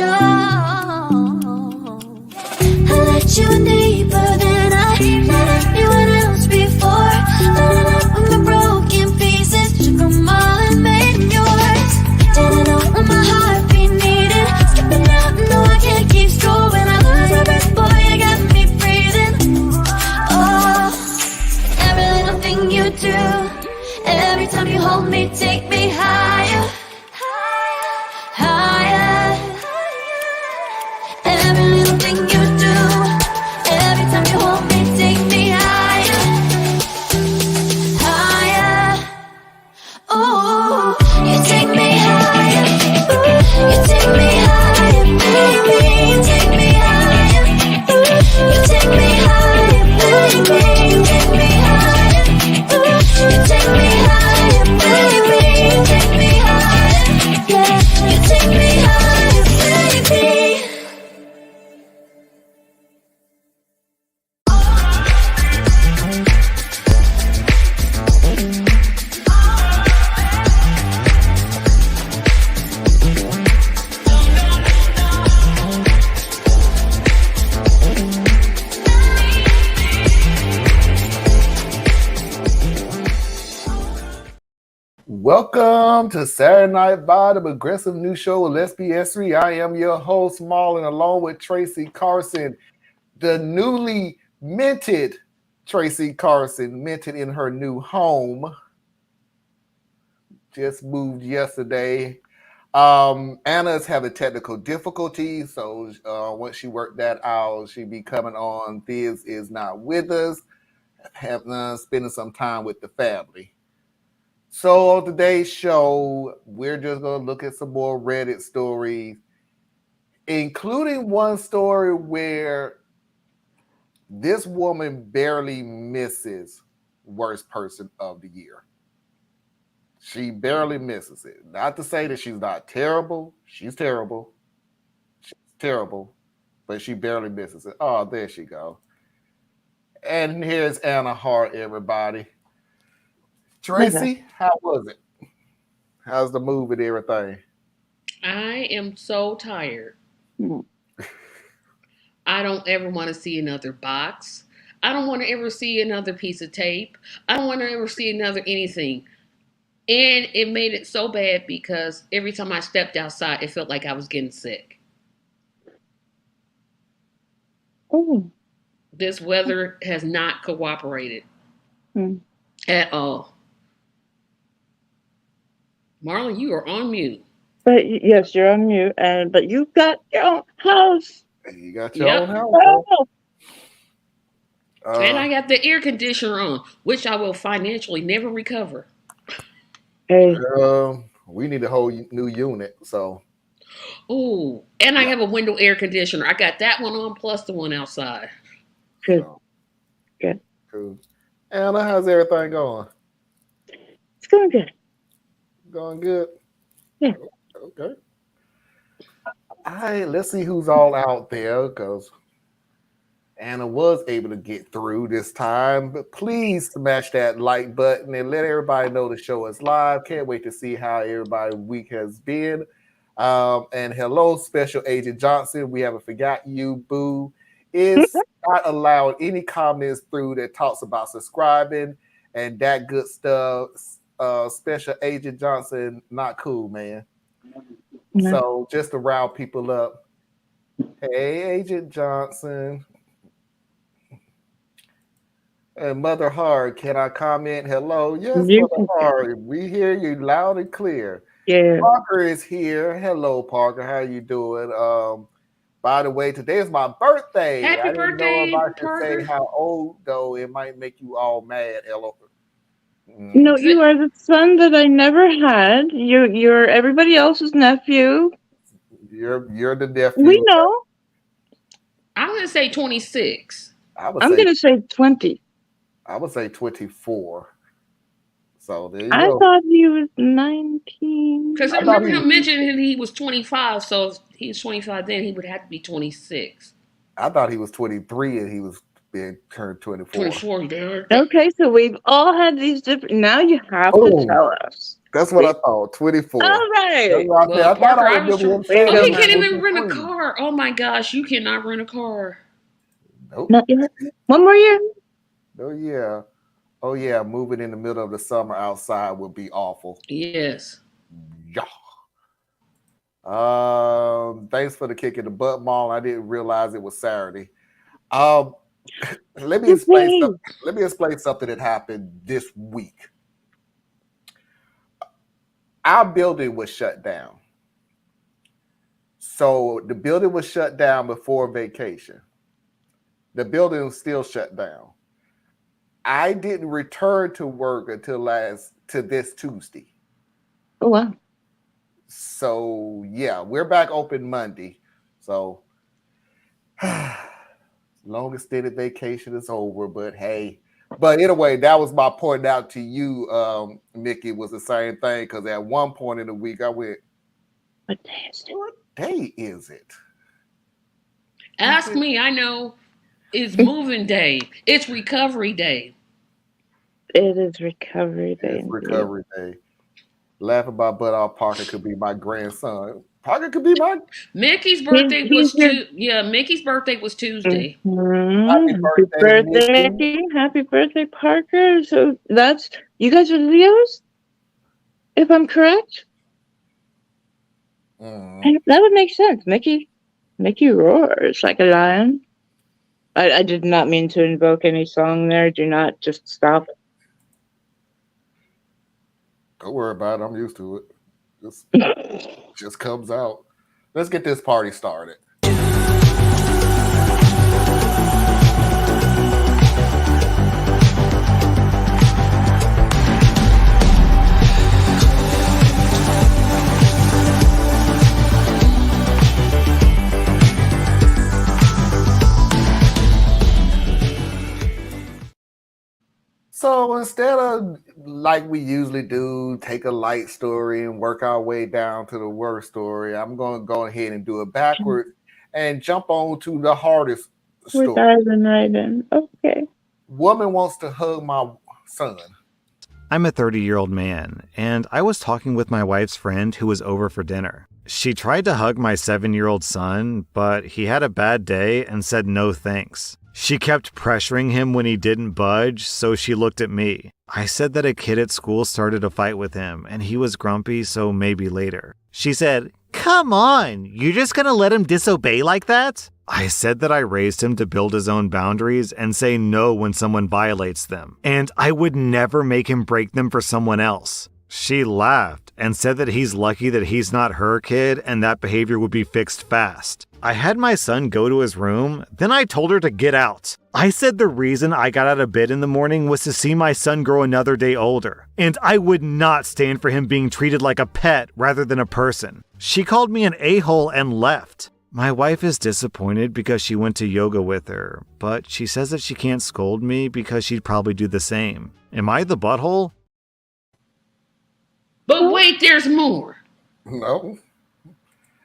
show. I let you in deeper than I let anyone else before. Lining up with my broken pieces, took them all and made them yours. Didn't know what my heartbeat needed. Skipping out, no, I can't keep score. When I lose my breath, boy, you got me breathing. Oh, every little thing you do, every time you hold me, take me higher. Every little thing you do, every time you hold me, take me higher, higher. Oh, you take me higher, you take me higher, baby, you take me higher, you take me higher, baby, you take me higher, you take me higher, baby, you take me higher, yeah, you take me higher, baby. Welcome to Saturday Night Vibe, the progressive new show with Let's Be S3. I am your host, Marlon, along with Tracy Carson, the newly minted Tracy Carson, minted in her new home. Just moved yesterday. Anna's having technical difficulties, so once she worked that out, she'll be coming on. Thiz is not with us, spending some time with the family. So on today's show, we're just going to look at some more Reddit stories, including one story where this woman barely misses worst person of the year. She barely misses it. Not to say that she's not terrible. She's terrible. She's terrible, but she barely misses it. Oh, there she go. And here's Anna Hart, everybody. Tracy, how was it? How's the move and everything? I am so tired. I don't ever want to see another box. I don't want to ever see another piece of tape. I don't want to ever see another anything. And it made it so bad because every time I stepped outside, it felt like I was getting sick. Oh. This weather has not cooperated at all. Marlon, you are on mute. But yes, you're on mute, but you've got your own house. You got your own house. And I got the air conditioner on, which I will financially never recover. Hey. We need a whole new unit, so. Oh, and I have a window air conditioner. I got that one on plus the one outside. Good. So. Good. Cool. Anna, how's everything going? It's going good. Going good? Yeah. Okay. All right, let's see who's all out there, because Anna was able to get through this time. But please smash that like button and let everybody know the show is live. Can't wait to see how everybody's week has been. And hello, Special Agent Johnson. We haven't forgotten you, boo. Is not allowed any comments through that talks about subscribing and that good stuff. Special Agent Johnson, not cool, man. No. So just to rile people up. Hey, Agent Johnson. And Mother Hard, can I comment? Hello. Yes, Mother Hard. We hear you loud and clear. Yeah. Parker is here. Hello, Parker. How you doing? By the way, today is my birthday. Happy I didn't birthday, know if I could Parker. say how old, though. It might make you all mad. Hello. No, you are the son that I never had. You're everybody else's nephew. You're the nephew. We know. I'm gonna say 26. I'm gonna say 20. I would say 24. So there you go. I thought he was 19. Because I remember him mentioning he was 25. So if he was 25 then, he would have to be 26. I thought he was 23 and he was being turned 24. 24, Derek. Okay, so we've all had these different. Now you have to Oh, tell us. that's what I thought. 24. All That's right. what I said. Well, I thought Parker, I I was remember trying. him We saying Oh, don't he he was can't know. even rent a 23. car. Oh my gosh, you cannot rent a car. Nope. Not yet. One more year. Oh yeah. Oh yeah. Moving in the middle of the summer outside would be awful. Yes. Yeah. Thanks for the kick in the butt, Mall. I didn't realize it was Saturday. Um, let me explain something. Let me explain something that happened this week. Our building was shut down. So the building was shut down before vacation. The building was still shut down. I didn't return to work until this Tuesday. Oh wow. So yeah, we're back open Monday. So long extended vacation is over, but hey. But anyway, that was my point out to you, Mickey, was the same thing. Because at one point in the week, I went, What day is it? what day is it? Ask me. I know. It's moving day. It's recovery day. It is recovery day. It's Indeed. recovery day. Laughing my butt off. Parker could be my grandson. Parker could be my Mickey's birthday was your. Mickey's birthday was Tuesday. happy Happy birthday, birthday, Mickey. Mickey. Happy birthday, Parker. So that's you guys are Leos, if I'm correct. That would make sense. Mickey roars like a lion. I did not mean to invoke any song there. Do not just stop. Don't worry about it. I'm used to it. Just comes out. Let's get this party started. So instead of like we usually do, take a light story and work our way down to the worst story, I'm going to go ahead and do it backwards and jump on to the hardest We're story. diving right in. Okay. Woman wants to hug my son. I'm a 30-year-old man, and I was talking with my wife's friend who was over for dinner. She tried to hug my 7-year-old son, but he had a bad day and said no thanks. She kept pressuring him when he didn't budge, so she looked at me. I said that a kid at school started a fight with him, and he was grumpy, so maybe later. She said, "Come on, you're just gonna let him disobey like that?" I said that I raised him to build his own boundaries and say no when someone violates them, and I would never make him break them for someone else. She laughed and said that he's lucky that he's not her kid and that behavior would be fixed fast. I had my son go to his room, then I told her to get out. I said the reason I got out of bed in the morning was to see my son grow another day older, and I would not stand for him being treated like a pet rather than a person. She called me an a-hole and left. My wife is disappointed because she went to yoga with her, but she says that she can't scold me because she'd probably do the same. Am I the butthole? But wait, there's more. No.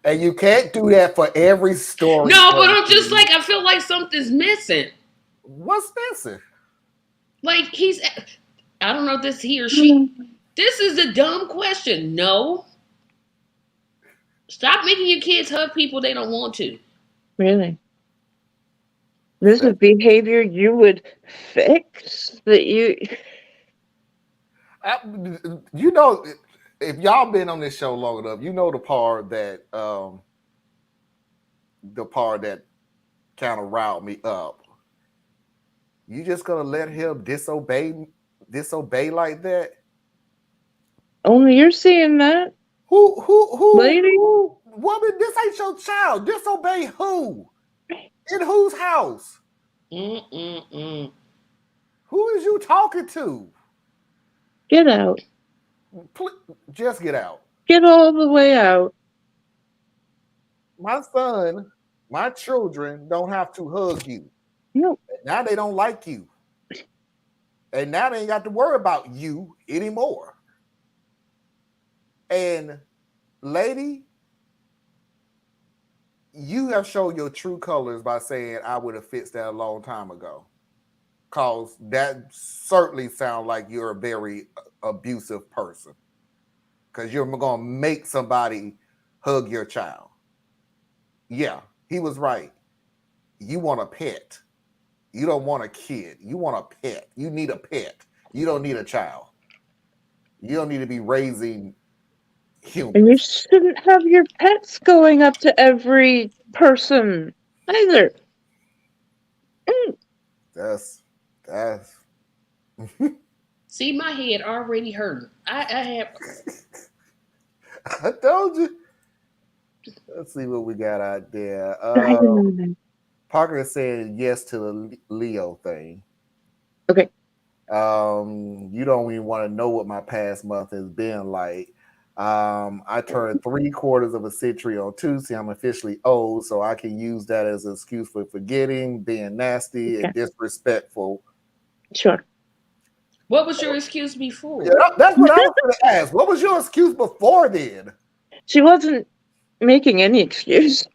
And you can't do that for every story. No, but I'm just like, I feel like something's missing. What's missing? Like I don't know if this he or she. This is a dumb question. No. Stop making your kids hug people they don't want to. Really? This is behavior you would fix? That you... You know, if y'all been on this show long enough, you know the part that kind of riled me up. You just gonna let him disobey like that? Only you're seeing that. Who? Lady? Woman, this ain't your child. Disobey who? In whose house? Mm-mm-mm. Who is you talking to? Get out. Just get out. Get all the way out. My son, my children don't have to hug you. No. Now they don't like you. And now they ain't got to worry about you anymore. And lady, you have shown your true colors by saying I would have fixed that a long time ago. Cause that certainly sounds like you're a very abusive person. Cause you're gonna make somebody hug your child. Yeah, he was right. You want a pet. You don't want a kid. You want a pet. You need a pet. You don't need a child. You don't need to be raising And you humans. shouldn't have your pets going up to every person either. That's See, my head already hurt. I have. I told you. Let's see what we got out there. I don't know. Parker said yes to the Leo thing. Okay. You don't even want to know what my past month has been like. I turned 3/4 of a century on Tuesday. I'm officially old, so I can use that as an excuse for forgetting, being nasty, and disrespectful. Sure. What was your excuse before? Yeah, that's what I was going to ask. What was your excuse before then? She wasn't making any excuse.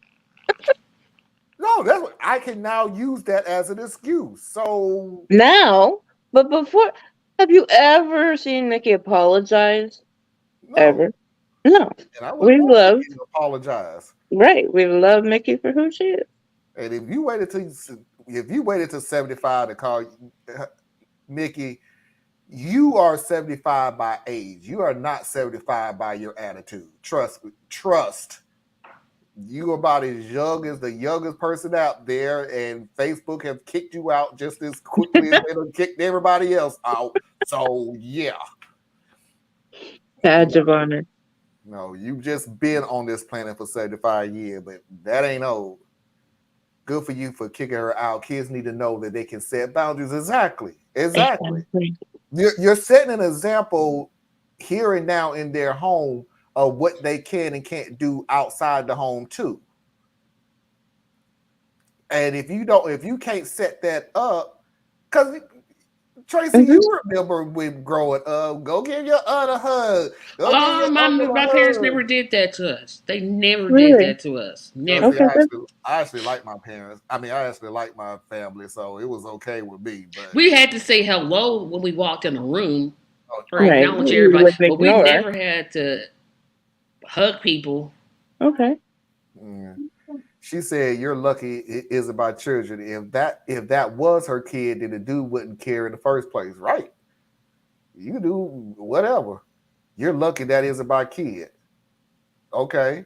No, that's what I can now use that as an excuse. So Now, but before, have you ever seen Mickey apologize? no, Ever? No. and I We wouldn't want love, you to apologize. right, we love Mickey for who she is. And if you waited till 75 to call Mickey, you are 75 by age. You are not 75 by your attitude. Trust me. Trust. You are about as young as the youngest person out there, and Facebook has kicked you out just as quickly as they have kicked everybody else out. So yeah. Badge of honor. No, you've just been on this planet for 75 years, but that ain't old. Good for you for kicking her out. Kids need to know that they can set boundaries. Exactly. You're setting an example here and now in their home of what they can and can't do outside the home too. And if you can't set that up, because Tracy, you remember when growing up, go give your aunt a hug. Go give your uncle a My hug. parents never did that to us. They never Really? did that to us. Never. See, I actually like my parents. I mean, I actually like my family, so it was okay with me. But We had to say hello when we walked in a room or Right. acknowledge You everybody, would but we ignore. never had to hug people. Okay. she said, "You're lucky it is about children. If that was her kid, then the dude wouldn't care in the first place, right? You do whatever. You're lucky that is about kid. Okay.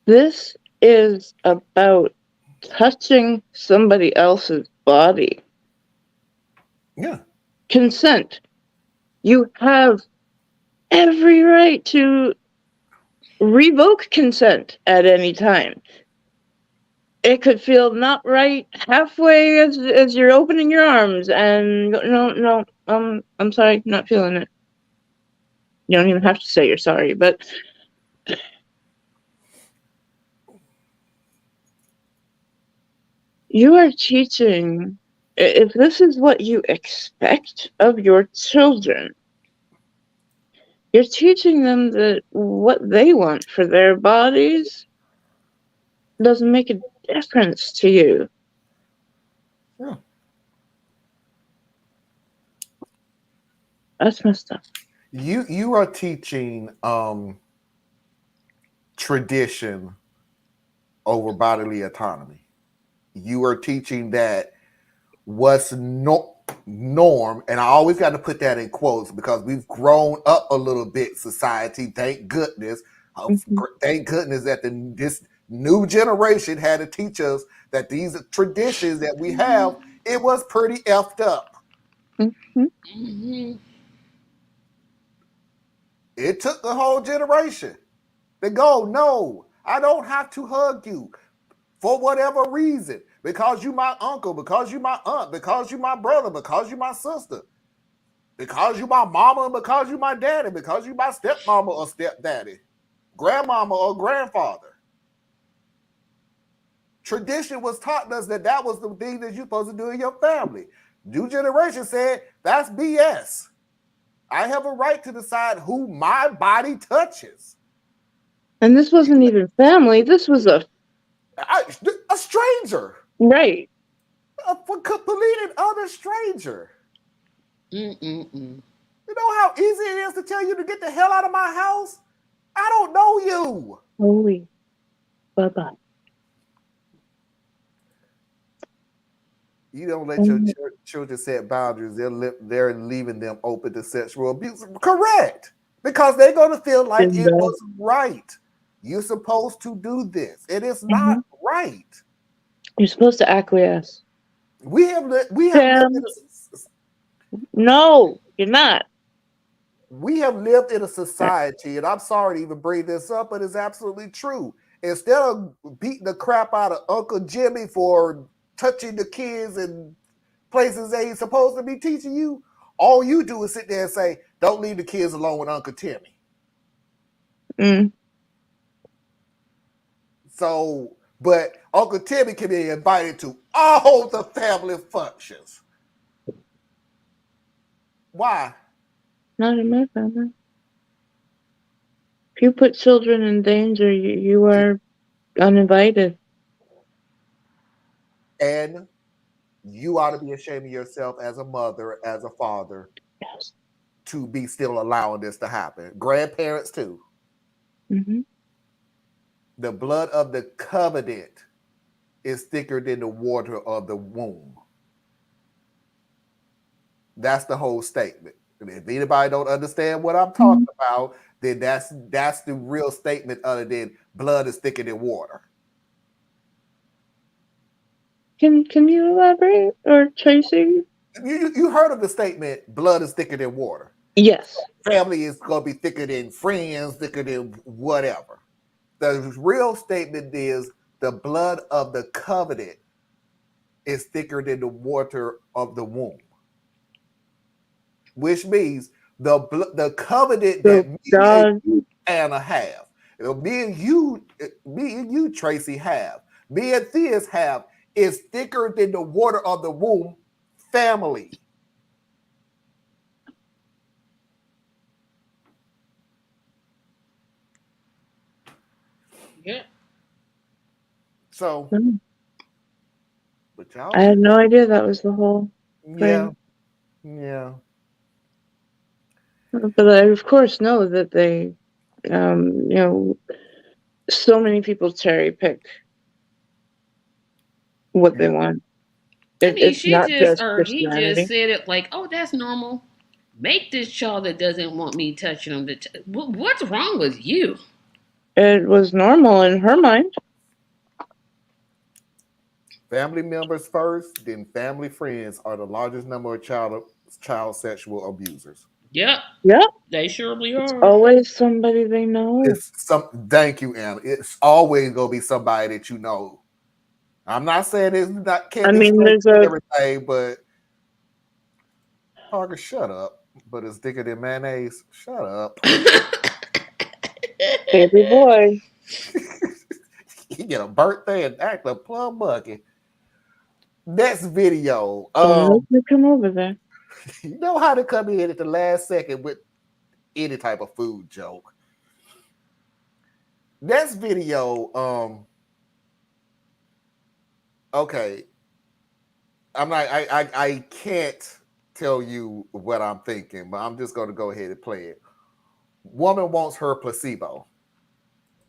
This is about touching somebody else's body. Yeah. Consent. You have every right to revoke consent at any time. It could feel not right halfway as you're opening your arms and no, I'm sorry, not feeling it. You don't even have to say you're sorry, but you are teaching, if this is what you expect of your children, you're teaching them that what they want for their bodies doesn't make a difference to you. Yeah. That's messed up. You are teaching tradition over bodily autonomy. You are teaching that what's norm, and I always got to put that in quotes because we've grown up a little bit, society. Thank goodness. Thank goodness that this new generation had to teach us that these traditions that we have, it was pretty effed up. Mm-hmm. It took the whole generation to go, no, I don't have to hug you for whatever reason. Because you my uncle, because you my aunt, because you my brother, because you my sister, because you my mama, because you my daddy, because you my stepmama or stepdaddy, grandmama or grandfather. Tradition was taught us that was the thing that you're supposed to do in your family. New generation said, that's BS. I have a right to decide who my body touches. And this wasn't even family. This was a stranger. Right. for complete and utter stranger. Mm-mm-mm. You know how easy it is to tell you to get the hell out of my house? I don't know you. Holy. Bye-bye. You don't let your children set boundaries. They're leaving them open to sexual abuse. Correct. Because they're going to feel like it was right. You're supposed to do this. It is not right. You're supposed to acquiesce. We have lived No, you're not. we have lived in a society, and I'm sorry to even bring this up, but it's absolutely true. Instead of beating the crap out of Uncle Jimmy for touching the kids in places they ain't supposed to be teaching you, all you do is sit there and say, don't leave the kids alone with Uncle Timmy. So, but Uncle Timmy can be invited to all the family functions. Why? Not in my family. If you put children in danger, you are uninvited. And you ought to be ashamed of yourself as a mother, as a father, Yes. to be still allowing this to happen. Grandparents too. The blood of the covenant is thicker than the water of the womb. That's the whole statement. If anybody don't understand what I'm talking about, then that's the real statement other than blood is thicker than water. Can you elaborate, or Tracy? You heard of the statement, blood is thicker than water. Yes. Family is going to be thicker than friends, thicker than whatever. The real statement is the blood of the covenant is thicker than the water of the womb. Which means the covenant that me and you, Anna, have, me and you, Tracy, have, me and Theus have, is thicker than the water of the womb family. Yeah. So, but y'all, I had no idea that was the whole yeah, thing. yeah. But I, of course, know that they, so many people cherry pick what they want. It's not just he Christianity. just said it like, oh, that's normal. Make this child that doesn't want me touching him. What's wrong with you? It was normal in her mind. Family members first, then family friends are the largest number of child sexual abusers. Yep. Yep. They surely It's are. always somebody they know. Thank you, Anna. It's always gonna be somebody that you know. I'm not saying it's not can't be there's everything, but Parker, shut up. But it's thicker than mayonnaise. Shut up. Baby boy. You get a birthday and act a plum bucket. Next video. Don't make me come over there. You know how to come in at the last second with any type of food joke. Next video. Okay. I can't tell you what I'm thinking, but I'm just going to go ahead and play it. Woman wants her placebo.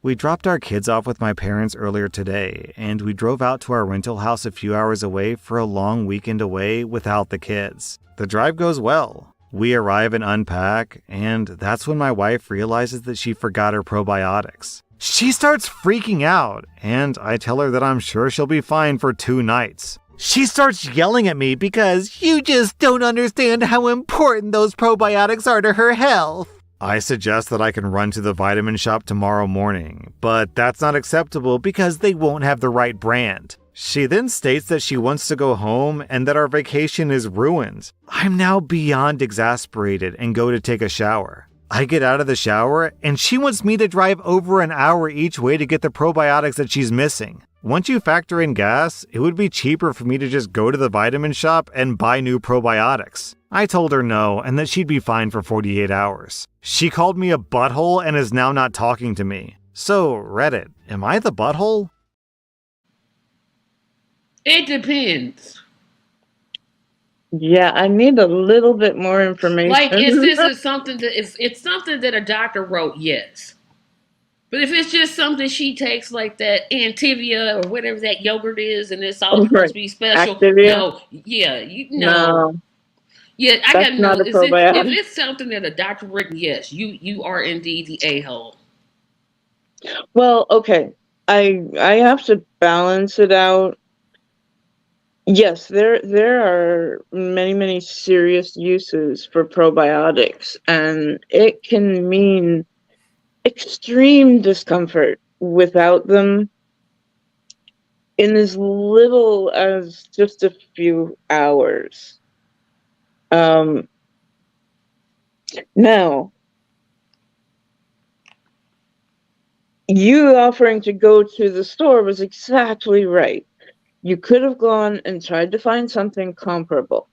We dropped our kids off with my parents earlier today, and we drove out to our rental house a few hours away for a long weekend away without the kids. The drive goes well. We arrive and unpack, and that's when my wife realizes that she forgot her probiotics. She starts freaking out, and I tell her that I'm sure she'll be fine for 2 nights. She starts yelling at me because you just don't understand how important those probiotics are to her health. I suggest that I can run to the vitamin shop tomorrow morning, but that's not acceptable because they won't have the right brand. She then states that she wants to go home and that our vacation is ruined. I'm now beyond exasperated and go to take a shower. I get out of the shower and she wants me to drive over an hour each way to get the probiotics that she's missing. Once you factor in gas, it would be cheaper for me to just go to the vitamin shop and buy new probiotics. I told her no and that she'd be fine for 48 hours. She called me a butthole and is now not talking to me. So, Reddit, am I the butthole? It depends. Yeah, I need a little bit more information. Like, is this is something that if it's something that a doctor wrote, yes. But if it's just something she takes like that Antivia or whatever that yogurt is, and it's all Oh, supposed right. to be special, Activia? no, yeah, you know, No, yeah, I that's gotta know. not a Is it if probiotic. it's something that a doctor written? Yes, you are indeed the a hole. Well, okay. I have to balance it out. Yes, there are many serious uses for probiotics, and it can mean extreme discomfort without them in as little as just a few hours. Um, Now, you offering to go to the store was exactly right. You could have gone and tried to find something comparable.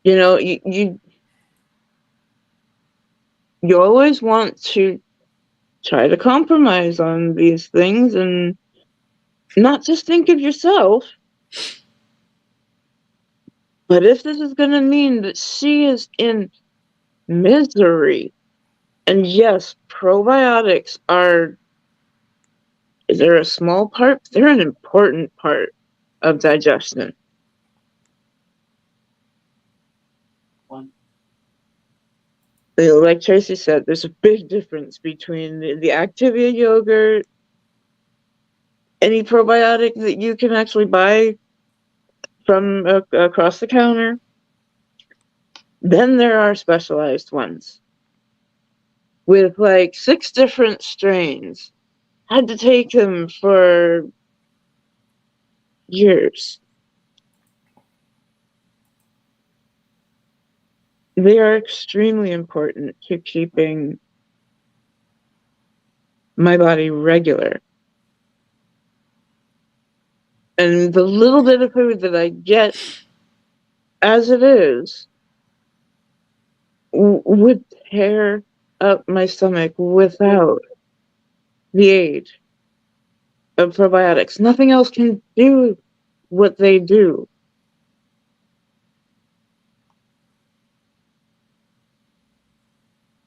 You know, you always want to try to compromise on these things and not just think of yourself, but if this is going to mean that she is in misery, and yes, probiotics are, they're a small part, they're an important part of digestion. Like Tracy said, there's a big difference between the Activia yogurt, any probiotic that you can actually buy from across the counter. Then there are specialized ones with like 6 different strains. Had to take them for years. They are extremely important to keeping my body regular. And the little bit of food that I get as it is would tear up my stomach without the aid of probiotics. Nothing else can do what they do.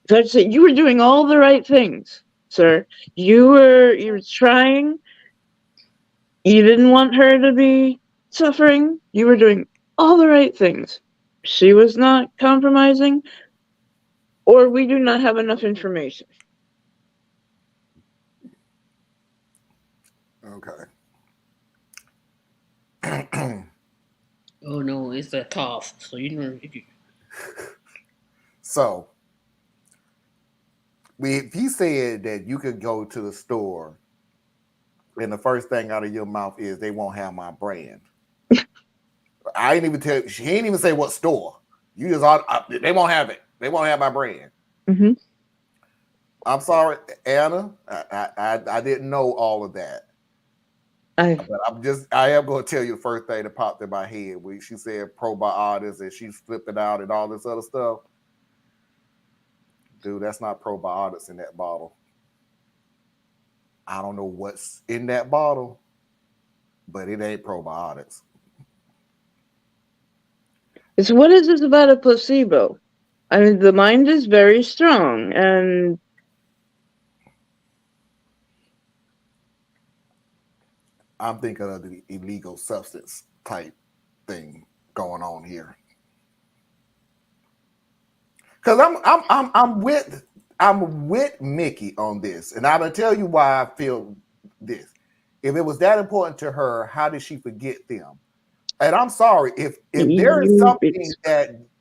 So I'd say you were doing all the right things, sir. You were trying. You didn't want her to be suffering. You were doing all the right things. She was not compromising, or we do not have enough information. Okay. Oh no, it's a cough. So you know, So if you said that you could go to the store and the first thing out of your mouth is they won't have my brand. I ain't even tell. She ain't even say what store. You just they won't have it. They won't have my brand. Mm-hmm. I'm sorry, Anna. I didn't know all of that. I But I am going to tell you the first thing that popped in my head when she said probiotics and she flipped it out and all this other stuff. Dude, that's not probiotics in that bottle. I don't know what's in that bottle, but it ain't probiotics. It's what is this about a placebo? I mean, the mind is very strong, and I'm thinking of the illegal substance type thing going on here. Because I'm with Mickey on this, and I'm gonna tell you why I feel this. If it was that important to her, how did she forget them? And I'm sorry if there is you something it's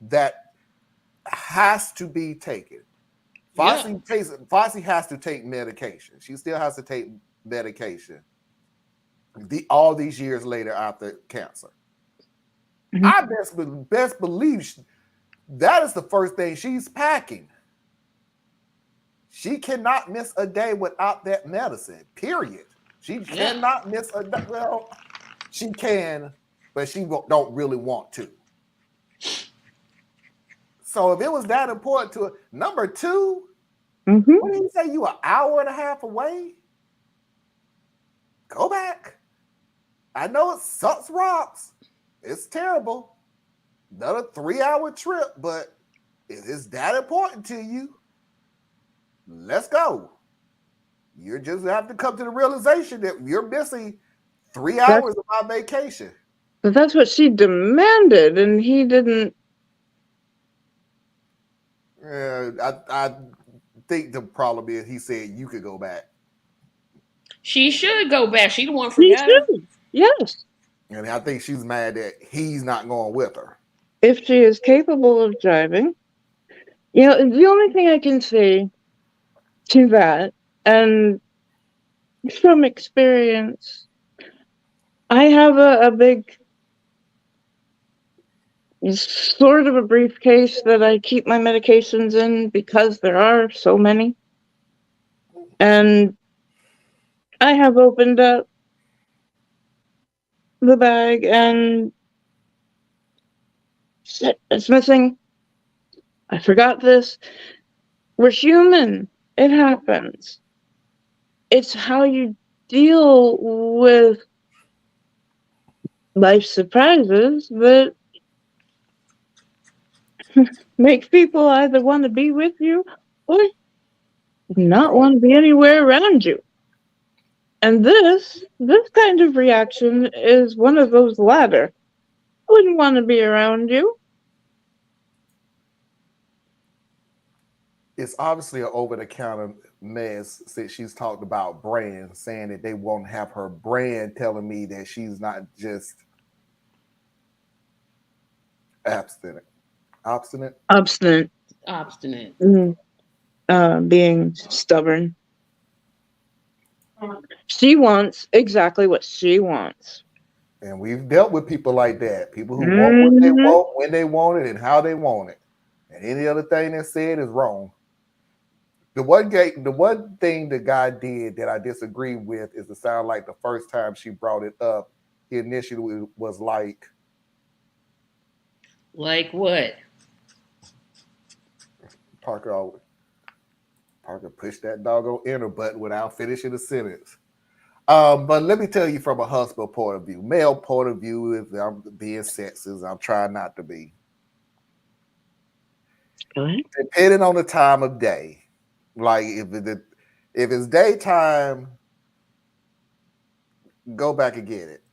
that has to be taken. yeah, Foxy has to take medication. She still has to take medication. All these years later after cancer, Mhm. I best believe that is the first thing she's packing. She cannot miss a day without that medicine. Period. She yeah, cannot miss a day. Well, she can, but she don't really want to. So if it was that important to her, number two, Mhm. what did you say? You an hour and a half away? Go back. I know it sucks rocks. It's terrible. another 3-hour trip, but if it's that important to you, let's go. You just have to come to the realization that you're missing 3 hours of my vacation. But that's what she demanded, and he didn't. I think the problem is he said you could go back. She should go back. She the one He forgot her. should. Yes. And I think she's mad that he's not going with her. If she is capable of driving. You know, the only thing I can say to that, and from experience, I have a big, sort of a briefcase that I keep my medications in because there are so many. And I have opened up the bag and shit, it's missing. I forgot this. We're human. It happens. It's how you deal with life surprises that make people either want to be with you or not want to be anywhere around you. And this kind of reaction is one of those latter. I wouldn't want to be around you. It's obviously an over-the-counter mess since she's talked about brands, saying that they won't have her brand telling me that she's not just obstinate. Obstinate. Being stubborn. She wants exactly what she wants. And we've dealt with people like that. People who want what they want, when they want it, and how they want it. And any other thing that's said is wrong. The one thing the guy did that I disagree with is to sound like the first time she brought it up, he initially was like what? Parker pushed that doggone enter button without finishing the sentence. But let me tell you from a husband point of view, male point of view, if I'm being sexist, I'm trying not to be. Go ahead. Depending on the time of day, like if it's daytime, go back and get it.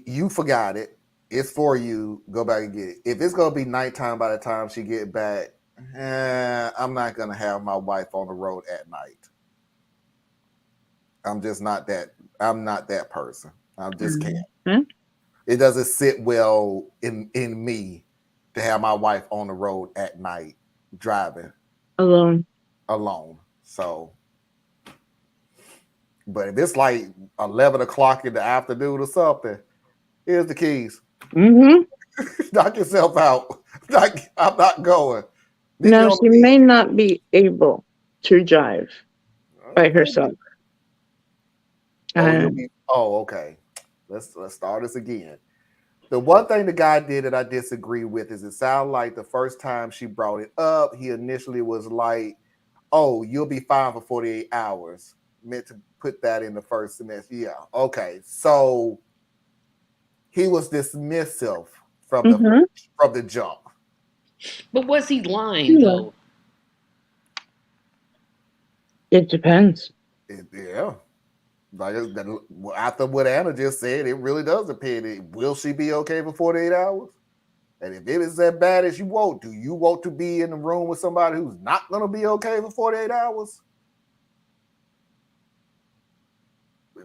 You forgot it. It's for you. Go back and get it. If it's gonna be nighttime by the time she get back, I'm not gonna have my wife on the road at night. I'm just not that. I'm not that person. I just can't. Mm-hmm. It doesn't sit well in me to have my wife on the road at night driving alone. So, but if it's like 11 o'clock in the afternoon or something, here's the keys. Mm-hmm. Knock yourself out. I'm not going. No, she may not be able to drive by herself. Okay. Let's start this again. The one thing the guy did that I disagree with is it sounded like the first time she brought it up, he initially was like, "Oh, you'll be fine for 48 hours." Meant to put that in the first semester. Yeah. Okay. So he was dismissive from the jump. But was he lying though? It depends. Yeah. Like after what Anna just said, it really does depend. Will she be okay for 48 hours? And if it is as bad as you want, do you want to be in the room with somebody who's not going to be okay for 48 hours?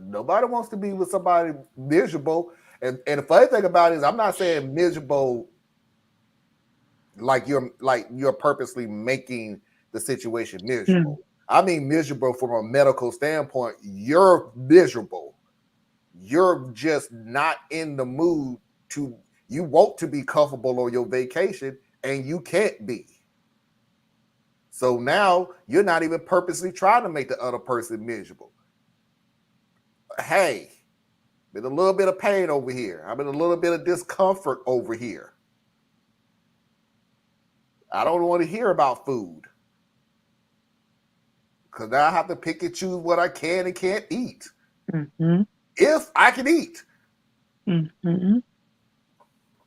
Nobody wants to be with somebody miserable. And the funny thing about it is I'm not saying miserable like you're purposely making the situation miserable. Mm. I mean miserable from a medical standpoint. You're miserable. You're just not in the mood you want to be comfortable on your vacation and you can't be. So now you're not even purposely trying to make the other person miserable. Hey, been a little bit of pain over here. I've been a little bit of discomfort over here. I don't want to hear about food. Because now I have to pick and choose what I can and can't eat. Mm-hmm. If I can eat. Mm-hmm.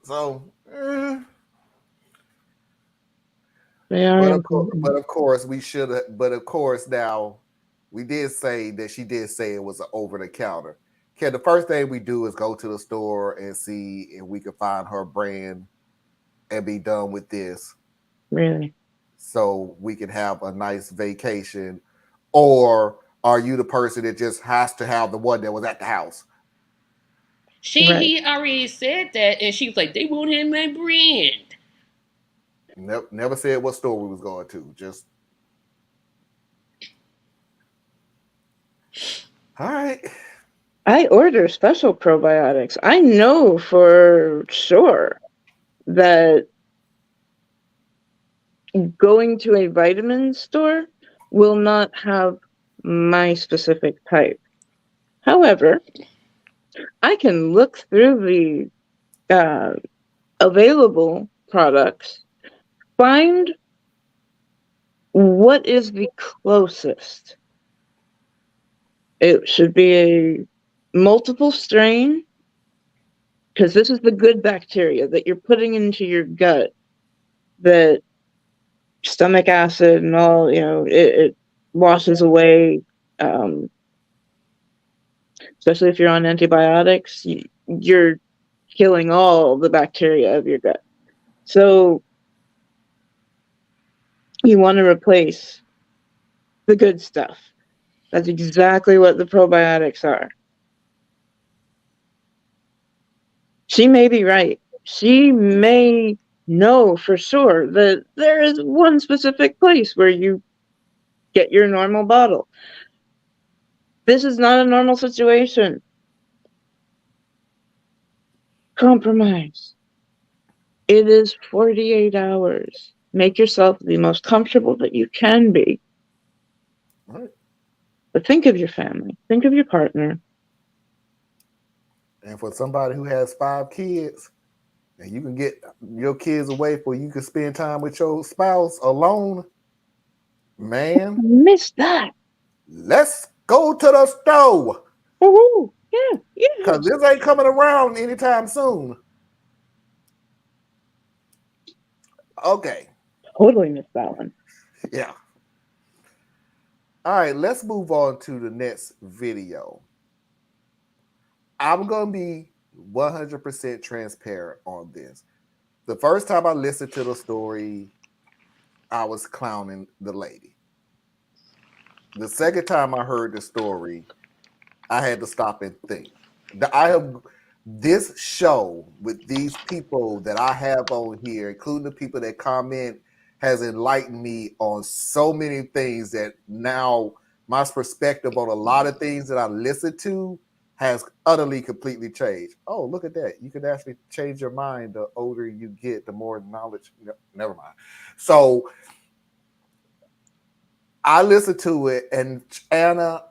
So, They are important. but of course we should have. But of course now we did say that she did say it was an over the counter. Okay, the first thing we do is go to the store and see if we can find her brand and be done with this, Really. so we can have a nice vacation. Or are you the person that just has to have the one that was at the house? Right. He already said that, and she was like, "They won't have my brand." Never said what store we was going to. Just all right. I order special probiotics. I know for sure that going to a vitamin store will not have my specific type. However, I can look through the available products, find what is the closest. It should be a multiple strain, because this is the good bacteria that you're putting into your gut, that stomach acid and all, it washes away. Especially if you're on antibiotics, you're killing all the bacteria of your gut. So you want to replace the good stuff. That's exactly what the probiotics are. She may be right. She may know for sure that there is one specific place where you get your normal bottle. This is not a normal situation. Compromise. It is 48 hours. Make yourself the most comfortable that you can be. All right. But think of your family. Think of your partner. And for somebody who has 5 kids, and you can get your kids away where you can spend time with your spouse alone, man, Miss that. let's go to the store. Woohoo! Yeah. Because this ain't coming around anytime soon. Okay. Totally missed that one. Yeah. All right, let's move on to the next video. I'm going to be 100% transparent on this. The first time I listened to the story, I was clowning the lady. The second time I heard the story, I had to stop and think. This show with these people that I have on here, including the people that comment, has enlightened me on so many things that now my perspective on a lot of things that I listen to has utterly, completely changed. Oh, look at that. You can actually change your mind the older you get, the more knowledge. No, never mind. So I listened to it, and Anna,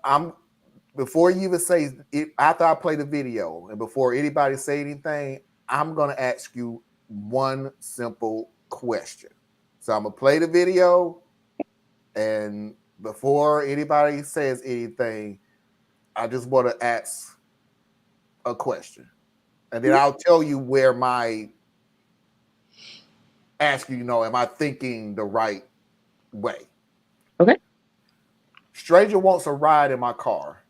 before you even say it, after I play the video and before anybody say anything, I'm going to ask you one simple question. So I'm going to play the video, and before anybody says anything, I just want to ask a question. And then I'll tell you where am I thinking the right way? Okay. Stranger wants a ride in my car.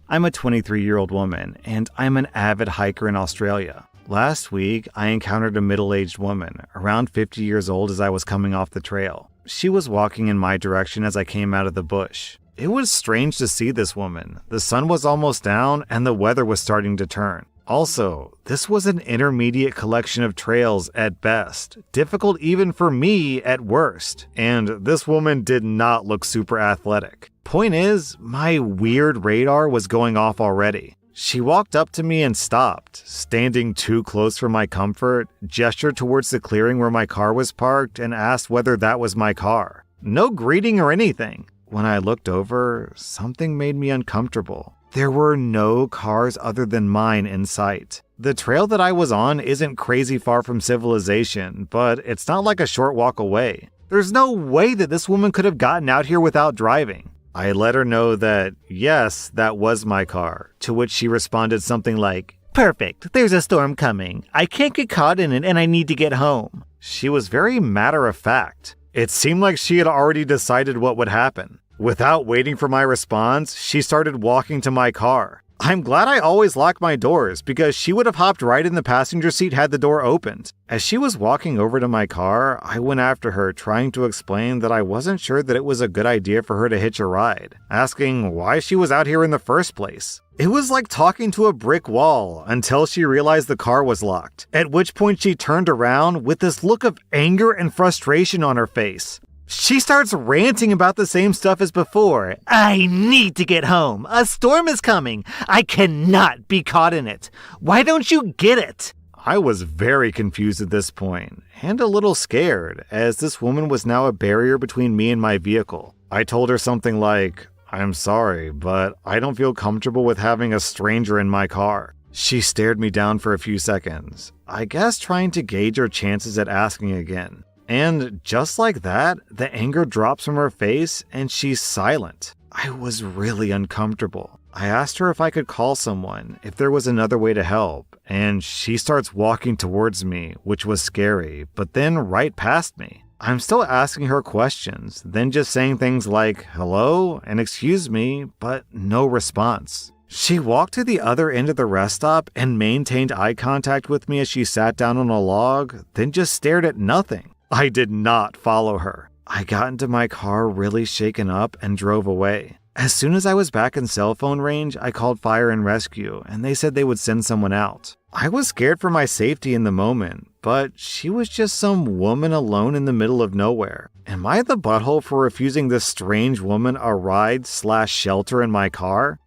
I'm a 23-year-old woman, and I'm an avid hiker in Australia. Last week, I encountered a middle-aged woman, around 50 years old, as I was coming off the trail. She was walking in my direction as I came out of the bush. It was strange to see this woman. The sun was almost down, and the weather was starting to turn. Also, this was an intermediate collection of trails at best, difficult even for me at worst, and this woman did not look super athletic. Point is, my weird radar was going off already. She walked up to me and stopped, standing too close for my comfort, gestured towards the clearing where my car was parked, and asked whether that was my car. No greeting or anything. When I looked over, something made me uncomfortable. There were no cars other than mine in sight. The trail that I was on isn't crazy far from civilization, but it's not like a short walk away. There's no way that this woman could have gotten out here without driving. I let her know that, yes, that was my car, to which she responded something like, Perfect. There's a storm coming. I can't get caught in it and I need to get home. She was very matter of fact. It seemed like she had already decided what would happen. Without waiting for my response, she started walking to my car. I'm glad I always lock my doors because she would have hopped right in the passenger seat had the door opened. As she was walking over to my car, I went after her trying to explain that I wasn't sure that it was a good idea for her to hitch a ride, asking why she was out here in the first place. It was like talking to a brick wall until she realized the car was locked, at which point she turned around with this look of anger and frustration on her face. She starts ranting about the same stuff as before. I need to get home. A storm is coming. I cannot be caught in it. Why don't you get it? I was very confused at this point, and a little scared, as this woman was now a barrier between me and my vehicle. I told her something like, I'm sorry, but I don't feel comfortable with having a stranger in my car. She stared me down for a few seconds, I guess trying to gauge her chances at asking again. And just like that, the anger drops from her face and she's silent. I was really uncomfortable. I asked her if I could call someone, if there was another way to help, and she starts walking towards me, which was scary, but then right past me. I'm still asking her questions, then just saying things like, hello, and excuse me, but no response. She walked to the other end of the rest stop and maintained eye contact with me as she sat down on a log, then just stared at nothing. I did not follow her. I got into my car really shaken up and drove away. As soon as I was back in cell phone range, I called fire and rescue, and they said they would send someone out. I was scared for my safety in the moment, but she was just some woman alone in the middle of nowhere. Am I the butthole for refusing this strange woman a ride/shelter in my car?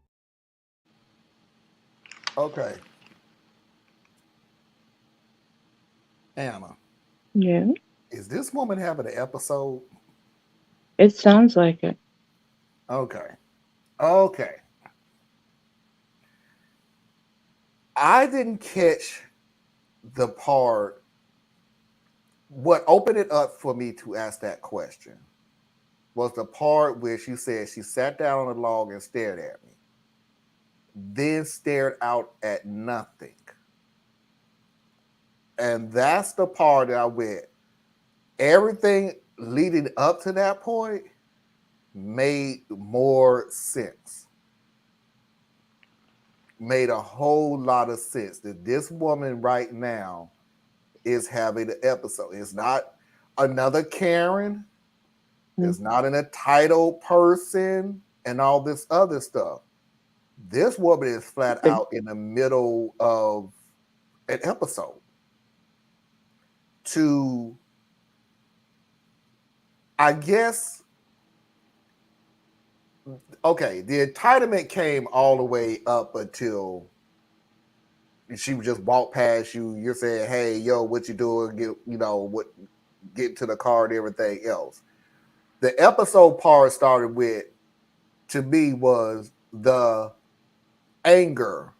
Okay. Anna, Yeah, is this woman having an episode? it sounds like it. Okay. Okay. I didn't catch the part. What opened it up for me to ask that question was the part where she said she sat down on the log and stared at me, then stared out at nothing. And that's the part that I went. Everything leading up to that point made more sense. Made a whole lot of sense that this woman right now is having an episode. It's not another Karen. It's not an entitled person and all this other stuff. This woman is flat out in the middle of an episode. To, I guess, okay, the entitlement came all the way up until she would just walk past you. You're saying, "Hey, yo, what you doing?" Get to the car and everything else. The episode part started with, to me, was the anger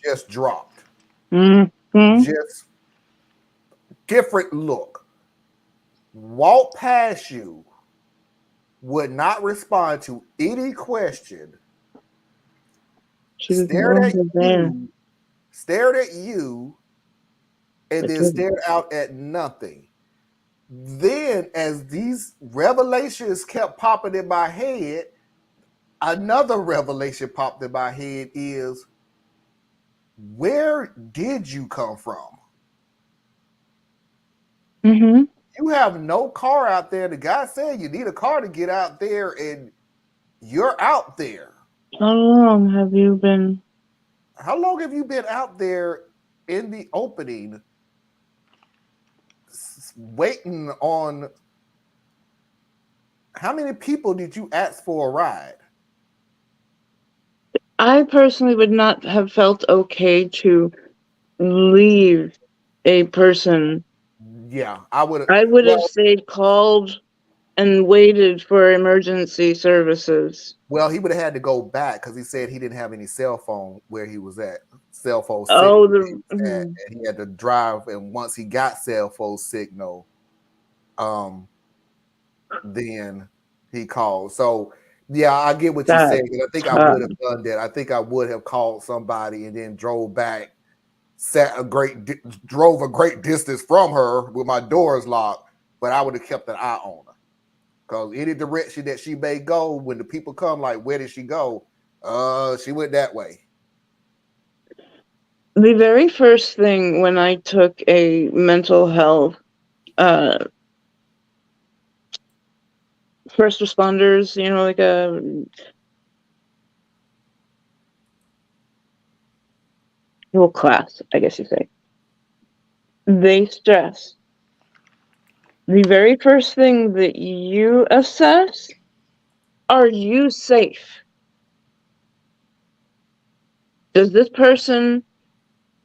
just dropped. Just different look. Walk past you, would not respond to any question, stared at you, and then stared out at nothing. Then, as these revelations kept popping in my head, another revelation popped in my head is, where did you come from? You have no car out there. The guy said you need a car to get out there, and you're out there. How long have you been? How long have you been out there in the opening, waiting on? How many people did you ask for a ride? I personally would not have felt okay to leave a person. Yeah, I would have. I would have stayed called and waited for emergency services. Well, he would have had to go back because he said he didn't have any cell phone where he was at. Cell phone signal. And he had to drive. And once he got cell phone signal, then he called. So Yeah, I get what you're saying. That's And I think I tough. would have done that. I think I would have called somebody and then drove back, drove a great distance from her with my doors locked, but I would have kept an eye on her. Because any direction that she may go, when the people come, like, where did she go? She went that way. The very first thing when I took a mental health first responders, like a whole class, I guess you say, they stress the very first thing that you assess, are you safe? Does this person,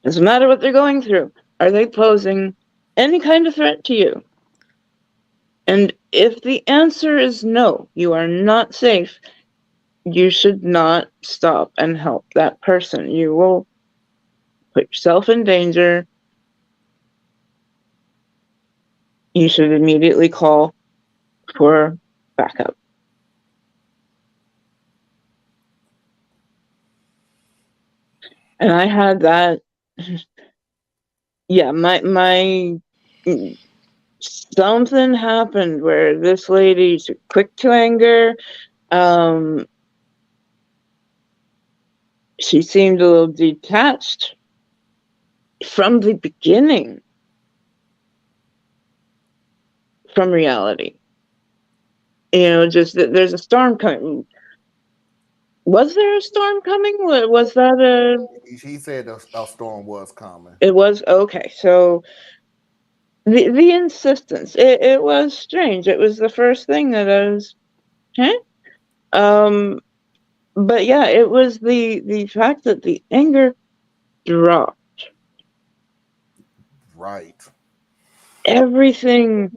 doesn't matter what they're going through, are they posing any kind of threat to you? And if the answer is no, you are not safe, you should not stop and help that person. You will put yourself in danger. You should immediately call for backup. And I had that. Yeah, my something happened where this lady's quick to anger. She seemed a little detached from the beginning from reality. Just that there's a storm coming. Was there a storm coming? Was that a? He said a storm was coming. It was okay. So the insistence, it was strange. It was the first thing that I was, huh? But yeah, it was the fact that the anger dropped. Right. Everything,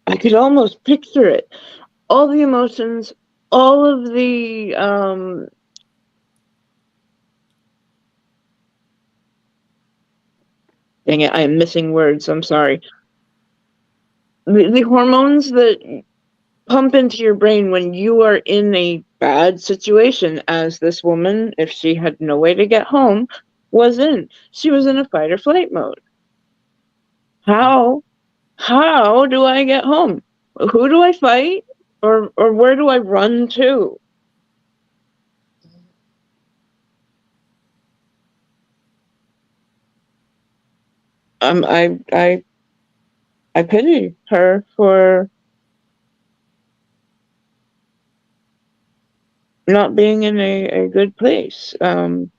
I could almost picture it. All the emotions, all of the dang it, I am missing words. I'm sorry. The hormones that pump into your brain when you are in a bad situation, as this woman, if she had no way to get home, was in. She was in a fight or flight mode. How do I get home? Who do I fight? Or where do I run to? I pity her for not being in a good place. And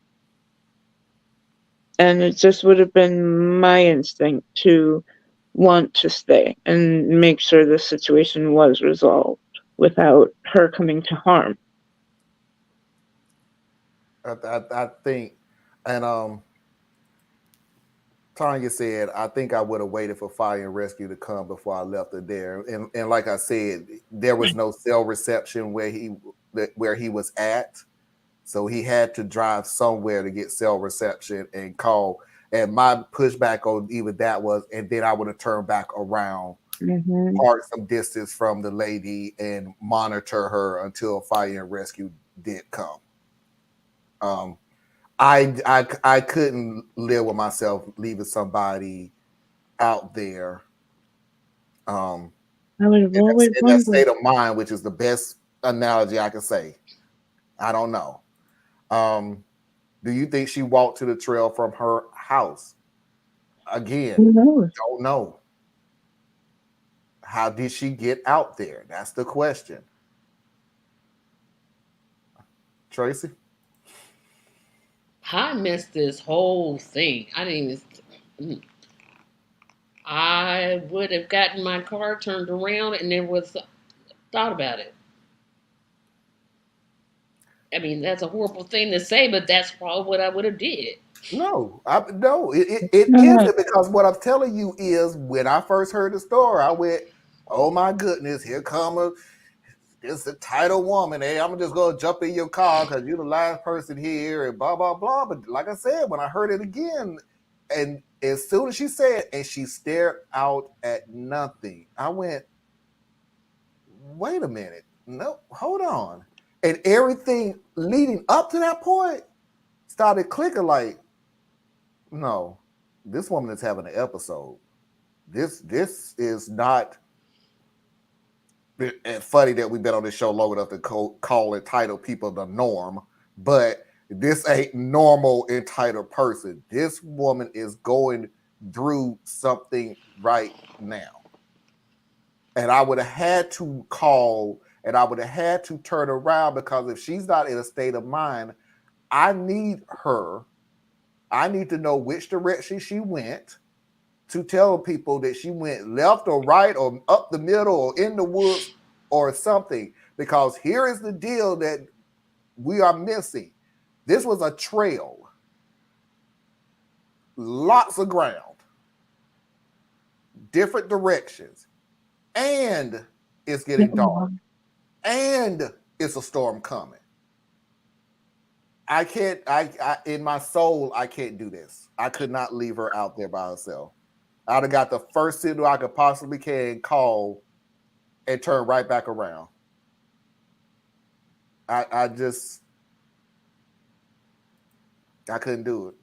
it just would have been my instinct to want to stay and make sure the situation was resolved without her coming to harm. I think, and Tanya said, I think I would have waited for fire and rescue to come before I left her there. And like I said, there was no cell reception where he was at. So he had to drive somewhere to get cell reception and call. And my pushback on even that was, and then I would have turned back around, Mm-hmm. park some distance from the lady, and monitor her until fire and rescue did come. Um, I couldn't live with myself leaving somebody out there I would have always in that wondered. state of mind, which is the best analogy I can say. I don't know. Um, do you think she walked to the trail from her house? Again, Who knows? don't know. How did she get out there? That's the question. Tracy? I missed this whole thing. I didn't even. I would have gotten my car turned around and never was thought about it. I mean, that's a horrible thing to say, but that's probably what I would have did. No, no, it Uh, isn't, because what I'm telling you is when I first heard the story, I went, "Oh my goodness, here come this entitled woman. Hey, I'm just gonna jump in your car because you're the last person here," and blah blah blah. But like I said, when I heard it again, and as soon as she said, and she stared out at nothing, I went, "Wait a minute." no, hold on. And everything leading up to that point started clicking like, no, this woman is having an episode. This is not. And funny that we've been on this show long enough to call entitled people the norm, but this ain't normal entitled person. This woman is going through something right now. And I would have had to call and I would have had to turn around because if she's not in a state of mind, I need her. I need to know which direction she went to tell people that she went left or right or up the middle or in the woods or something. Because here is the deal that we are missing. This was a trail. Lots of ground. Different directions. And it's getting dark. And it's a storm coming. I can't, in my soul, I can't do this. I could not leave her out there by herself. I'd have got the first signal I could possibly can call and turn right back around. I couldn't do it.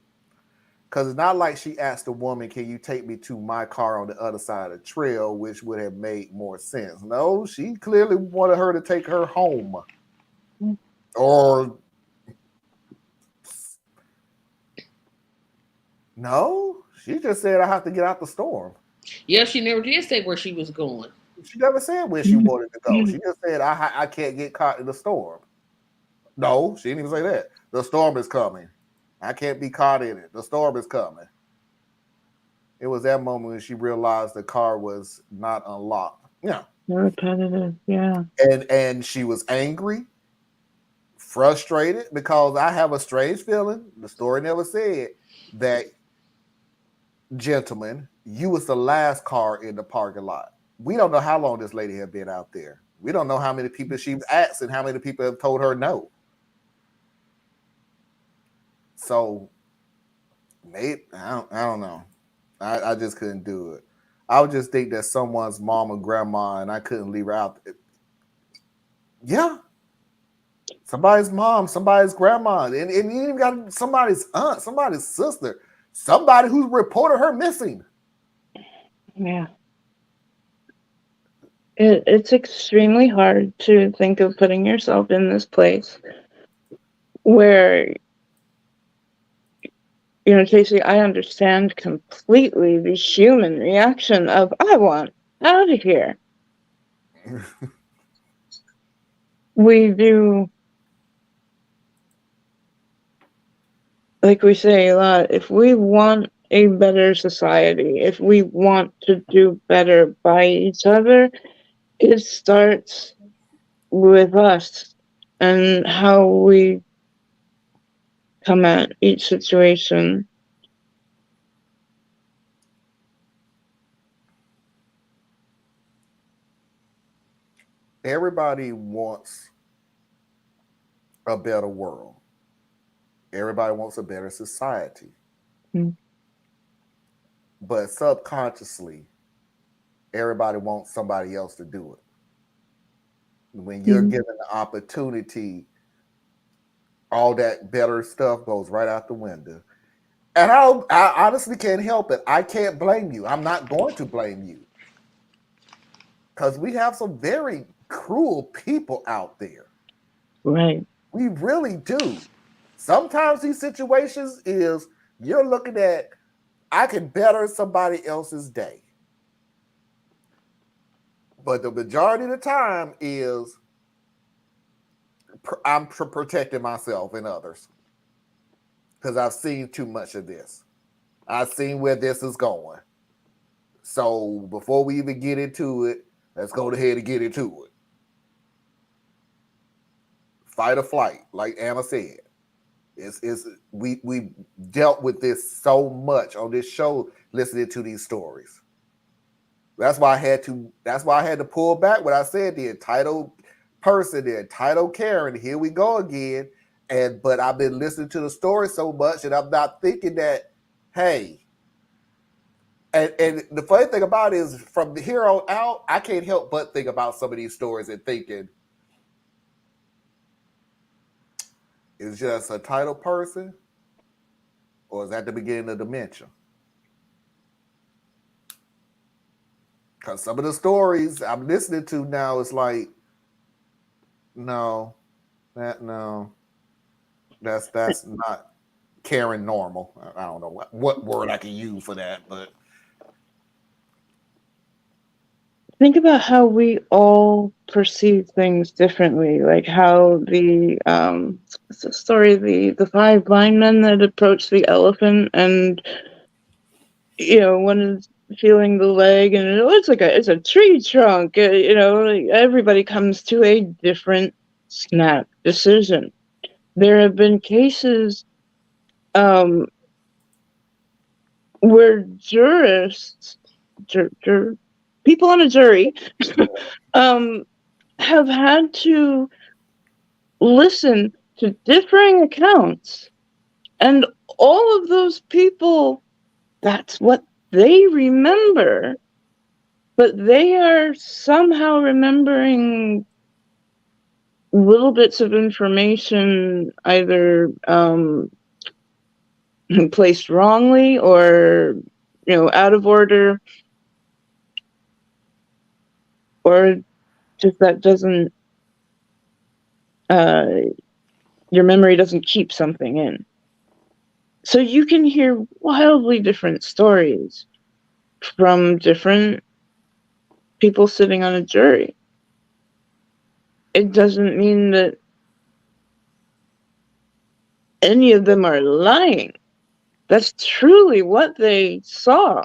Because it's not like she asked the woman, can you take me to my car on the other side of the trail, which would have made more sense. No, she clearly wanted her to take her home. Or no, she just said I have to get out the storm. Yeah, she never did say where she was going. She never said where she wanted to go. She just said I can't get caught in the storm. No, she didn't even say that. The storm is coming. I can't be caught in it. The storm is coming. It was that moment when she realized the car was not unlocked. Yeah. Repetitive, yeah. And she was angry, frustrated, because I have a strange feeling, the story never said, that, gentlemen, you was the last car in the parking lot. We don't know how long this lady had been out there. We don't know how many people she's asked and how many people have told her no. So, maybe, I don't know. I just couldn't do it. I would just think that someone's mom or grandma, and I couldn't leave her out. Yeah. Somebody's mom, somebody's grandma, and you even got somebody's aunt, somebody's sister, somebody who reported her missing. Yeah. It's extremely hard to think of putting yourself in this place where, you know, Casey, I understand completely the human reaction of, I want out of here. We do, like we say a lot, if we want a better society, if we want to do better by each other, it starts with us and how we come at each situation. Everybody wants a better world. Everybody wants a better society. Mm. But subconsciously, everybody wants somebody else to do it. When you're given the opportunity, all that better stuff goes right out the window. And I honestly can't help it. I can't blame you. I'm not going to blame you. Because we have some very cruel people out there. Right. We really do. Sometimes these situations is you're looking at, I can better somebody else's day. But the majority of the time is I'm protecting myself and others. Because I've seen too much of this. I've seen where this is going. So before we even get into it, let's go ahead and get into it. Fight or flight, like Anna said. We dealt with this so much on this show, listening to these stories. That's why I had to pull back what I said. The entitled person, the entitled Karen. Here we go again. But I've been listening to the story so much, and I'm not thinking that, hey. And the funny thing about it is, from here on out, I can't help but think about some of these stories and thinking, is just a title person, or is that the beginning of dementia? Because some of the stories I'm listening to now is like, no, that's not Karen normal. I don't know what word I can use for that, but think about how we all perceive things differently, like how what's the story, the five blind men that approach the elephant, and one is feeling the leg, and it's a tree trunk. Like everybody comes to a different snap decision. There have been cases where jurists, people on a jury, have had to listen to differing accounts, and all of those people, that's what they remember, but they are somehow remembering little bits of information either placed wrongly or out of order, or just that doesn't your memory doesn't keep something in. So you can hear wildly different stories from different people sitting on a jury. It doesn't mean that any of them are lying. That's truly what they saw.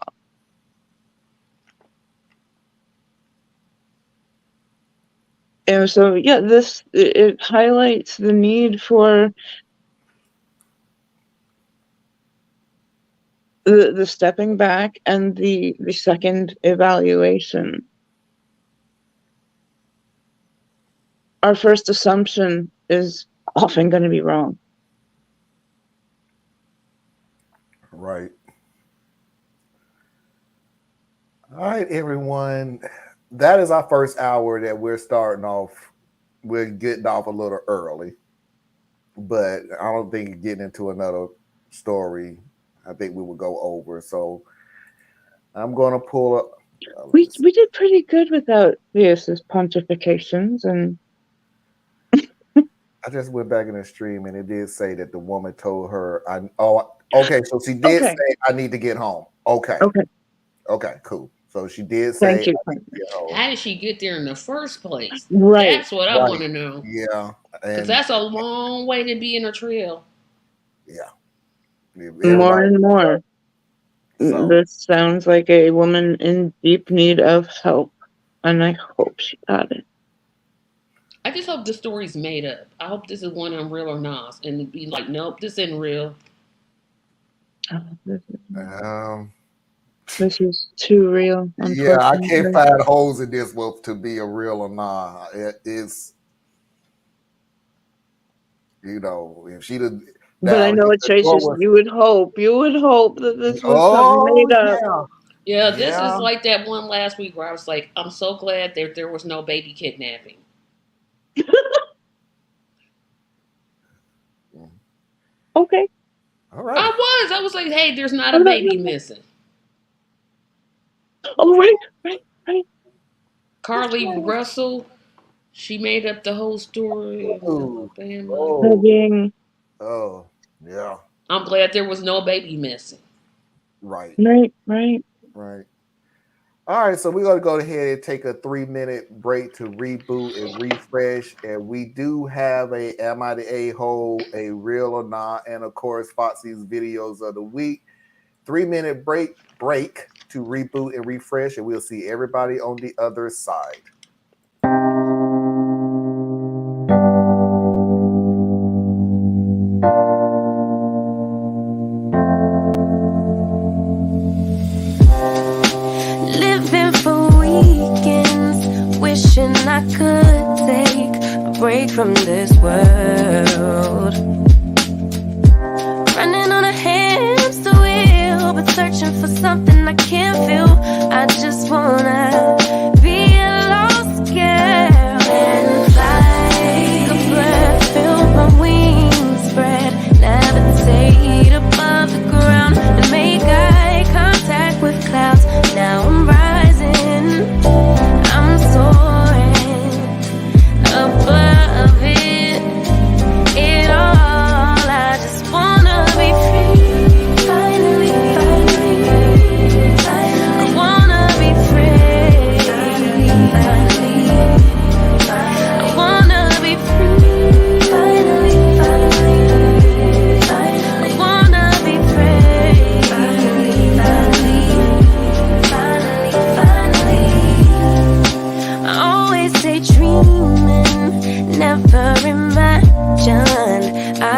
And so, yeah, it highlights the need for the stepping back and the second evaluation. Our first assumption is often going to be wrong. right. All right, everyone. That is our first hour that we're starting off. We're getting off a little early, but I don't think getting into another story, I think we will go over. So I'm going to pull up. We did pretty good without Theus's pontifications, and I just went back in the stream and it did say that the woman told her, okay, so she did say, I need to get home. Okay, cool. So she did say, thank you. How did she get there in the first place? Right. That's what I want to know. Yeah. Because that's a long way to be in a trail. Yeah. More and more. So, this sounds like a woman in deep need of help, and I hope she got it. I just hope the story's made up. I hope this is one on Real or Not, and it'd be like, nope, this isn't real. This is too real. Yeah, I can't find holes in this one to be a real or not. It is, if she did. But I know it, Traces. You would hope that this was made up. Yeah, this is like that one last week where I was like, I'm so glad that there was no baby kidnapping. Okay. All right. I was like, hey, there's not a baby missing. Oh, right. Carly Russell, she made up the whole story of Alabama. Oh, yeah. I'm glad there was no baby missing. Right. All right, so we're going to go ahead and take a 3-minute break to reboot and refresh. And we do have a Am I the A-hole, a Real or Not, and of course, Foxy's videos of the week. 3-minute break to reboot and refresh, and we'll see everybody on the other side. Living for weekends, wishing I could take a break from this world. Running on a hamster wheel, but searching for something I can't feel. I just wanna be a lost girl and fly. Take a breath, feel my wings,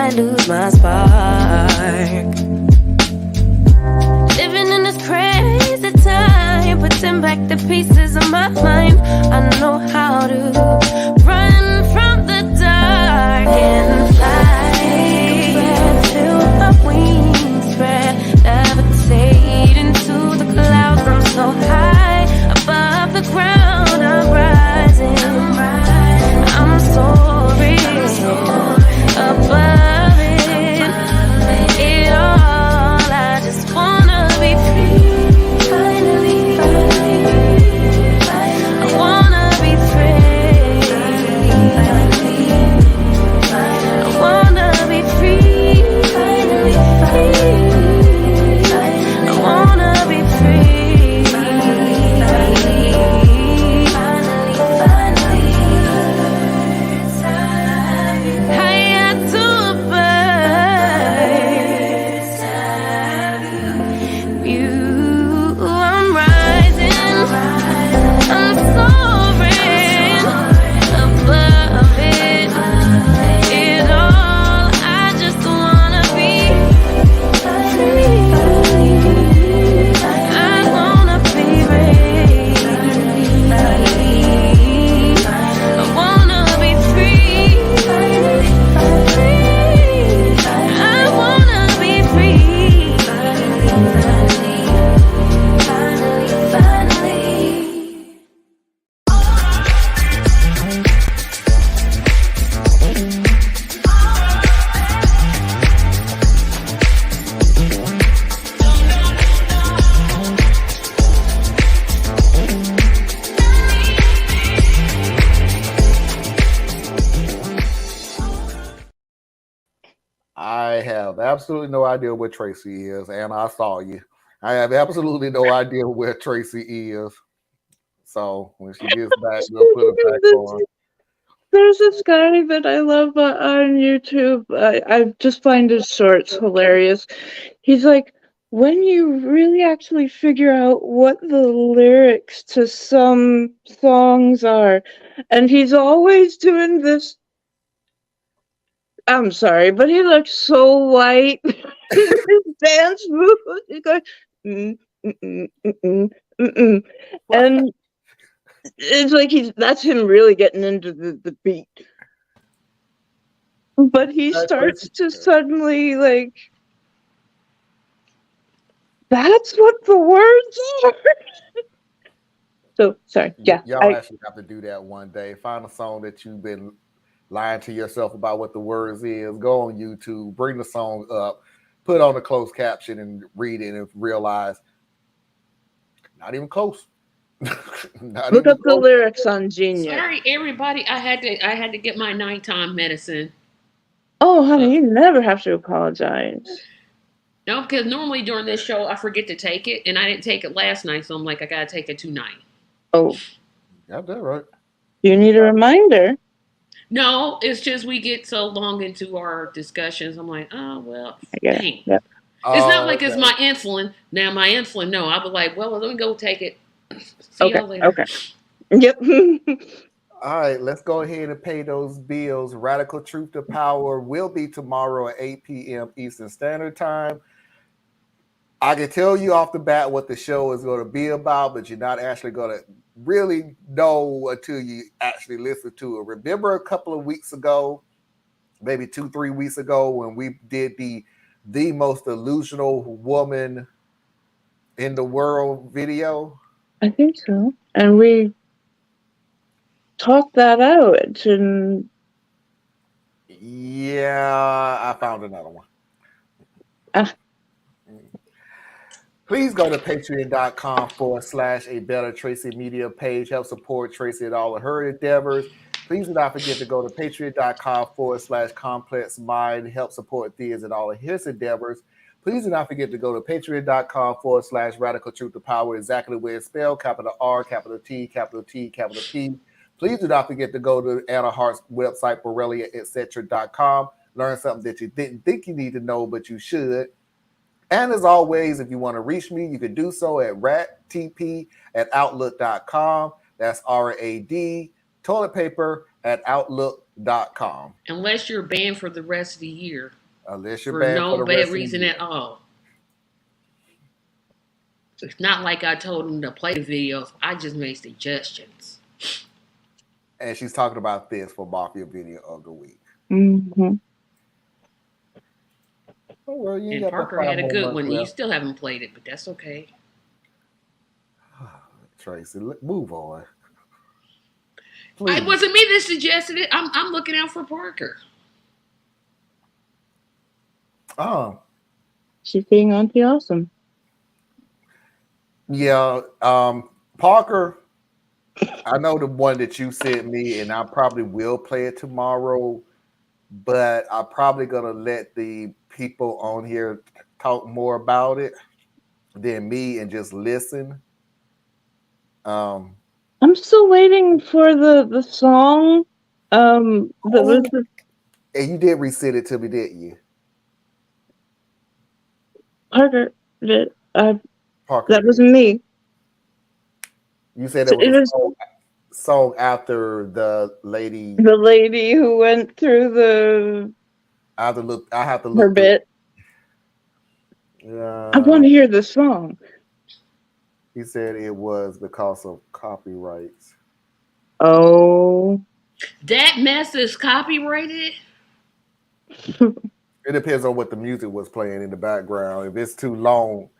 I lose my spark. Living in this crazy time, putting back the pieces of my mind. I know how to run from the dark and fly. Feel my wings spread, levitate into the clouds. I'm so high above the ground. I'm rising. I'm soaring above it. It all. I just wanna be free. Finally, I wanna be free. I wanna be free. Finally, I wanna be free. I'm rising, I'm soaring above it. It all, I just wanna be free. I wanna be free. I wanna be free. I wanna be free. I have absolutely no idea where Tracy is, and I saw you. I have absolutely no idea where Tracy is. So when she gets back, we'll put her back on. There's this guy that I love on YouTube. I just find his shorts hilarious. He's like, when you really actually figure out what the lyrics to some songs are, and he's always doing this. I'm sorry, but he looks so white. His dance moves. He goes, and it's like that's him really getting into the beat. But he starts to suddenly like, that's what the words are. So sorry, yeah. Y'all actually have to do that one day. Find a song that you've been lying to yourself about what the words is. Go on YouTube, bring the song up, put on a closed caption, and read it, and realize not even close. Look up the lyrics on Genius. Sorry, everybody. I had to get my nighttime medicine. Oh, honey, you never have to apologize. No, because normally during this show I forget to take it, and I didn't take it last night, so I'm like, I gotta take it tonight. Oh, got that right. You need a reminder. No, it's just we get so long into our discussions. I'm like, oh well, dang. Yep. It's not like it's my insulin. Now my insulin, no, I'll be like, well, let me go take it. See y'all later. Okay. Yep. All right, let's go ahead and pay those bills. Radical Truth to Power will be tomorrow at 8 p.m. Eastern Standard Time. I can tell you off the bat what the show is going to be about, but you're not actually going to really know until you actually listen to it. Remember a couple of weeks ago, maybe 2-3 weeks ago, when we did the most delusional woman in the world video? I think so. And we talked that out. And yeah, I found another one. Please go to patreon.com/a better Tracy media page. Help support Tracy and all of her endeavors. Please do not forget to go to patreon.com/complex mind. Help support Thea's and all of his endeavors. Please do not forget to go to patreon.com/radical truth to power, exactly the way it's spelled, capital R, capital T, capital T, capital P. Please do not forget to go to Anna Hart's website, Borrelia, etc.com. Learn something that you didn't think you need to know, but you should. And as always, if you want to reach me, you can do so at rattp@outlook.com. That's RAD, toilet paper @outlook.com. Unless you're banned for the rest of the year. Unless you're for banned for no the bad rest of the reason year. at all. It's not like I told him to play the videos. I just made suggestions. And she's talking about this for Mafia Video of the Week. Mm-hmm. Oh, well, you ain't And got but Parker 5 had a more good months one. You left. still haven't played it, but that's okay. Tracy, move on. It Please. wasn't me that suggested it. I'm looking out for Parker. Oh, She's being Auntie Awesome. yeah. Parker, I know the one that you sent me, and I probably will play it tomorrow, but I'm probably gonna let the people on here talk more about it than me and just listen. Um, I'm still waiting for the song. That was oh, and you did resend it to me, didn't you? Parker. That Parker that was did. me. You said So there it was a was song after the lady. the lady who went through the I have to look. I have to her look through. bit. I want to hear the song. He said it was because of copyrights. Oh. That mess is copyrighted. It depends on what the music was playing in the background. If it's too long,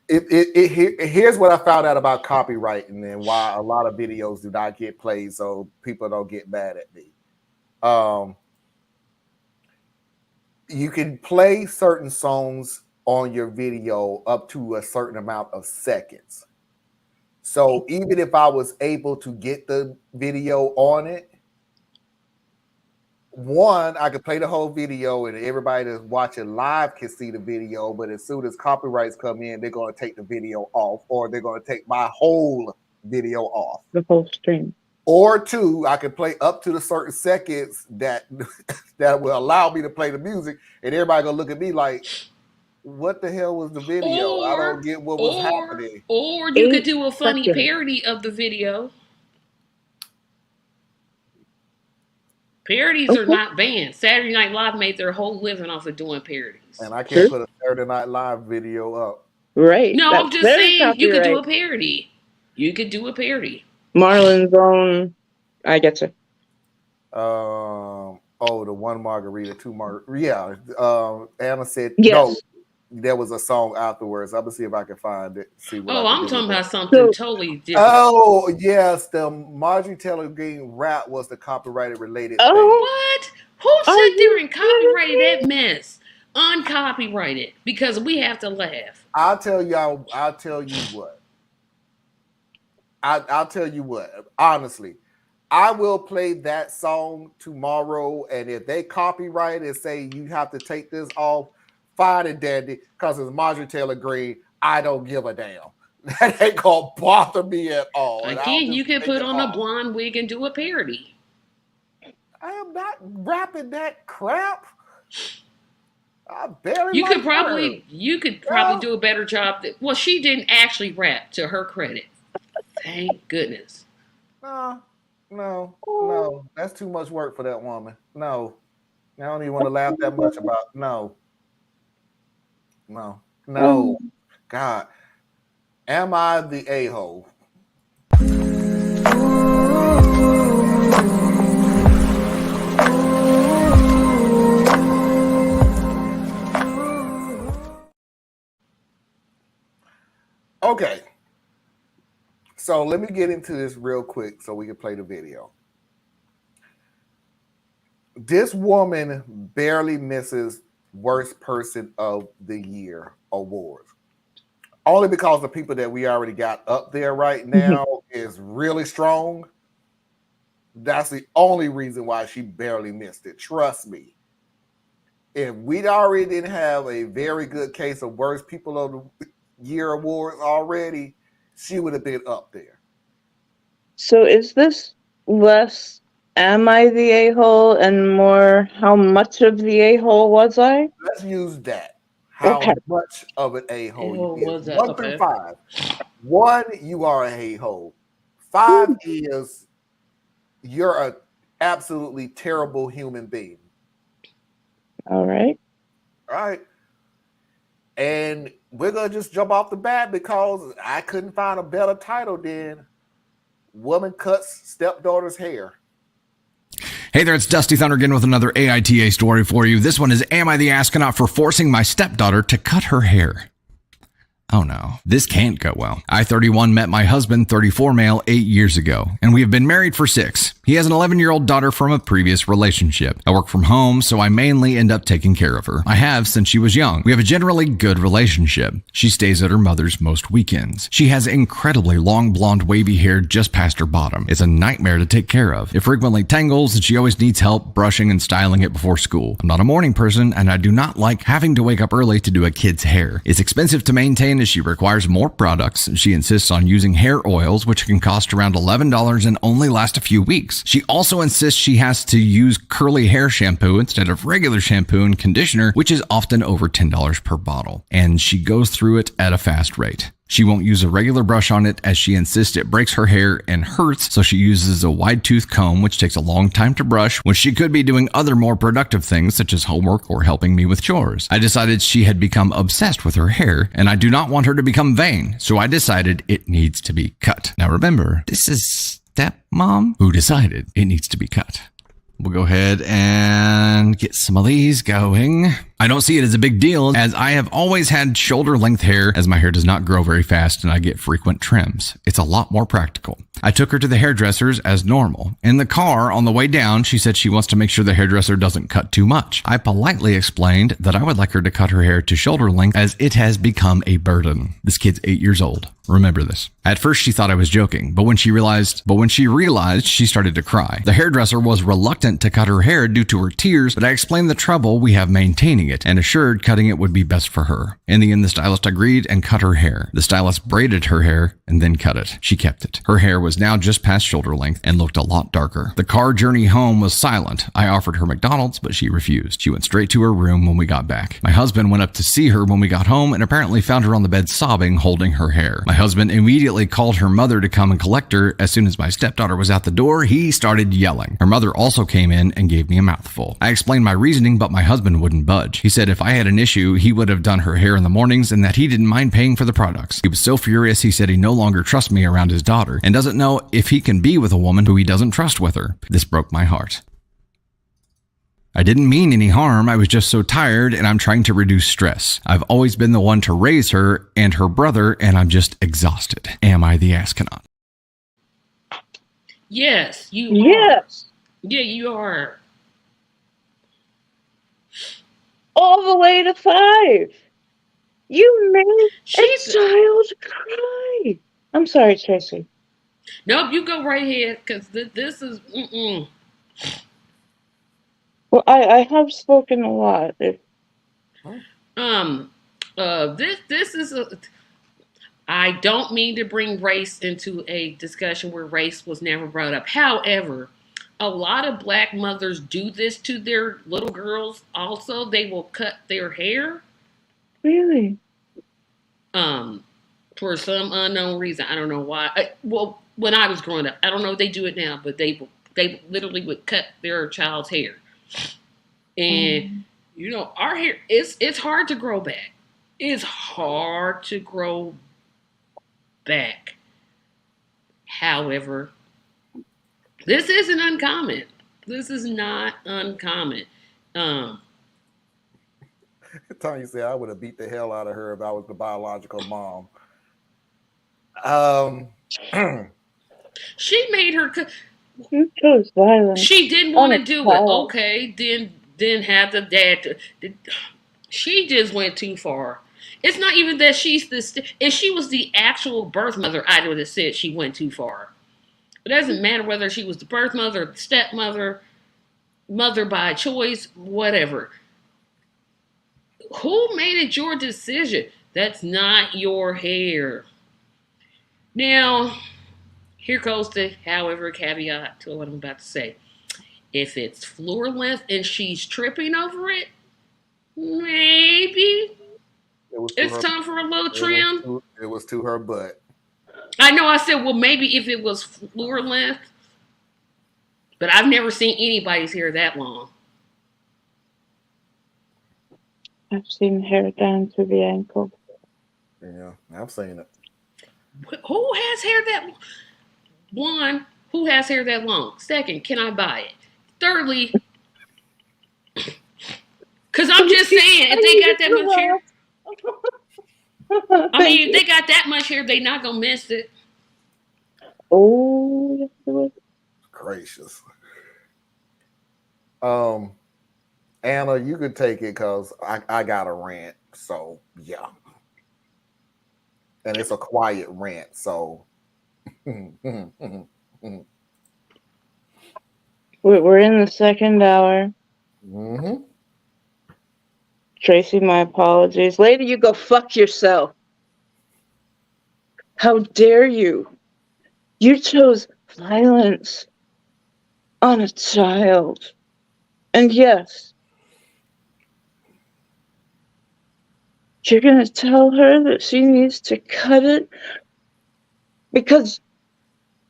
here's what I found out about copywriting and why a lot of videos do not get played, so people don't get mad at me. You can play certain songs on your video up to a certain amount of seconds. So even if I was able to get the video on it, one, I could play the whole video and everybody that's watching live can see the video, but as soon as copyrights come in, they're going to take the video off, or they're going to take my whole video off. The whole stream. Or two, I can play up to the certain seconds that that will allow me to play the music, and everybody gonna look at me like, what the hell was the video? I don't get what was happening. Or you could 8 do a funny seconds. parody of the video. Parodies are Okay. not banned. Saturday Night Live made their whole living off of doing parodies. And I can't True. put a Saturday Night Live video up. Right. No, I'm That's just their saying you could do copyright. a parody. You could do a parody. Marlon's own. I get you. Oh, the one margarita, two margarita. Yeah. Anna said Yes. no. There was a song afterwards. I'm gonna see if I can find it. See what I Oh, can I'm do talking with about that. something So totally different. Oh yes, the Marjorie Taylor Greene rap was the copyrighted related thing. Oh, What? Who are sat there you and kidding copyrighted me? that mess? Uncopyrighted. Because we have to laugh. I'll tell y'all. I'll tell you what. I'll tell you what. Honestly, I will play that song tomorrow, and if they copyright and say you have to take this off, fine and dandy, because it's Marjorie Taylor Greene. I don't give a damn. That ain't gonna bother me at all. And I'll Again, just you could take put it on a off. blonde wig and do a parody. I am not rapping that crap. I barely You could like her. probably do a better job. Well, she didn't actually rap, to her credit. Thank goodness. No. That's too much work for that woman. No. I don't even want to laugh that much about no. God. Am I the a-hole? Okay. So let me get into this real quick so we can play the video. This woman barely misses Worst Person of the Year awards. Only because the people that we already got up there right now is really strong. That's the only reason why she barely missed it. Trust me. If we already didn't have a very good case of Worst People of the Year awards already, she would have been up there. So is this less am I the a-hole and more how much of the a-hole was I? Let's use that. How Okay. much of an a-hole you Oh, is. was that 1 through okay? 5. 1, you are a a-hole. 5 is you're an absolutely terrible human being. All right. All right. And we're going to just jump off the bat because I couldn't find a better title than Woman Cuts Stepdaughter's Hair. Hey there, it's Dusty Thunder again with another AITAH story for you. This one is, am I the astronaut for forcing my stepdaughter to cut her hair? Oh no, this can't go well. I, 31, met my husband, 34 male, 8 years ago, and we have been married for 6. He has an 11-year-old daughter from a previous relationship. I work from home, so I mainly end up taking care of her. I have since she was young. We have a generally good relationship. She stays at her mother's most weekends. She has incredibly long blonde wavy hair just past her bottom. It's a nightmare to take care of. It frequently tangles, and she always needs help brushing and styling it before school. I'm not a morning person, and I do not like having to wake up early to do a kid's hair. It's expensive to maintain as she requires more products. She insists on using hair oils, which can cost around $11 and only last a few weeks. She also insists she has to use curly hair shampoo instead of regular shampoo and conditioner, which is often over $10 per bottle. And she goes through it at a fast rate. She won't use a regular brush on it as she insists it breaks her hair and hurts, so she uses a wide tooth comb, which takes a long time to brush when she could be doing other more productive things such as homework or helping me with chores. I decided she had become obsessed with her hair, and I do not want her to become vain, so I decided it needs to be cut. Now remember, this is stepmom who decided it needs to be cut. We'll go ahead and get some of these going. I don't see it as a big deal, as I have always had shoulder length hair, as my hair does not grow very fast and I get frequent trims. It's a lot more practical. I took her to the hairdressers as normal. In the car on the way down, she said she wants to make sure the hairdresser doesn't cut too much. I politely explained that I would like her to cut her hair to shoulder length as it has become a burden. This kid's 8 years old. Remember this. At first she thought I was joking, but when she realized, she started to cry. The hairdresser was reluctant to cut her hair due to her tears, but I explained the trouble we have maintaining it and assured cutting it would be best for her. In the end, the stylist agreed and cut her hair. The stylist braided her hair and then cut it. She kept it. Her hair was now just past shoulder length and looked a lot darker. The car journey home was silent. I offered her McDonald's, but she refused. She went straight to her room when we got back. My husband went up to see her when we got home and apparently found her on the bed sobbing, holding her hair. My husband immediately called her mother to come and collect her. As soon as my stepdaughter was out the door, he started yelling. Her mother also came in and gave me a mouthful. I explained my reasoning, but my husband wouldn't budge. He said if I had an issue, he would have done her hair in the mornings and that he didn't mind paying for the products. He was so furious, he said he no longer trusts me around his daughter and doesn't know if he can be with a woman who he doesn't trust with her. This broke my heart. I didn't mean any harm. I was just so tired and I'm trying to reduce stress. I've always been the one to raise her and her brother, and I'm just exhausted. Am I the astronaut? Yes, you are. Yes. Yeah, you are. All the way to 5. You made She's a child cry. I'm sorry, Tracy. nope. You go right ahead, because this is. Well, I have spoken a lot. This is a. I don't mean to bring race into a discussion where race was never brought up. However, a lot of black mothers do this to their little girls. Also, they will cut their hair. Really? For some unknown reason. I don't know why. Well, when I was growing up, I don't know if they do it now, but they literally would cut their child's hair. And you know, our hair it's hard to grow back. It's hard to grow back. However, this isn't uncommon. This is not uncommon. Tanya said I would have beat the hell out of her if I was the biological mom. She made her. You chose violence. She didn't want to do it. Okay, then have the dad. She just went too far. It's not even that she's the. If she was the actual birth mother, I would have said she went too far. It doesn't matter whether she was the birth mother, the stepmother, mother by choice, whatever. Who made it your decision? That's not your hair. Now, here goes the however caveat to what I'm about to say. If it's floor length and she's tripping over it, maybe it's time for a little trim. It was to her butt. I know I said, well, maybe if it was floor length, but I've never seen anybody's hair that long. I've seen hair down to the ankle. Yeah, I've seen it. Who has hair that one? Who has hair that long? Second, can I buy it? Thirdly, because I'm just saying, if they got that much hair, I Thank mean, if you. they got that much hair, they not gonna miss it. Oh, yes, it was. Gracious. Um, Anna, you could take it because I got a rant. So yeah, and it's a quiet rant. So We're in the second hour. mm-hmm. Tracy, my apologies. Lady, you go fuck yourself. How dare you? You chose violence on a child. And yes, you're going to tell her that she needs to cut it because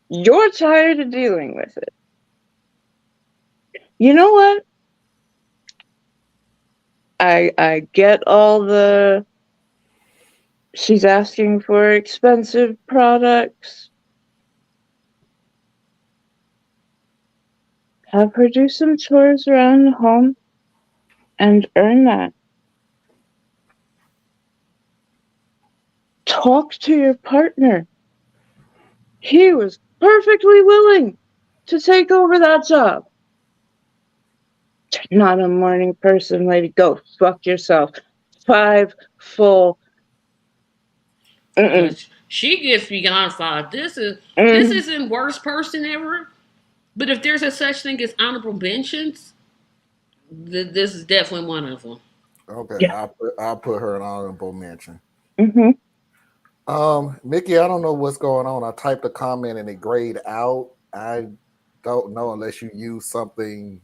you're tired of dealing with it. You know what? I get all the she's asking for expensive products. Have her do some chores around the home and earn that. Talk to your partner. He was perfectly willing to take over that job. You're not a morning person, lady. Go fuck yourself. 5 full. Mm-mm. She gets beyond five. This Mm. isn't worst person ever. But if there's a such thing as honorable mentions, this is definitely one of them. Okay, Yeah. I'll put her an honorable mention. Mm-hmm. Mickey, I don't know what's going on. I typed a comment and it grayed out. I don't know unless you use something,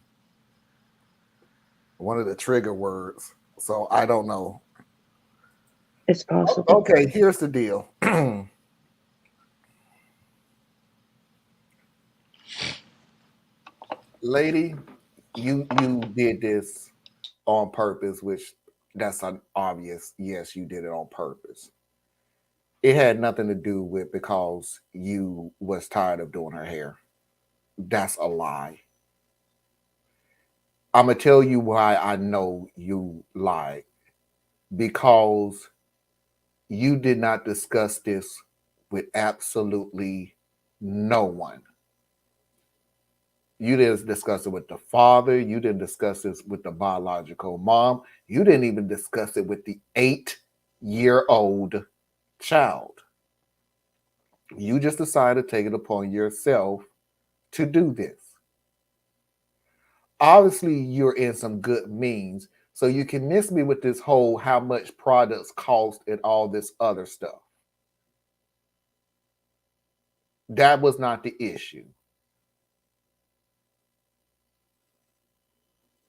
one of the trigger words. So I don't know. It's possible. Okay, here's the deal. Lady, you did this on purpose, which that's an obvious yes, you did it on purpose. It had nothing to do with because you was tired of doing her hair. That's a lie. I'm gonna tell you why I know you lied. Because you did not discuss this with absolutely no one. You didn't discuss it with the father. You didn't discuss this with the biological mom. You didn't even discuss it with the 8-year-old child. You just decided to take it upon yourself to do this. Obviously, you're in some good means, so you can miss me with this whole how much products cost and all this other stuff. That was not the issue.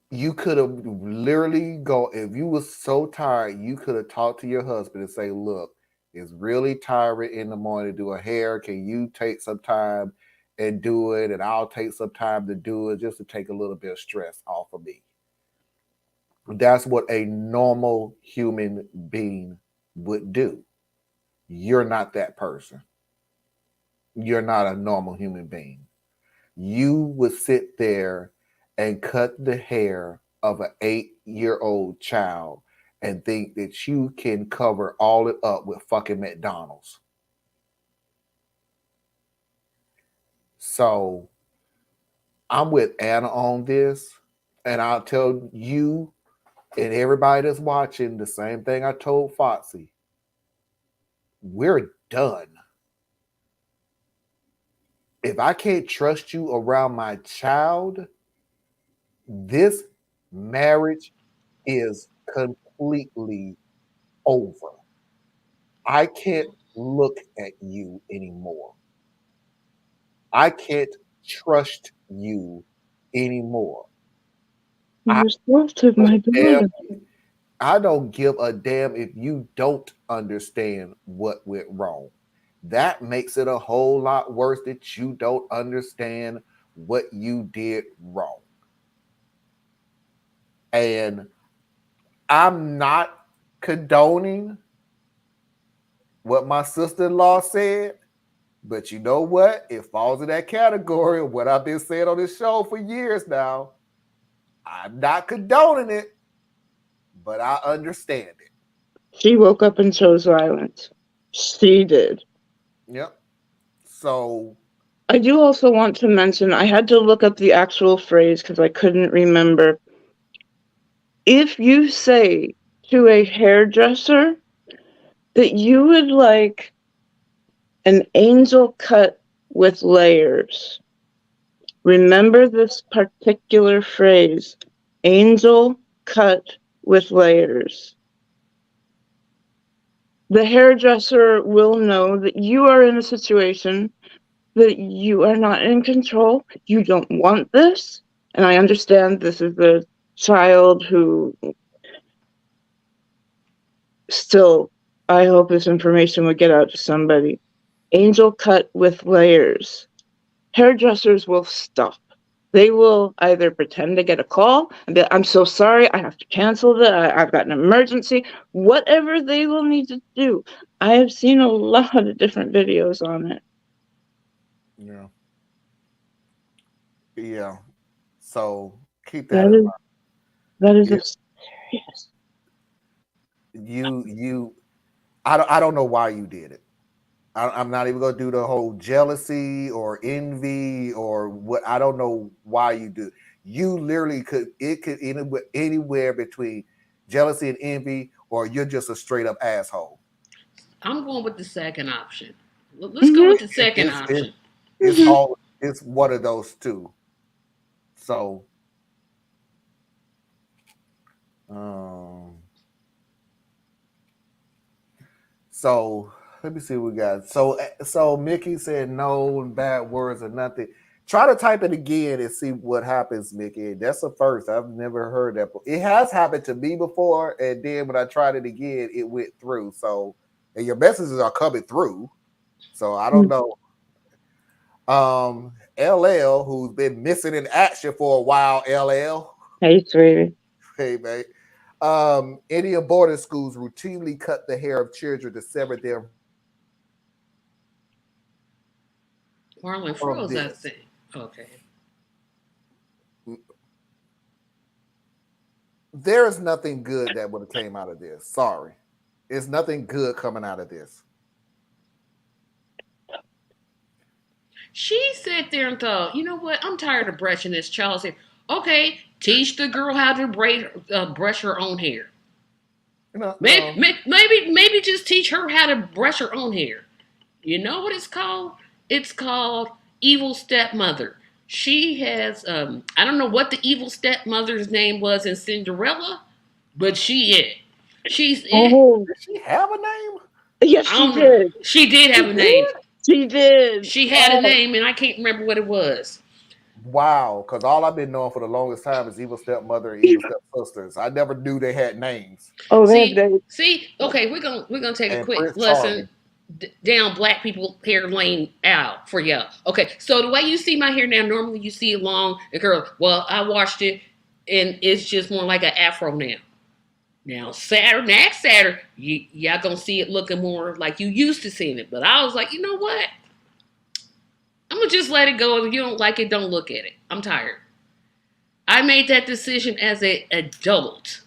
You could have literally go if you was so tired, you could have talked to your husband and say, "Look, it's really tiring in the morning to do a hair. Can you take some time and do it? And I'll take some time to do it just to take a little bit of stress off of me." That's what a normal human being would do. You're not that person. You're not a normal human being. You would sit there and cut the hair of an 8-year-old child and think that you can cover all it up with fucking McDonald's. So I'm with Anna on this, and I'll tell you and everybody that's watching the same thing I told Foxy. We're done. If I can't trust you around my child, this marriage is completely over. I can't look at you anymore. I can't trust you anymore. I You're supposed to, my don't damn, daughter. I don't give a damn if you don't understand what went wrong. That makes it a whole lot worse that you don't understand what you did wrong. And I'm not condoning what my sister-in-law said, but you know what? It falls in that category of what I've been saying on this show for years now. I'm not condoning it, but I understand it. She woke up and chose violence. She did. Yep. So I do also want to mention, I had to look up the actual phrase because I couldn't remember. If you say to a hairdresser that you would like an angel cut with layers, remember this particular phrase, angel cut with layers. The hairdresser will know that you are in a situation that you are not in control. You don't want this. And I understand this is a child who still, I hope this information would get out to somebody. Angel cut with layers. Hairdressers will stop. They will either pretend to get a call and be like, I'm so sorry, I have to cancel that, I've got an emergency. Whatever they will need to do. I have seen a lot of different videos on it. yeah. Yeah. So keep that in mind. That is Yeah. a serious. I don't know why you did it. I'm not even gonna do the whole jealousy or envy or what. I don't know why you do. You literally could anywhere between jealousy and envy, or you're just a straight up asshole. I'm going with the second option. Let's go with the second option. It's one of those two. So, so let me see what we got. So Mickey said no bad words or nothing. Try to type it again and see what happens, Mickey. That's a first. I've never heard that. It has happened to me before, and then when I tried it again, it went through. So, and your messages are coming through. So I don't know. LL, who's been missing in action for a while. LL, Hey, sweetie. hey mate. Indian boarding schools routinely cut the hair of children to sever their Marlon from froze, I this. think. Okay. There is nothing good that would have came out of this. Sorry. There's nothing good coming out of this. She sat there and thought, you know what? I'm tired of brushing this child's hair. Okay, teach the girl how to brush her own hair. Maybe just teach her how to brush her own hair. You know what it's called? It's called evil stepmother. She has I don't know what the evil stepmother's name was in Cinderella, but she is. She's it. Oh, Did she have a name? yes, I she don't know. did. She did have a name. She did. She had a name, and I can't remember what it was. Wow, because all I've been knowing for the longest time is evil stepmother and evil stepsisters. I never knew they had names. Oh, See. Okay, we're gonna take a And quick Prince lesson Charming. down black people hair lane out for y'all. Okay, so the way you see my hair now, normally you see it long and curly. Well, I washed it, and it's just more like an afro now. Now, next Saturday, y'all gonna see it looking more like you used to seeing it. But I was like, you know what? I'm gonna just let it go. If you don't like it, don't look at it. I'm tired. I made that decision as an adult,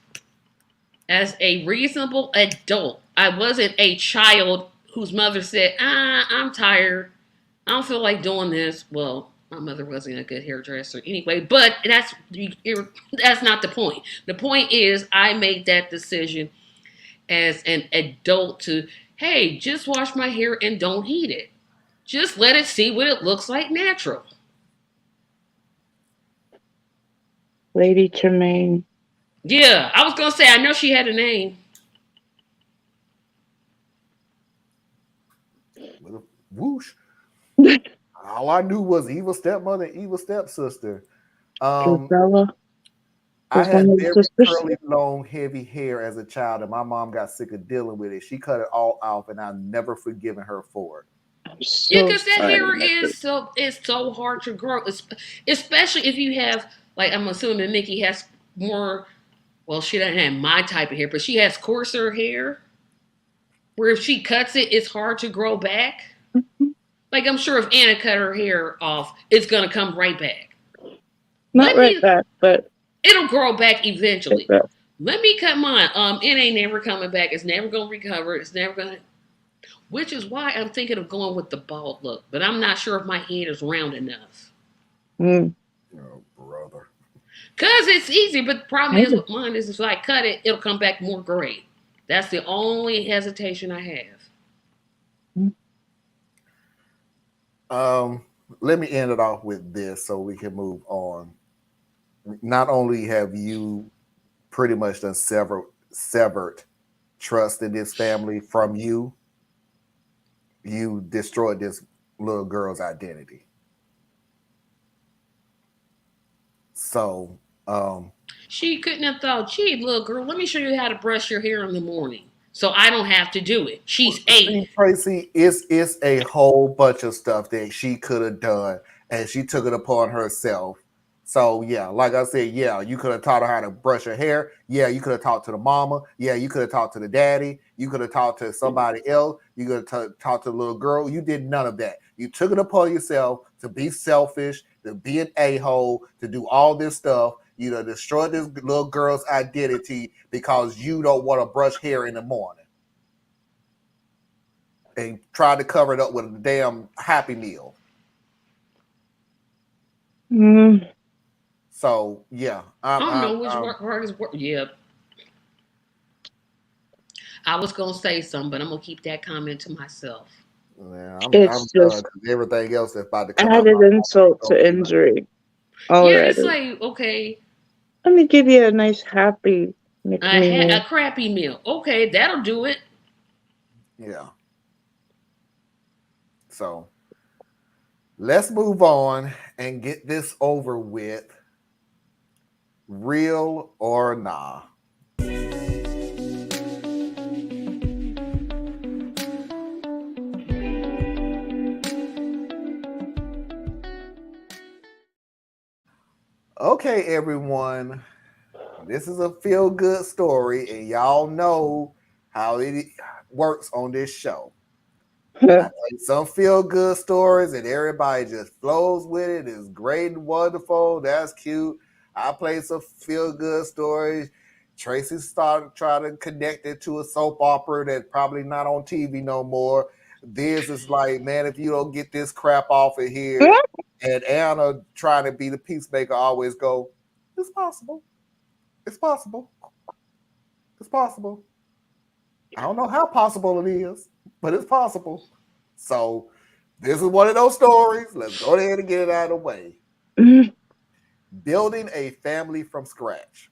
as a reasonable adult. I wasn't a child whose mother said, I'm tired. I don't feel like doing this. Well, my mother wasn't a good hairdresser anyway, but that's not the point. The point is I made that decision as an adult to, hey, just wash my hair and don't heat it. Just let it see what it looks like natural. Lady Tremaine. Yeah, I was going to say, I know she had a name. Whoosh. All I knew was evil stepmother and evil stepsister. Gisela. I had one of the very sisters. curly, long, heavy hair as a child, and my mom got sick of dealing with it. She cut it all off, and I've never forgiven her for it. Yeah, because that hair is so hard to grow, especially if you have, like, I'm assuming Nikki has more Well, she doesn't have my type of hair, but she has coarser hair where if she cuts it, it's hard to grow back. Like I'm sure if Anna cut her hair off, it's gonna come right back. Not right back, but it'll grow back eventually. Right back. Let me cut mine. It ain't never coming back. It's never gonna recover. It's never gonna. Which is why I'm thinking of going with the bald look, but I'm not sure if my head is round enough. Oh, brother. Cause it's easy, but the problem is with mine is if I cut it, it'll come back more gray. That's the only hesitation I have. Let me end it off with this so we can move on. Not only have you pretty much done severed trust in this family from you, you destroyed this little girl's identity. So, she couldn't have thought, gee, little girl, let me show you how to brush your hair in the morning so I don't have to do it. She's 8. Tracy, it's a whole bunch of stuff that she could have done, and she took it upon herself. So, yeah, like I said, yeah, you could have taught her how to brush her hair. Yeah, you could have talked to the mama. Yeah, you could have talked to the daddy. You could have talked to somebody else. You could have talked to the little girl. You did none of that. You took it upon yourself to be selfish, to be an a-hole, to do all this stuff. You know, destroy this little girl's identity because you don't want to brush hair in the morning. And try to cover it up with a damn Happy Meal. So, yeah. I don't know which part is work. Yeah. I was going to say something, but I'm going to keep that comment to myself. Yeah, I'm just done, everything else that's about to come added insult to injury. Already. Yeah, it's like, okay. Let me give you a nice happy a crappy meal. Okay, that'll do it. Yeah. So, let's move on and get this over with. Real or nah? Okay, everyone. This is a feel-good story, and y'all know how it works on this show. I play some feel-good stories, and everybody just flows with it. It's great and wonderful. That's cute. I play some feel-good stories. Tracy started trying to connect it to a soap opera that's probably not on TV no more. This is like, man, if you don't get this crap off of here, and Anna trying to be the peacemaker always go, it's possible. It's possible. It's possible. I don't know how possible it is, but it's possible. So this is one of those stories. Let's go ahead and get it out of the way. Building a family from scratch.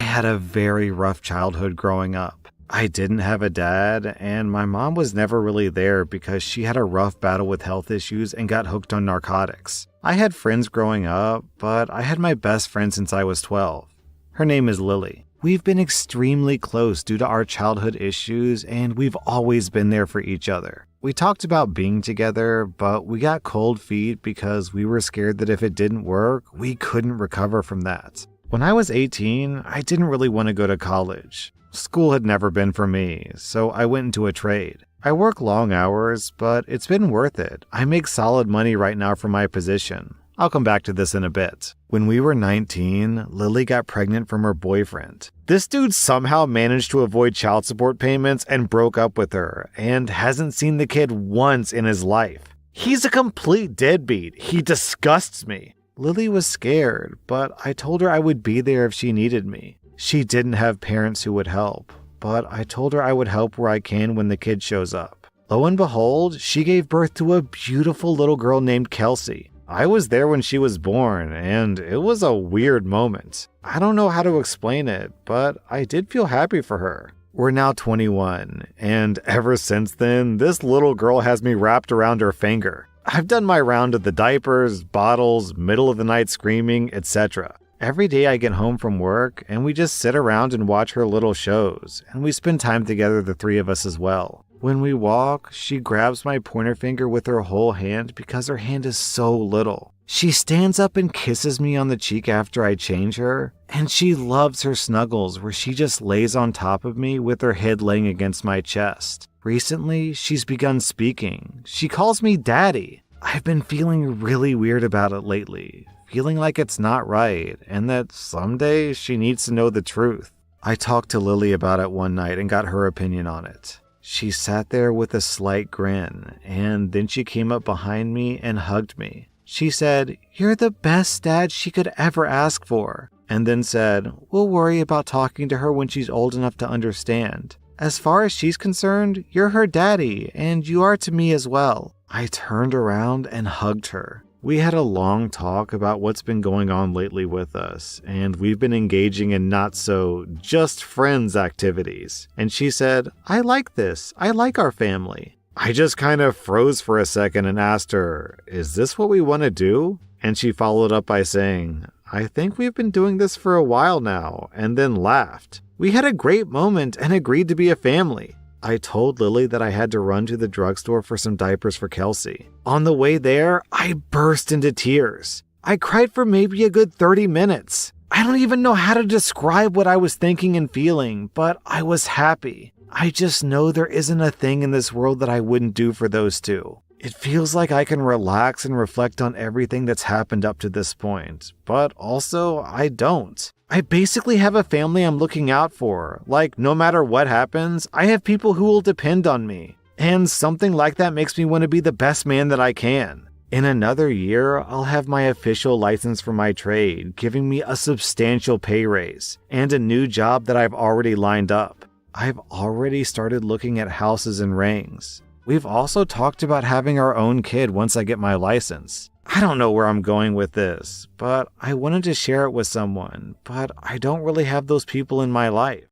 I had a very rough childhood growing up. I didn't have a dad, and my mom was never really there because she had a rough battle with health issues and got hooked on narcotics. I had friends growing up, but I had my best friend since I was 12. Her name is Lily. We've been extremely close due to our childhood issues, and we've always been there for each other. We talked about being together, but we got cold feet because we were scared that if it didn't work, we couldn't recover from that. When I was 18, I didn't really want to go to college. School had never been for me, so I went into a trade. I work long hours, but it's been worth it. I make solid money right now for my position. I'll come back to this in a bit. When we were 19, Lily got pregnant from her boyfriend. This dude somehow managed to avoid child support payments and broke up with her, and hasn't seen the kid once in his life. He's a complete deadbeat. He disgusts me. Lily was scared, but I told her I would be there if she needed me. She didn't have parents who would help, but I told her I would help where I can when the kid shows up. Lo and behold, she gave birth to a beautiful little girl named Kelsey. I was there when she was born, and it was a weird moment. I don't know how to explain it, but I did feel happy for her. We're now 21, and ever since then, this little girl has me wrapped around her finger. I've done my round of the diapers, bottles, middle of the night screaming, etc. Every day I get home from work and we just sit around and watch her little shows, and we spend time together, the three of us as well. When we walk, she grabs my pointer finger with her whole hand because her hand is so little. She stands up and kisses me on the cheek after I change her, and she loves her snuggles where she just lays on top of me with her head laying against my chest. Recently, she's begun speaking. She calls me Daddy. I've been feeling really weird about it lately, feeling like it's not right, and that someday she needs to know the truth. I talked to Lily about it one night and got her opinion on it. She sat there with a slight grin, and then she came up behind me and hugged me. She said, "You're the best dad she could ever ask for," and then said, "We'll worry about talking to her when she's old enough to understand. As far as she's concerned, you're her daddy, and you are to me as well." I turned around and hugged her. We had a long talk about what's been going on lately with us, and we've been engaging in not so just friends activities. And she said, "I like this. I like our family." I just kind of froze for a second and asked her, "Is this what we want to do?" And she followed up by saying, "I think we've been doing this for a while now," and then laughed. We had a great moment and agreed to be a family. I told Lily that I had to run to the drugstore for some diapers for Kelsey. On the way there, I burst into tears. I cried for maybe a good 30 minutes. I don't even know how to describe what I was thinking and feeling, but I was happy. I just know there isn't a thing in this world that I wouldn't do for those two. It feels like I can relax and reflect on everything that's happened up to this point, but also I don't. I basically have a family I'm looking out for. Like, no matter what happens, I have people who will depend on me. And something like that makes me want to be the best man that I can. In another year, I'll have my official license for my trade, giving me a substantial pay raise, and a new job that I've already lined up. I've already started looking at houses and rings. We've also talked about having our own kid once I get my license. I don't know where I'm going with this, but I wanted to share it with someone, but I don't really have those people in my life.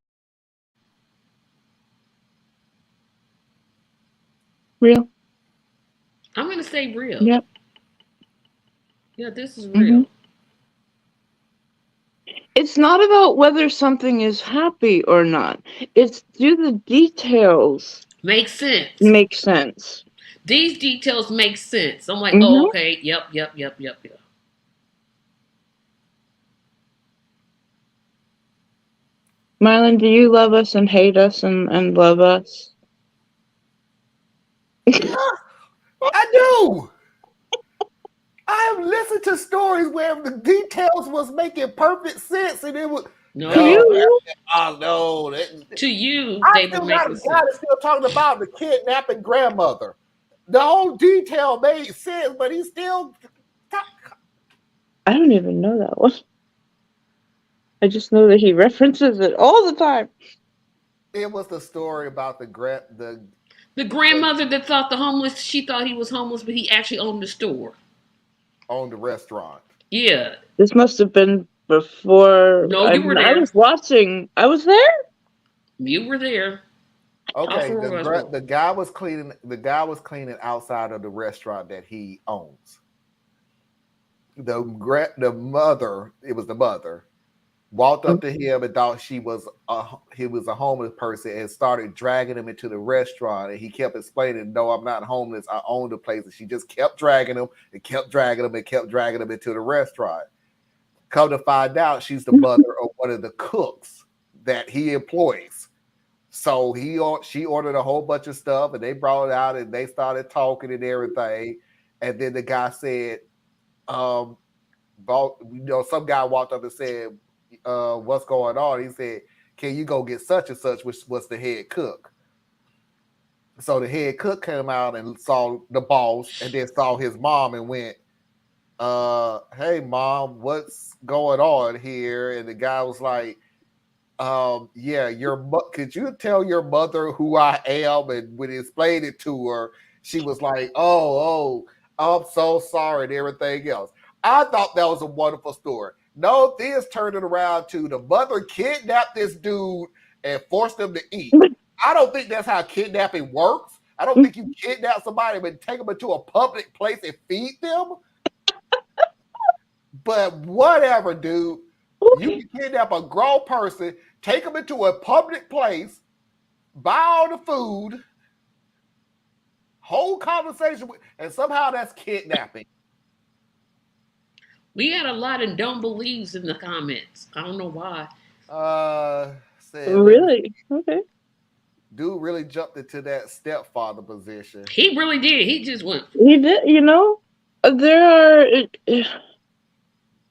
Real? I'm gonna say real. Yep. Yeah, this is real. It's not about whether something is happy or not. It's, do the details Makes sense. make sense? These details make sense. I'm like, Mhm. oh, okay, yep. Mylan, do you love us and hate us and love us? I do. I have listened to stories where the details was making perfect sense, and it was No, no. to you, I they were still got a making guy sense. that's still talking about the kidnapping grandmother. The whole detail made sense, but he still. I don't even know that one. I just know that he references it all the time. It was the story about the grandmother that thought she thought he was homeless, but he actually owned the store. owned the restaurant. Yeah. This must have been before. No, you were there. I was watching. I was there? You were there. Okay, the guy was cleaning. The guy was cleaning outside of the restaurant that he owns. The mother, it was the mother, walked up to him and thought he was a homeless person and started dragging him into the restaurant. And he kept explaining, "No, I'm not homeless. I own the place." And she just kept dragging him and kept dragging him and kept dragging him into the restaurant. Come to find out, she's the mother of one of the cooks that he employs. So she ordered a whole bunch of stuff, and they brought it out, and they started talking and everything. And then the guy said, some guy walked up and said, "What's going on?" He said, "Can you go get such and such," which was the head cook. So the head cook came out and saw the boss, and then saw his mom and went, "Hey, Mom, what's going on here?" And the guy was like, "Yeah, could you tell your mother who I am?" And when he explained it to her, she was like, oh, I'm so sorry," and everything else. I thought that was a wonderful story. No, this turned it around to the mother kidnapped this dude and forced him to eat. I don't think that's how kidnapping works. I don't think you kidnap somebody and take them into a public place and feed them. But whatever, dude. You can kidnap a grown person, take them into a public place, buy all the food, whole conversation with, and somehow that's kidnapping. We had a lot of don't believes in the comments. I don't know why. Said, let me. Really? Okay. Dude really jumped into that stepfather position. He really did. He just went. He did, there are.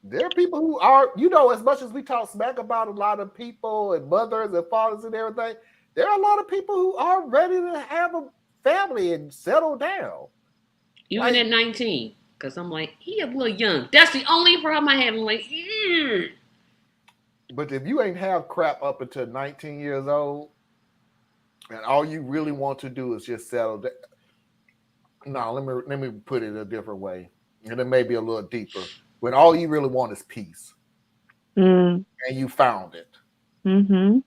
There are people who are, as much as we talk smack about a lot of people and mothers and fathers and everything, there are a lot of people who are ready to have a family and settle down. Even Like- at 19. Because I'm like, he a little young. That's the only problem I have. I'm like, But if you ain't have crap up until 19 years old, and all you really want to do is just settle down. No, let me put it a different way. And it may be a little deeper. When all you really want is peace. Mm. And you found it. Mm-hmm.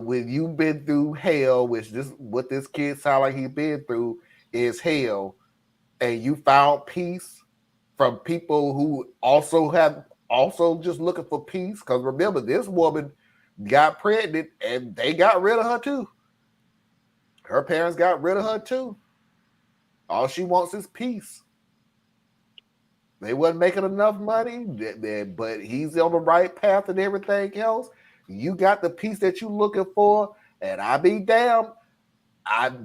When you've been through hell, which what this kid sound like he's been through is hell, and you found peace from people who also just looking for peace. Because remember, this woman got pregnant and they got rid of her too. Her parents got rid of her too. All she wants is peace. They wasn't making enough money, but he's on the right path and everything else. You got the peace that you're looking for, and I be damned,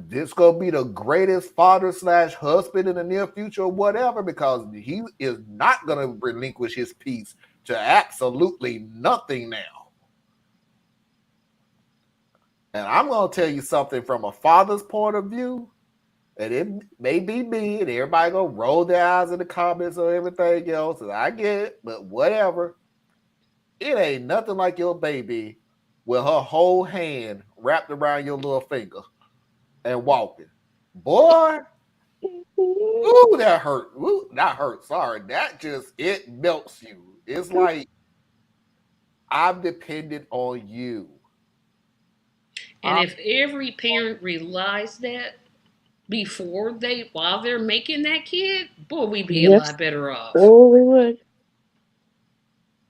this gonna be the greatest father/husband in the near future or whatever, because he is not gonna relinquish his peace to absolutely nothing now. And I'm gonna tell you something from a father's point of view. And it may be me, and everybody gonna roll their eyes in the comments or everything else, and I get it, but whatever. It ain't nothing like your baby with her whole hand wrapped around your little finger and walking. Boy, ooh, that hurt. Ooh, not hurt, sorry. It melts you. It's like, I'm dependent on you. and if every parent realized that while they're making that kid, boy, we'd be a lot better off. Oh, we would.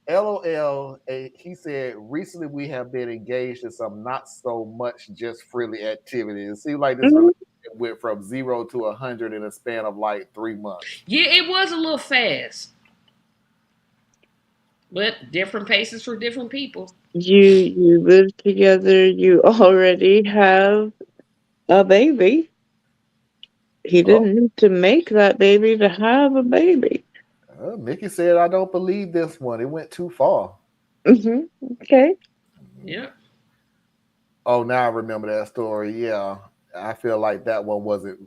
LOL, he said, recently we have been engaged in some not so much just friendly activities. It seems like this relationship went from 0 to 100 in a span of like 3 months. Yeah, it was a little fast. But different paces for different people. You live together, you already have a baby. He didn't need to make that baby to have a baby. Mickey said, I don't believe this one. It went too far. Mm-hmm. Okay. Yeah. Oh, now I remember that story. Yeah. I feel like that one wasn't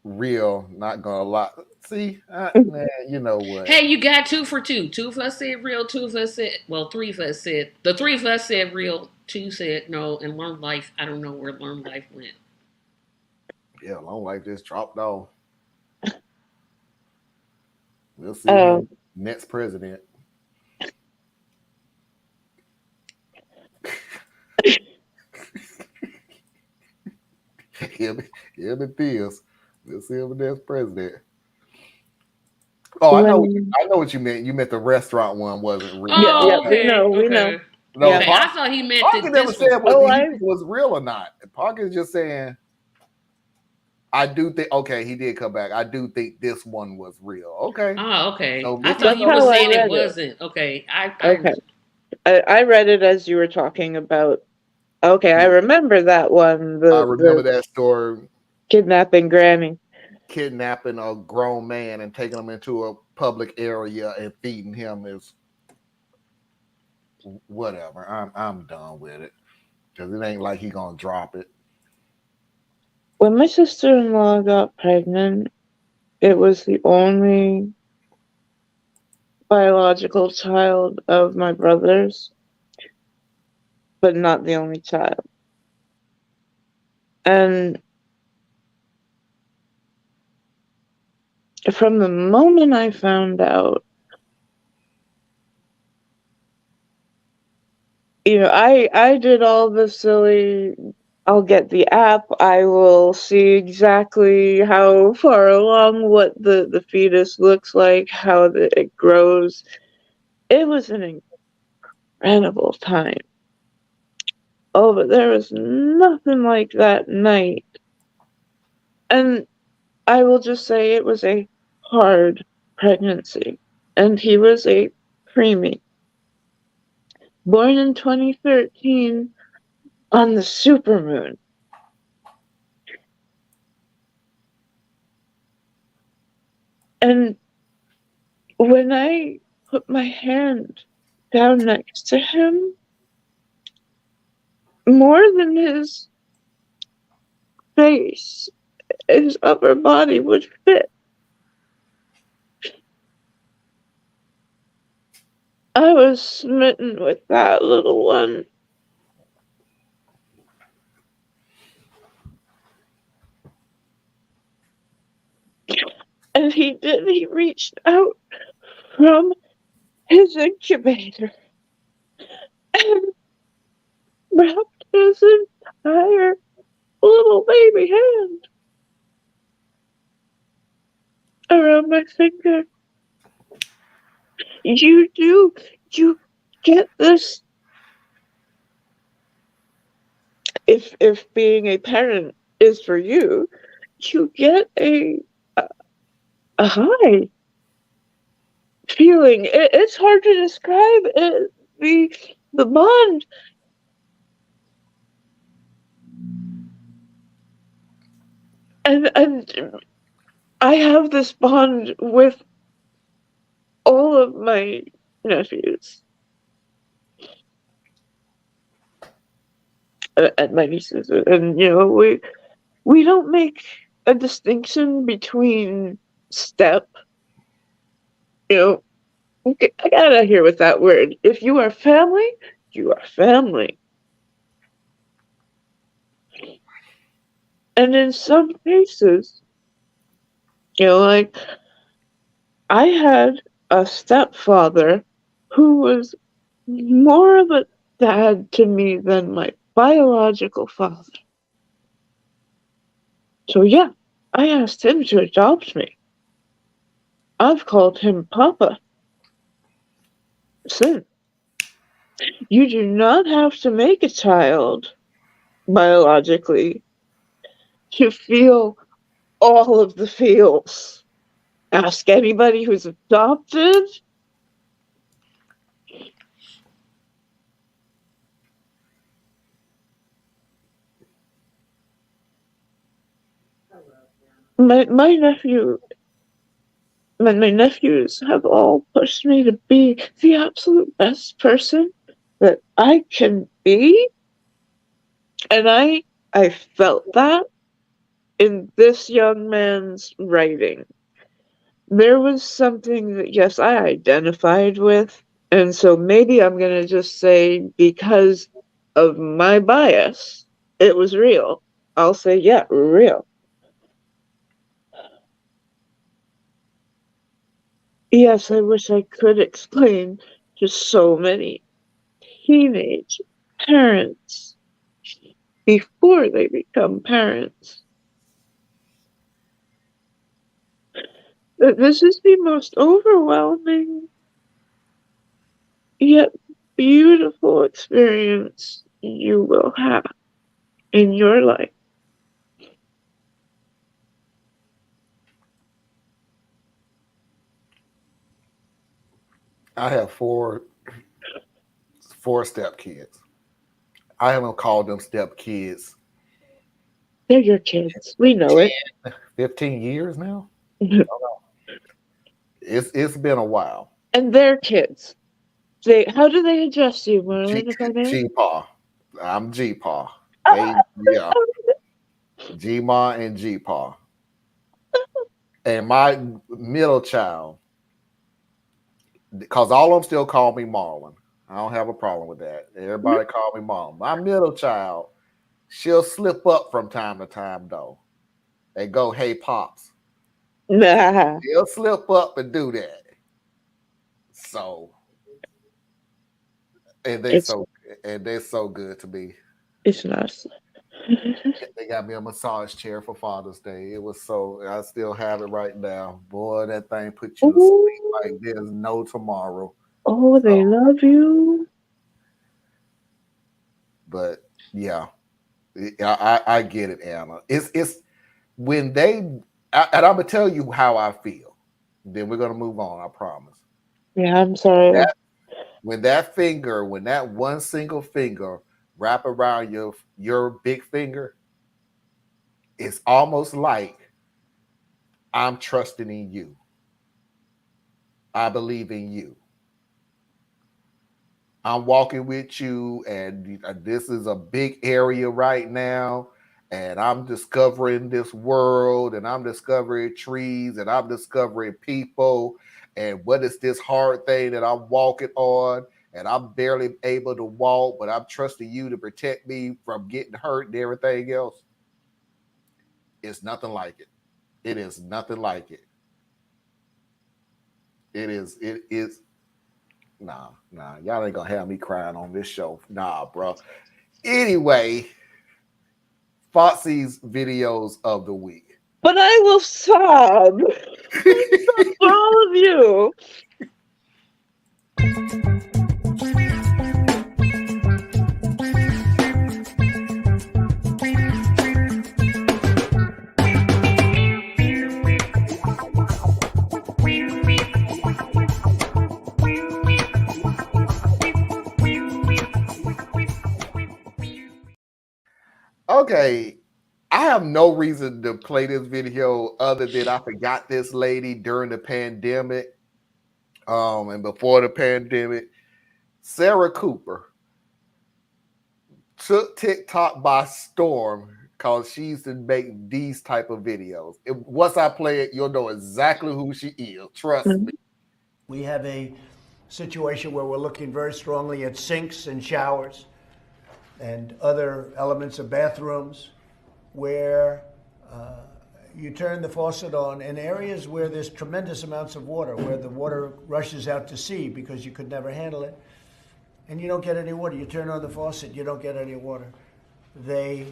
real. Not gonna lie. See, man, you know what? Hey, you got 2 for 2. 2 of us said real, 2 of us said, well, 3 of us said, the 3 of us said real, 2 said no, and Learn Life, I don't know where Learn Life went. Yeah, Long Life just dropped off. We'll see who next president. Him and Theus. We'll see him next president. Oh, I know what you meant. You meant the restaurant one wasn't real. Oh, okay. We know. No, okay, I thought he meant Parker never this said one. whether he was real or not. Parker's just saying, I do think, okay, he did come back. I do think this one was real. Okay. Oh, okay. So I thought you were saying it wasn't. Okay. I read it as you were talking about. Okay, I remember that one. I remember that story. Kidnapping Granny. Kidnapping a grown man and taking him into a public area and feeding him is whatever. I'm done with it. Because it ain't like he gonna drop it. When my sister-in-law got pregnant, it was the only biological child of my brother's, but not the only child. And from the moment I found out, I did all the silly, I'll get the app, I will see exactly how far along, what the fetus looks like, how it grows. It was an incredible time. Oh, but there was nothing like that night. And I will just say it was a hard pregnancy. And he was a preemie. Born in 2013 on the supermoon. And when I put my hand down next to him, more than his face, his upper body would fit. I was smitten with that little one. And he reached out from his incubator and wrapped his entire little baby hand around my finger. You get this. If being a parent is for you, you get a high feeling. It's hard to describe it, the bond. And I have this bond with all of my nephews and my nieces, and we don't make a distinction between step. I gotta hear with that word. If you are family, you are family. And in some cases, like I had a stepfather who was more of a dad to me than my biological father. So yeah, I asked him to adopt me. I've called him Papa since. You do not have to make a child biologically to feel all of the feels. Ask anybody who's adopted. My nephew my nephews have all pushed me to be the absolute best person that I can be. And I felt that in this young man's writing. There was something that, yes, I identified with. And so maybe I'm going to just say, because of my bias, it was real. I'll say, yeah, real. Yes, I wish I could explain to so many teenage parents before they become parents that this is the most overwhelming yet beautiful experience you will have in your life. I have four step kids. I haven't called them step kids They're your kids. We know it. 15 years now. It's been a while. And they're kids. How do they address you, Marlon, if I may? G-Paw. I'm G-Paw. Ah, Yeah. G-Ma and G-Paw. And my middle child, because all of them still call me Marlon. I don't have a problem with that. Everybody call me Marlon. My middle child, she'll slip up from time to time, though. They go, hey, Pops. nah. She'll slip up and do that. So, and they're so good to me. It's nice. They got me a massage chair for Father's Day. It was so, I still have it right now. Boy, that thing put you to sleep like there's no tomorrow. Oh, they love you. But yeah, I get it, Anna. It's when they and I'm gonna tell you how I feel. Then we're gonna move on. I promise. Yeah, I'm sorry. That when that one single finger wrap around your big finger, it's almost like I'm trusting in you. I believe in you. I'm walking with you, and this is a big area right now. And I'm discovering this world, and I'm discovering trees, and I'm discovering people. And what is this hard thing that I'm walking on? And I'm barely able to walk, but I'm trusting you to protect me from getting hurt and everything else. It's nothing like it. It is nothing like it. It is. Nah. Y'all ain't gonna have me crying on this show. Nah, bro. Anyway, Foxy's videos of the week. But I will sob. For all of you. Okay, I have no reason to play this video other than I forgot this lady during the pandemic, and before the pandemic. Sarah Cooper took TikTok by storm because she used to make these type of videos. Once I play it, you'll know exactly who she is. Trust me. We have a situation where we're looking very strongly at sinks and showers and other elements of bathrooms where you turn the faucet on in areas where there's tremendous amounts of water, where the water rushes out to sea because you could never handle it, and you don't get any water. You turn on the faucet, you don't get any water. They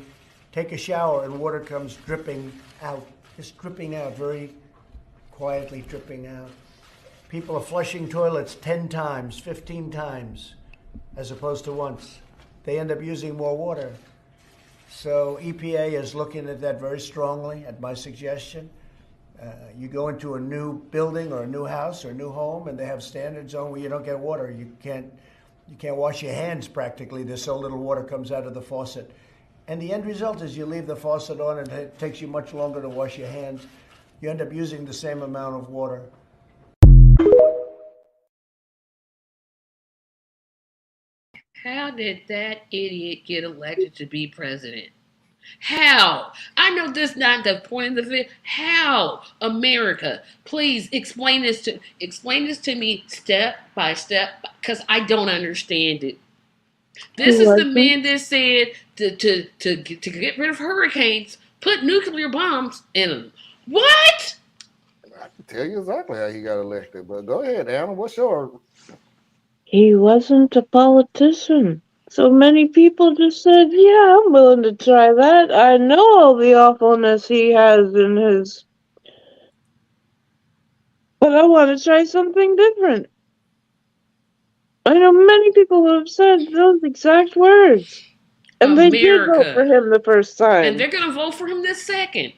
take a shower and water comes dripping out, just dripping out, very quietly dripping out. People are flushing toilets 10 times, 15 times, as opposed to once. They end up using more water. So EPA is looking at that very strongly at my suggestion. You go into a new building or a new house or a new home and they have standards on where you don't get water. You can't wash your hands practically. There's so little water comes out of the faucet. And the end result is you leave the faucet on and it takes you much longer to wash your hands. You end up using the same amount of water. How did that idiot get elected to be president? How? I know this is not the point of the video. How? America, please explain this to me step by step because I don't understand it. This is the man that said to get rid of hurricanes, put nuclear bombs in them. What? I can tell you exactly how he got elected, but go ahead, Anna. What's your? He wasn't a politician. So many people just said, yeah, I'm willing to try that. I know all the awfulness he has in his... But I want to try something different. I know many people who have said those exact words. And they did vote for him the first time. And they're going to vote for him the second.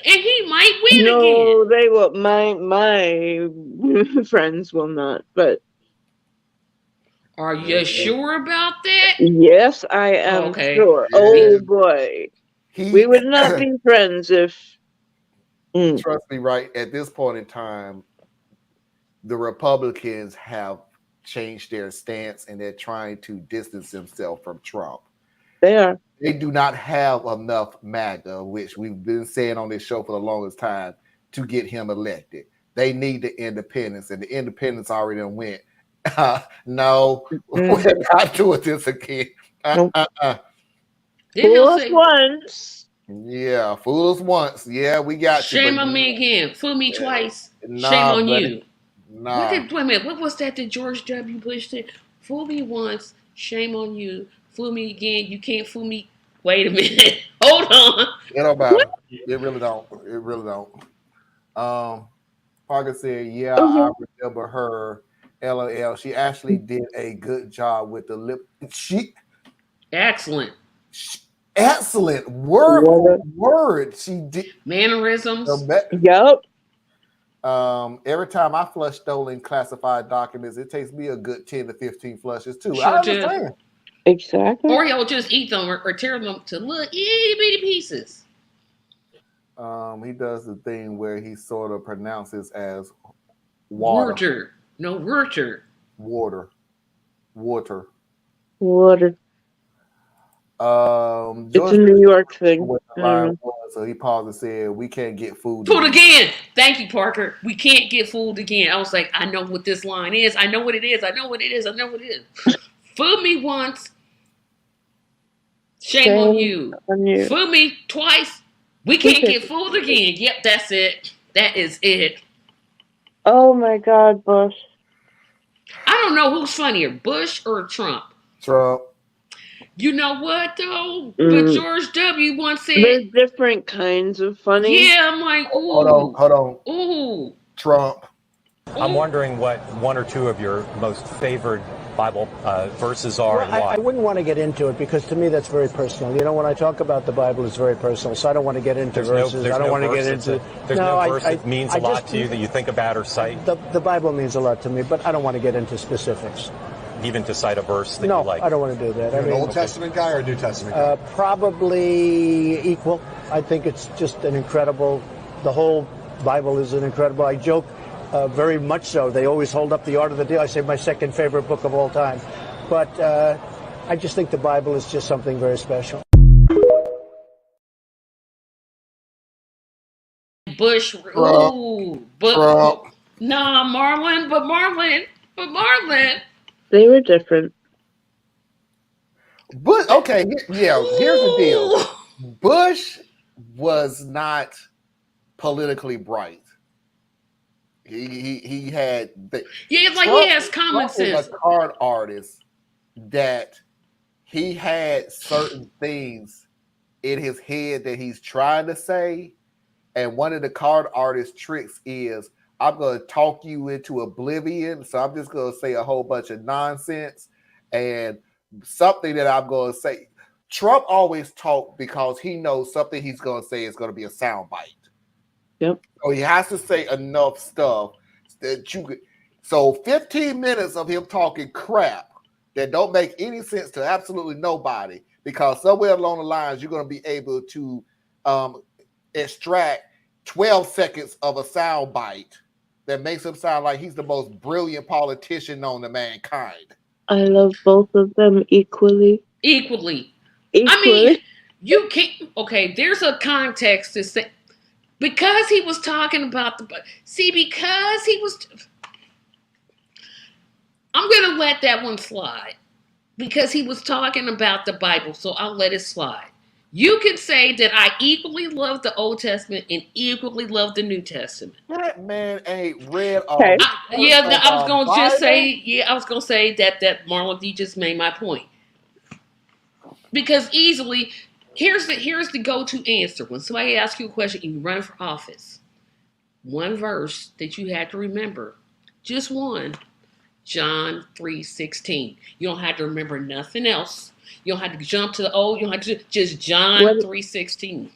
And he might win again. No, they will. My friends will not, but... Are you sure about that? Yes, I am sure. Oh boy. We would not be friends if... Trust me, right at this point in time, the Republicans have changed their stance and they're trying to distance themselves from Trump. They are. They do not have enough MAGA, which we've been saying on this show for the longest time, to get him elected. They need the independents, and the independents already went. No, we're not doing this again. Fool us once. Yeah, fool us once. Yeah, we got Shame on me again. Fool me twice. Shame on you. Wait a minute. What was that George W. Bush said? Fool me once. Shame on you. Fool me again. You can't fool me. Wait a minute. Hold on. It don't matter. It really don't. It really don't. Parker said, yeah, I remember her LOL. She actually did a good job with the lip. Excellent. Excellent word for word. She did. Mannerisms. Yep. Every time I flush stolen classified documents, it takes me a good 10 to 15 flushes too. Sure I do. understand. Exactly. Or he'll just eat them or tear them to little itty bitty pieces. He does the thing where he sort of pronounces as water. Water. No, water. Water. Water. George It's a New York thing. what the line was, so he paused and said, "We can't get food again." Thank you, Parker. We can't get fooled again. I was like, I know what this line is. I know what it is. I know what it is. I know what it is. Fool me once. Shame on you. Fool me twice. We can't get fooled again. Yep, that's it. That is it. Oh my God, Bush. I don't know who's funnier, Bush or Trump. Trump. You know what though? But George W. once said, there's different kinds of funny. Yeah, I'm like, ooh. Hold on. Ooh. Trump. I'm wondering what one or two of your most favored Bible verses are and why. I wouldn't want to get into it because to me that's very personal. You know, when I talk about the Bible, it's very personal, so I don't want to get into verses. I don't want to get into. There's no verse that means a lot to you that you think about or cite? The Bible means a lot to me, but I don't want to get into specifics. Even to cite a verse that no, you like? I don't want to do that. You're an Old Testament guy or a New Testament guy? Probably equal. I think it's just an incredible, the whole Bible is an incredible, I joke very much so. They always hold up the Art of the Deal. I say my second favorite book of all time. But I just think the Bible is just something very special. Bush. Ooh. Nah, Marlon. They were different. But okay, yeah, here's the deal. Bush was not politically bright. He had he has common sense. A card artist that he had certain things in his head that he's trying to say, and one of the card artist tricks is I'm going to talk you into oblivion. So I'm just going to say a whole bunch of nonsense and something that I'm going to say. Trump always talks because he knows something he's going to say is going to be a soundbite. Yep. So he has to say enough stuff that you could. So 15 minutes of him talking crap that don't make any sense to absolutely nobody, because somewhere along the lines you're going to be able to extract 12 seconds of a soundbite that makes him sound like he's the most brilliant politician known to mankind. I love both of them equally. I mean, you can't. Okay, there's a context to say because he was talking about because he was. I'm gonna let that one slide because he was talking about the Bible, so I'll let it slide. You can say that I equally love the Old Testament and equally love the New Testament. That man ain't read all. Okay. I was gonna just say, I was gonna say that Marlon D just made my point. Because easily, here's the go-to answer. When somebody asks you a question and you run for office, one verse that you have to remember, just one, John 3:16. You don't have to remember nothing else. You don't have to jump to the old. You don't have to just John 3:16.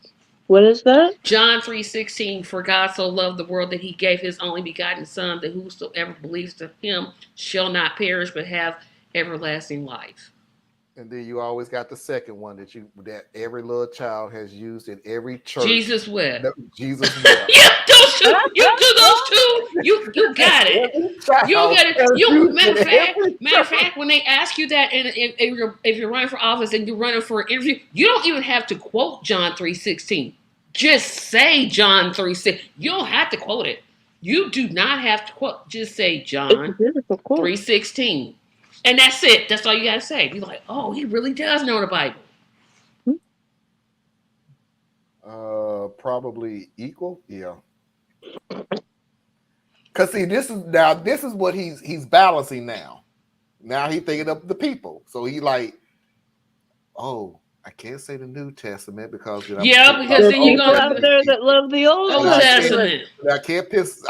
What is that? John 3:16. For God so loved the world that he gave his only begotten Son, that whosoever believes to him shall not perish but have everlasting life. And then you always got the second one that every little child has used in every church. Jesus wept. Jesus wept. Yeah, those two. You do those two. You got it. You got it. Matter of fact, when they ask you that, and if you're running for office and you're running for an interview, you don't even have to quote John 3:16. Just say John 3:16. You don't have to quote it. You do not have to quote. Just say John 3:16. And that's it. That's all you got to say. Be like, oh, he really does know the Bible. Probably equal. Yeah. Because see, this is what he's balancing now. Now he's thinking of the people. So he like, oh, I can't say the New Testament because then I'm Yeah, pissing because off There's then the you're Old people gonna out Testament there that people. love the Old And Old I can't Testament. Testament. and I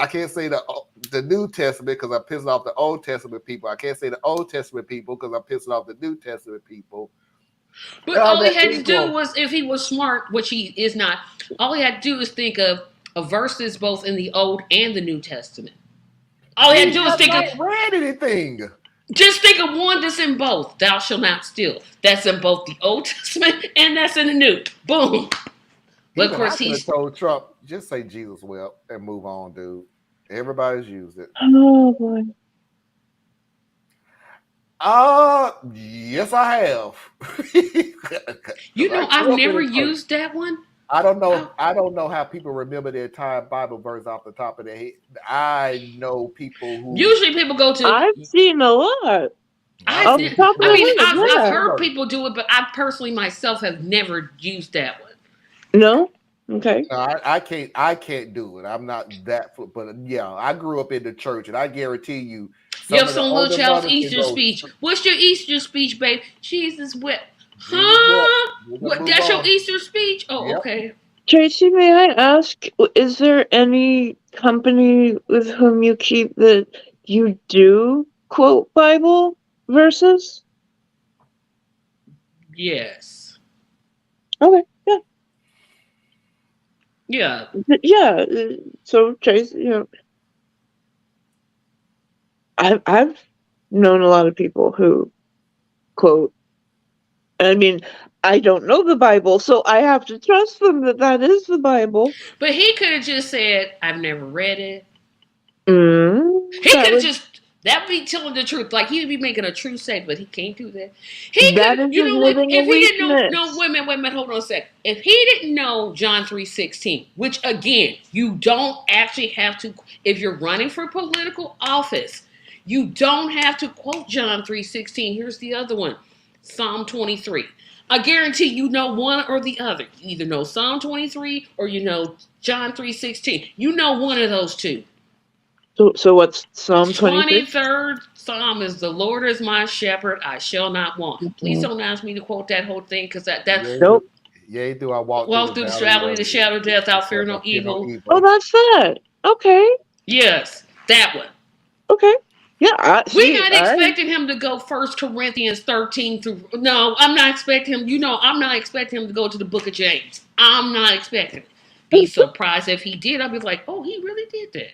can't say the New Testament because I'm pissing off the Old Testament people. I can't say the Old Testament people because I'm pissing off the New Testament people. But All all he that had to do equal. was, if he was smart, which he is not, all he had to do is think of verses both in the Old and the New Testament. All he had to He do is has think of not read anything. just think of one that's in both. Thou shalt not steal. That's in both the Old Testament and that's in the New. Boom. But of Even I course could have he's told Trump, just say Jesus will and move on, dude. Everybody's used it. Oh boy. Yes, I have. you Because I know I've grew up in never a church. used that one. I don't I, know. I don't know how people remember the entire Bible verse off the top of their head. I know people who usually people go to I've seen a lot I've I off seen the did. top people of I that mean, my head. I've Yeah. heard verse. people do it, but I personally myself have never used that one. No. Okay. No, I can't do it. I'm not that. But yeah, I grew up in the church, and I guarantee you, You some have of the some little older child's brothers can Easter go. speech. What's your Easter speech, babe? Jesus wept. Jesus wept. Huh? We're gonna What? move That's your on. Easter speech? Oh, Yep. okay. Tracy, may I ask, is there any company with whom you keep that you do quote Bible verses? Yes. Okay. Yeah. Yeah. Yeah. So Tracy, I've known a lot of people who quote. I mean, I don't know the Bible, so I have to trust them that that is the Bible. But he could have just said, I've never read it. He That could have would just, that be telling the truth. Like he'd be making a true statement, but he can't do that. He that could, is you know what? admitting a If he didn't know, no, weakness. wait a minute, hold on a sec. If he didn't know John 3:16, which again, you don't actually have to, if you're running for political office, you don't have to quote John 3:16. Here's the other one, Psalm 23. I guarantee you know one or the other. You either know Psalm 23 or you know John 3:16. You know one of those two. So what's Psalm 23? 23rd Psalm is the Lord is my shepherd, I shall not want. Please don't ask me to quote that whole thing because that Yea, Nope. yea, do I walk through walk the through the valley valley, of the shadow of death, I'll fear death, no I fear no evil. Oh, evil. that's that. Okay. Yes, that one. Okay. Yeah, We're see, not expecting him to go 1 Corinthians 13 through. No, I'm not expecting him. You know, I'm not expecting him to go to the book of James. I'm not expecting it. Be surprised if he did. I'll be like, oh, he really did that.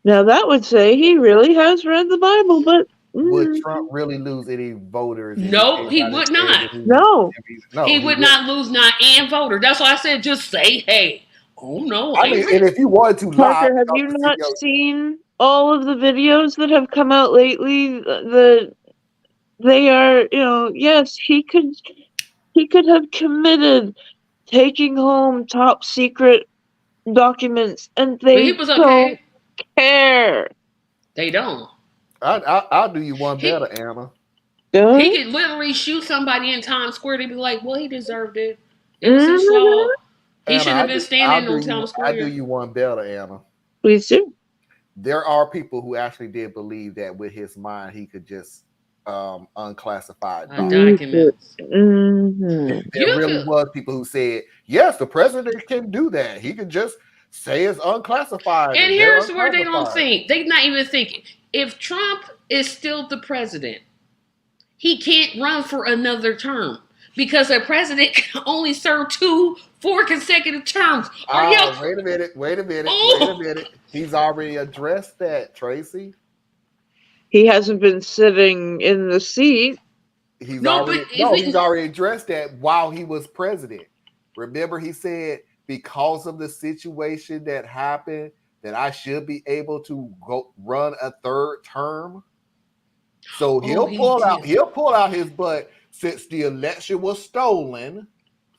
now that would say he really has read the Bible, but Would Trump really lose any voters if he No, came he out and would said not. that no. He no, he would wouldn't. not lose not and voter. That's why I said just say, hey, oh no, I I ain't mean, read. and if you wanted to lie, Parker, have because you the not CEO, seen all of the videos that have come out lately? They are, yes, he could have committed taking home top secret documents, and But he they was don't okay. care. They don't. I'll do you one He better, Anna. he Don't. could literally shoot somebody in Times Square. They'd be like, well, he deserved it. It was his Mhm. fault. He Anna, shouldn't have been standing on Times I do Square. you one better, Anna. Please do. There are people who actually did believe that with his mind he could just unclassified documents. Documents. Mhm. There You really could. was people who said, yes, the president can do that. He can just say it's unclassified And and they're here's where they don't unclassified. think. They're not even thinking. If Trump is still the president, he can't run for another term because a president can only serve 4 consecutive terms. Are y'all? Wait a minute, wait a minute, wait a Oh minute. He's already addressed that, Tracy. He hasn't been sitting in the seat. no, but He's already addressed that while he was president. Remember, he said because of the situation that happened, that I should be able to go run a third term. So oh, he did. he'll pull out his butt since the election was stolen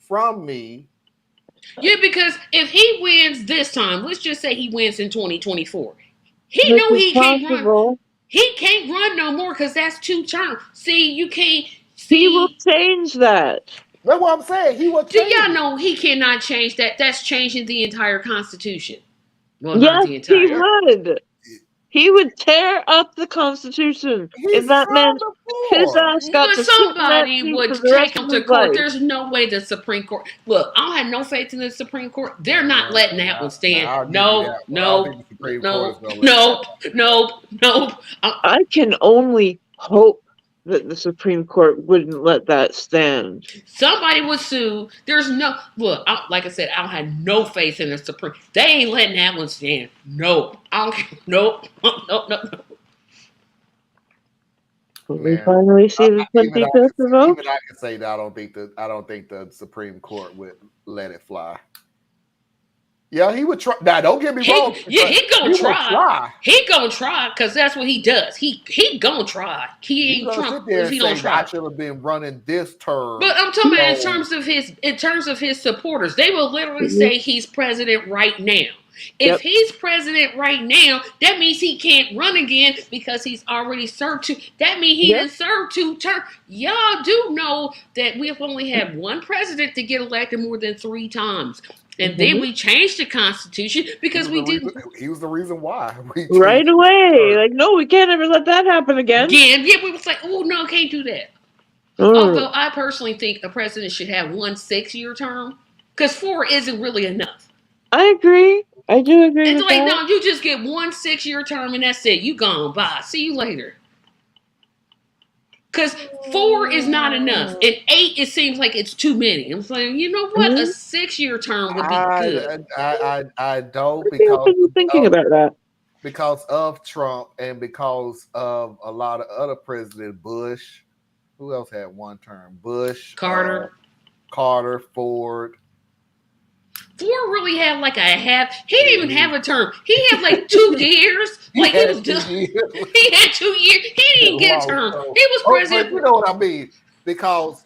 from me. Yeah, because if he wins this time, let's just say he wins in 2024, he Which know is he can't run. possible. He can't run no more because that's 2 terms. See, you can't He will see. change that. That's what I'm saying. He will Do change y'all it. know he cannot change that? That's changing the entire Constitution. Well, not Yes, the he entire. would. He would tear up the Constitution He if that sat on meant the his floor. ass got But to sit in that somebody seat for would the rest take of him to his court. life. There's no way the Supreme Court. Look, I don't have no faith in the Supreme Court. They're not letting that one stand. I'll give you No, that one. I don't no, think the Supreme Court no, is going to let no, that no, no. I can only hope that the Supreme Court wouldn't let that stand. Somebody would sue. There's no look. Like I said, I don't have no faith in the Supreme. They ain't letting that one stand. No, I don't. Nope. Nope. Will we Man, finally see the even 25th vote? I can say that I don't think the Supreme Court would let it fly. Yeah, he would try. Now, don't get me wrong. He gonna try. Try. He gonna try because that's what he does. He gonna try. He ain't gonna Trump. sit there and He gonna say, try. I should have been running this term. But I'm talking about in terms of his supporters. They will literally say he's president right now. If he's president right now, that means he can't run again because he's already served two. That means he didn't serve 2 terms. Y'all do know that we've only had one president to get elected more than 3 times. And then we changed the Constitution because we didn't. He was the reason why. Right away. Like, no, we can't ever let that happen again. Yeah, we was like, oh, no, can't do that. Although I personally think a president should have 1 6-year term because 4 isn't really enough. I agree. I do agree It's with like, that. no, you just get 1 6-year term and that's it. You gone. Bye. See you later. Because 4 is not enough. And 8, it seems like it's too many. I'm saying, you know what? A 6-year term would be good. I don't because thinking about that. Because of Trump and because of a lot of other presidents, Bush. Who else had 1 term? Bush, Carter, Ford. Ford really had like a half. He didn't even have a term. He had like 2 years. Like he was just. He had 2 years. He didn't get a term. He was president. But you know what I mean? Because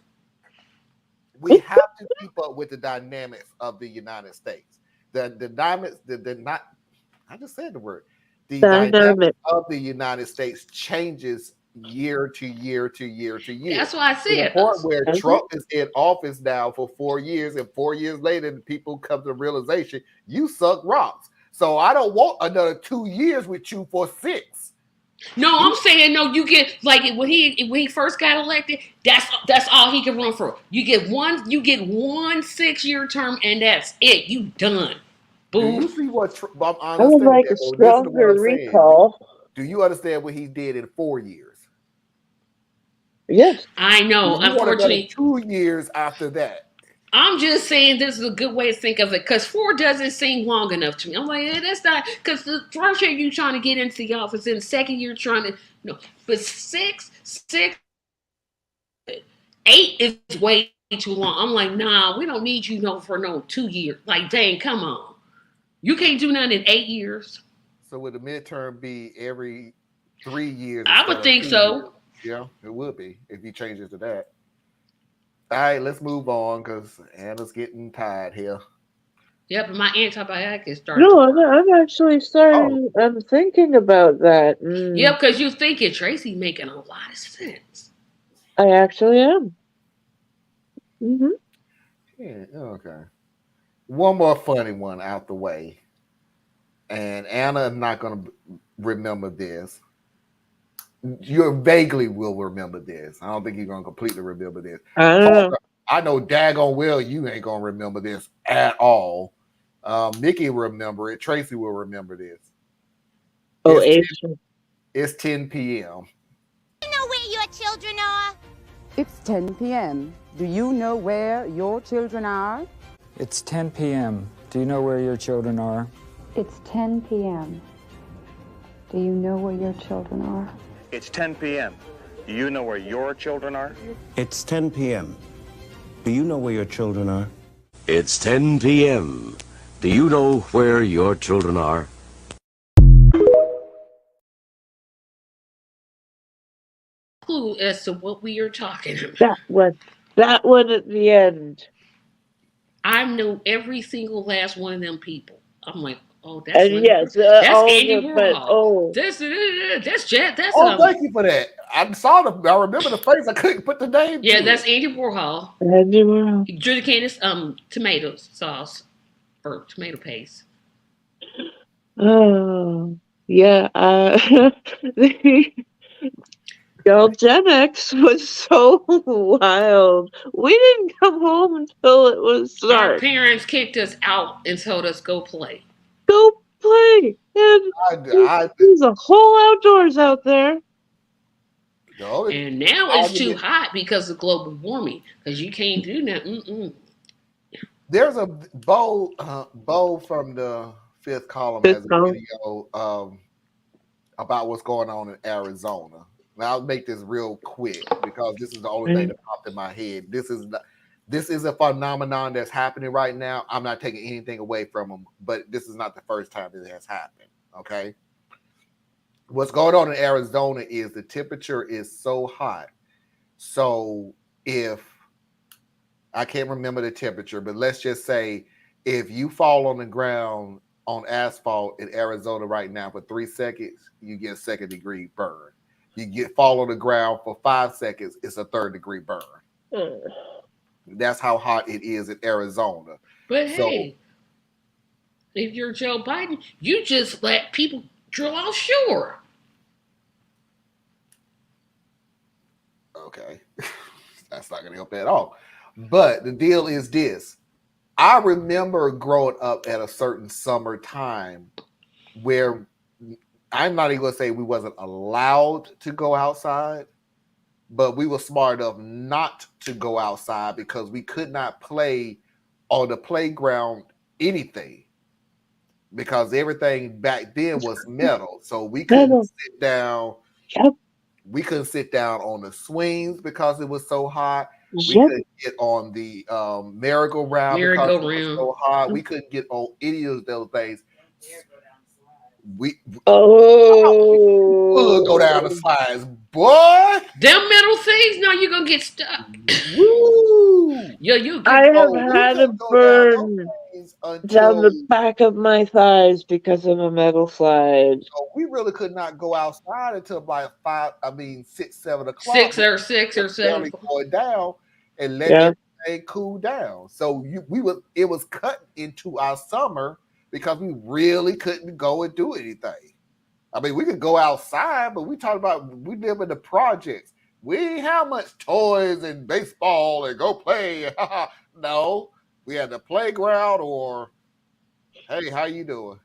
we have to keep up with the dynamics of the United States. The dynamics. I just said the word. The dynamics of the United States changes year to year to year to year. That's why I said. To the point where Trump is in office now for 4 years, and 4 years later, the people come to the realization you suck rocks. So I don't want another 2 years with you for 6. No, I'm saying no. You get like when he first got elected. That's all he could run for. You get one 6-year term, and that's it. You done. Boom. Do you see what I would like a stronger recall. Do you understand what he did in 4 years? Yes, I know. Unfortunately, 2 years after that. I'm just saying this is a good way to think of it because 4 doesn't seem long enough to me. I'm like, that's not because the first year you trying to get into the office, and the second year trying to but 6, 8 is way too long. I'm like, nah, we don't need you for 2 years. Like, dang, come on, you can't do nothing in 8 years. So would the midterm be every 3 years? I would think so. Years? Yeah, it would be if he changes to that. All right, let's move on because Anna's getting tired here. Yeah, but my antibiotic is starting. No, I'm actually starting. Oh. I'm thinking about that. Yeah, because you thinking Tracy making a lot of sense. I actually am. Mm-hmm. Yeah, okay. One more funny one out the way. And Anna is not going to remember this. You vaguely will remember this. I don't think you're going to completely remember this. I know daggone well you ain't going to remember this at all. Nikki will remember it. Tracy will remember this. Oh, it's 10 p.m. Do you know where your children are? It's 10 p.m. Do you know where your children are? It's 10 p.m. Do you know where your children are? It's 10 p.m. Do you know where your children are? It's 10 p.m. Do you know where your children are? It's 10 p.m. Do you know where your children are? It's 10 p.m. Do you know where your children are? Clue as to what we are talking about. That one at the end. I knew every single last one of them people. I'm like, oh, that's Andy Warhol. That's Jet. That's thank you for that. I saw the. I remember the face. I couldn't put the name. Yeah, that's Andy Warhol. Andy Warhol. He drew the Candace tomato sauce or tomato paste. Oh. Yeah, the girl Gen X was so wild. We didn't come home until it was Our dark. parents kicked us out and told us go play. Go play, and I there's a whole outdoors out there. the only And now it's too argument hot because of global warming. Because you can't do that. Mm-mm. there's a Bo from the fifth column Fifth has a column. video about what's going on in Arizona. Now I'll make this real quick because this is the only thing that popped in my head. This is a phenomenon that's happening right now. I'm not taking anything away from them, but this is not the first time it has happened. Okay. What's going on in Arizona is the temperature is so hot. So if I can't remember the temperature, but let's just say if you fall on the ground on asphalt in Arizona right now for 3 seconds, you get a second degree burn. You fall on the ground for 5 seconds, it's a third degree burn. That's how hot it is in Arizona. But So hey, if you're Joe Biden, you just let people drill offshore. okay, that's not going to help at all. But the deal is this: I remember growing up at a certain summertime where I'm not even going to say we wasn't allowed to go outside, but we were smart enough not to go outside because we could not play on the playground anything because everything back then was metal. So we couldn't sit down. Yep. We couldn't sit down on the swings because it was so hot. We Yep. couldn't get on the merry-go-round because it was so hot. We couldn't get on any of those things. We could go down the slides, boy. Them metal things, no, you're gonna get stuck. Woo! Yo, you I get. have We had a couldn't go down those burn things down until the back of my thighs because of a metal slide. so we really could not go outside until like 6, 7 o'clock. Six or six or seven. Barely going down and let Yeah. everything cool down. So it was cut into our summer because we really couldn't go and do anything. I mean, we could go outside, but we talk about we live in the projects. We ain't have much toys and baseball and go play. No, we had the playground or hey, how you doing?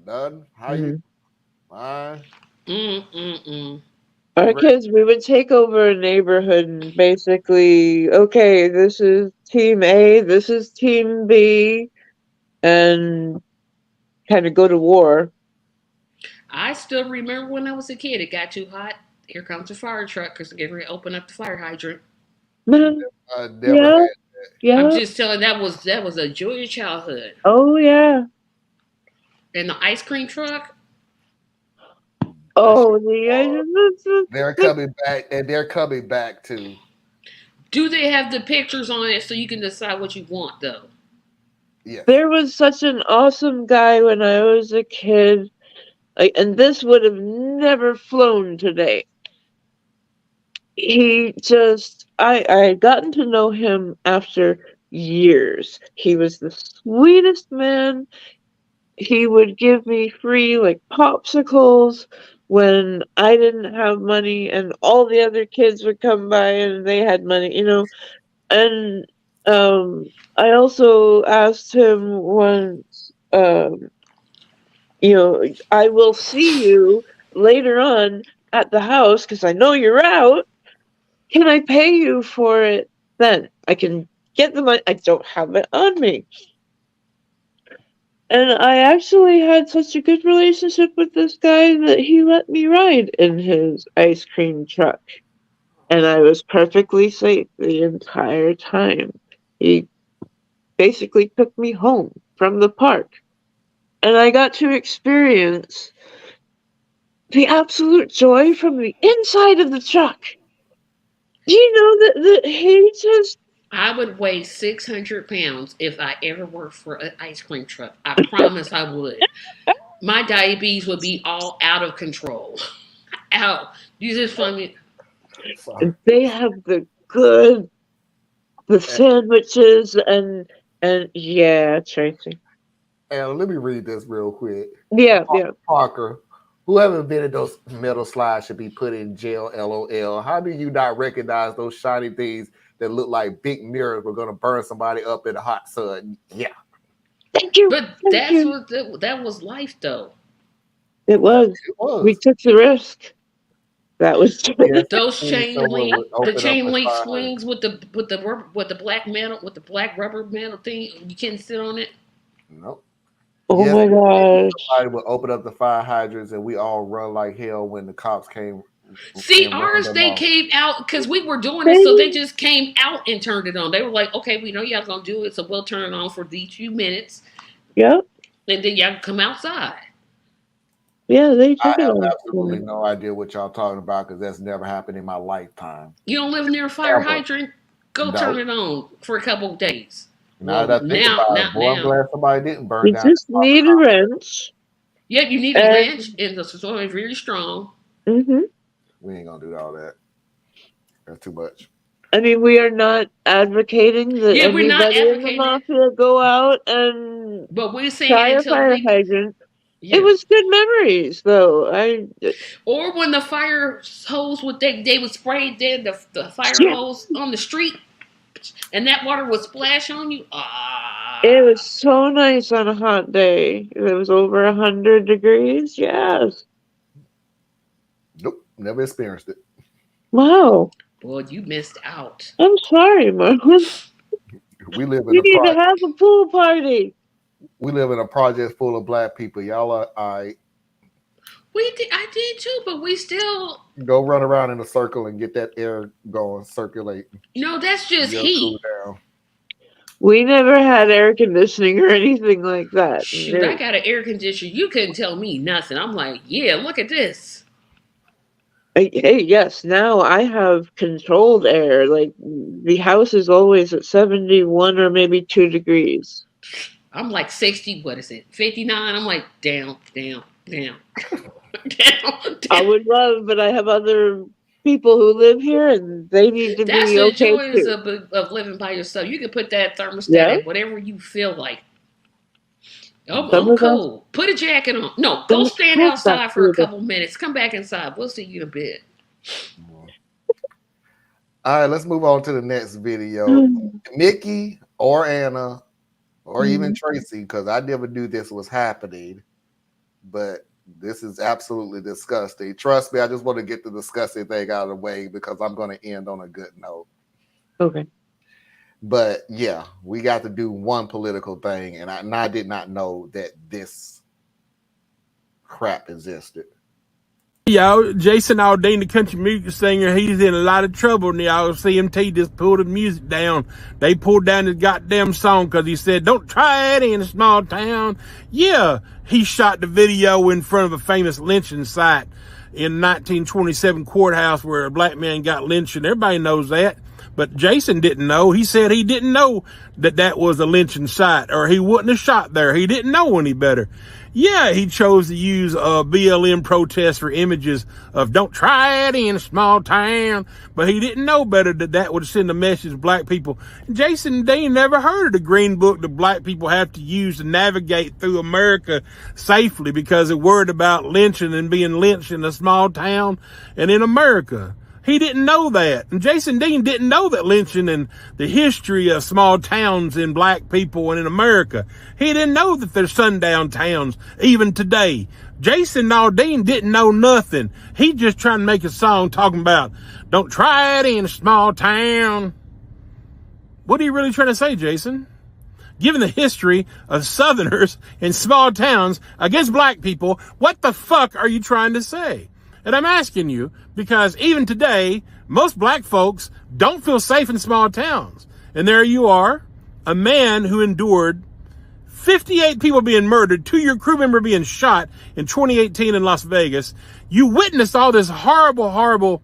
None. How you? Fine. Our kids, we would take over a neighborhood and basically, okay, this is team A, this is team B, and kind of go to war. I still remember when I was a kid. It got too hot. Here comes the fire truck because they're getting ready to open up the fire hydrant. Never Yeah, had yeah. I'm just telling that was a joy of childhood. Oh yeah. And the ice cream truck. Oh, they're coming back, and they're coming back too. Do they have the pictures on it so you can decide what you want though? Yes. There was such an awesome guy when I was a kid. Like, and this would have never flown today. He just, I had gotten to know him after years. He was the sweetest man. He would give me free, like, popsicles when I didn't have money, and all the other kids would come by and they had money, you know. And I also asked him once, you know, I will see you later on at the house because I know you're out. Can I pay you for it then? I can get the money. I don't have it on me. And I actually had such a good relationship with this guy that he let me ride in his ice cream truck. And I was perfectly safe the entire time. He basically took me home from the park. And I got to experience the absolute joy from the inside of the truck. Do you know that he just... I would weigh 600 pounds if I ever worked for an ice cream truck. I promise I would. My diabetes would be all out of control. Out. You just funny. They have the sandwiches and yeah, Tracy. And let me read this real quick. Yeah, yeah. Parker, Whoever invented those metal slides should be put in jail, LOL. How do you not recognize those shiny things that look like big mirrors were going to burn somebody up in the hot sun? Yeah. Thank you. But that's what that was life, though. It was. We took the risk. That was those chain link, the chain link fire. swings with the black metal, with the black rubber metal thing. You can't sit on it. Nope. Oh my gosh. Somebody would open up the fire hydrants and we all run like hell when the cops came. See, ours, they came out because we were doing it, so they just came out and turned it on. They were like, okay, we know y'all gonna do it, so we'll turn it on for these few minutes. Yep. And then y'all come outside. Yeah, they took I it have on. absolutely no idea what y'all talking about because that's never happened in my lifetime. You don't live near a fire Ever. hydrant? Go turn it on for a couple of days. Now that I think about it, boy, I'm glad somebody didn't burn You down. just need a wrench. Yeah, you need a wrench, and the storm is really strong. Mm-hmm. We ain't gonna do all that. That's too much. I mean, we are not advocating that everybody in the mafia go out and but we're saying try a fire hydrant. Yeah. It was good memories, though. Or when the fire hose they would spray the fire hose on the street, and that water would splash on you. It was so nice on a hot day. It was over 100 degrees. Yes. Nope, never experienced it. Wow. Boy, you missed out. I'm sorry, Marlon. We live in we need to have a pool party. We live in a project full of black people. Y'all are I did too, but we still go run around in a circle and get that air going, circulating. No, that's just heat. Cool down. We never had air conditioning or anything like that. Shoot, I got an air conditioner. You couldn't tell me nothing. I'm like, yeah, look at this. Hey, yes, now I have controlled air. Like, the house is always at 71 or maybe 2 degrees. I'm like 60, what is it, 59? I'm like, down. down. I would love, but I have other people who live here, and they need to That's be the okay joys too. of living by yourself. You can put that thermostat at whatever you feel like. Oh, I'm cool. Put a jacket on. No, go stand outside for a couple minutes. Come back inside. We'll see you in a bit. All right, let's move on to the next video. Mickey or Anna or even Tracy, because I never knew this was happening, but this is absolutely disgusting. Trust me, I just want to get the disgusting thing out of the way because I'm going to end on a good note. Okay. But yeah, we got to do one political thing, and I did not know that this crap existed. Y'all, Jason Aldean, the country music singer, he's in a lot of trouble, and y'all CMT just pulled the music down. They pulled down his goddamn song because he said, don't try it in a small town. Yeah, he shot the video in front of a famous lynching site in 1927 courthouse where a black man got lynched, and everybody knows that. But Jason didn't know. He said he didn't know that was a lynching site, or he wouldn't have shot there. He didn't know any better. Yeah, he chose to use BLM protests for images of don't try it in a small town, but he didn't know better that would send a message to black people. Jason Dean never heard of the green book that black people have to use to navigate through America safely because they're worried about lynching and being lynched in a small town and in America. He didn't know that. And Jason Dean didn't know that lynching and the history of small towns and black people and in America. He didn't know that there's sundown towns even today. Jason Aldean didn't know nothing. He just trying to make a song talking about don't try it in a small town. What are you really trying to say, Jason? Given the history of Southerners in small towns against black people, what the fuck are you trying to say? And I'm asking you because even today, most black folks don't feel safe in small towns. And there you are, a man who endured 58 people being murdered, 2-year crew member being shot in 2018 in Las Vegas. You witnessed all this horrible, horrible,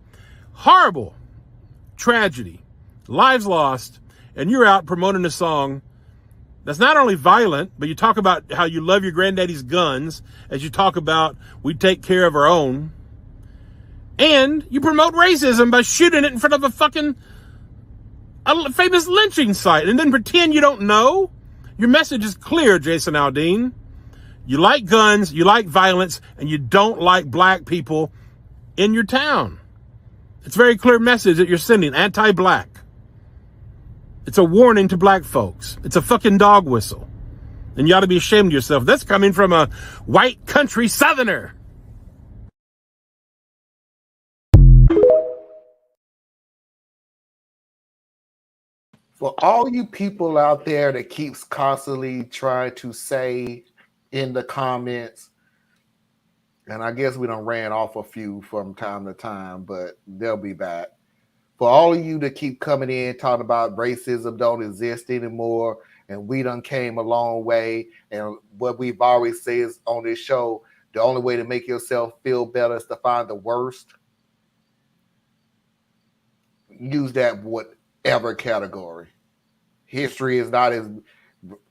horrible tragedy, lives lost, and you're out promoting a song that's not only violent, but you talk about how you love your granddaddy's guns, as you talk about we take care of our own. And you promote racism by shooting it in front of a famous lynching site and then pretend you don't know. Your message is clear, Jason Aldean. You like guns, you like violence, and you don't like black people in your town. It's a very clear message that you're sending, anti-black. It's a warning to black folks. It's a fucking dog whistle. And you ought to be ashamed of yourself. That's coming from a white country southerner. For all you people out there that keeps constantly trying to say in the comments, and I guess we done ran off a few from time to time, but they'll be back. For all of you that keep coming in talking about racism don't exist anymore, and we done came a long way, and what we've always said on this show, the only way to make yourself feel better is to find the worst. Use that whatever category. History is not as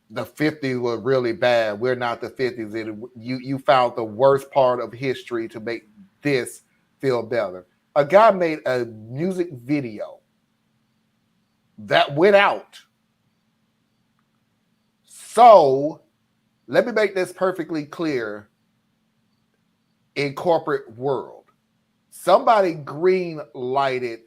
the 50s were really bad. We're not the 50s. You found the worst part of history to make this feel better. A guy made a music video that went out. So let me make this perfectly clear in corporate world. Somebody green lighted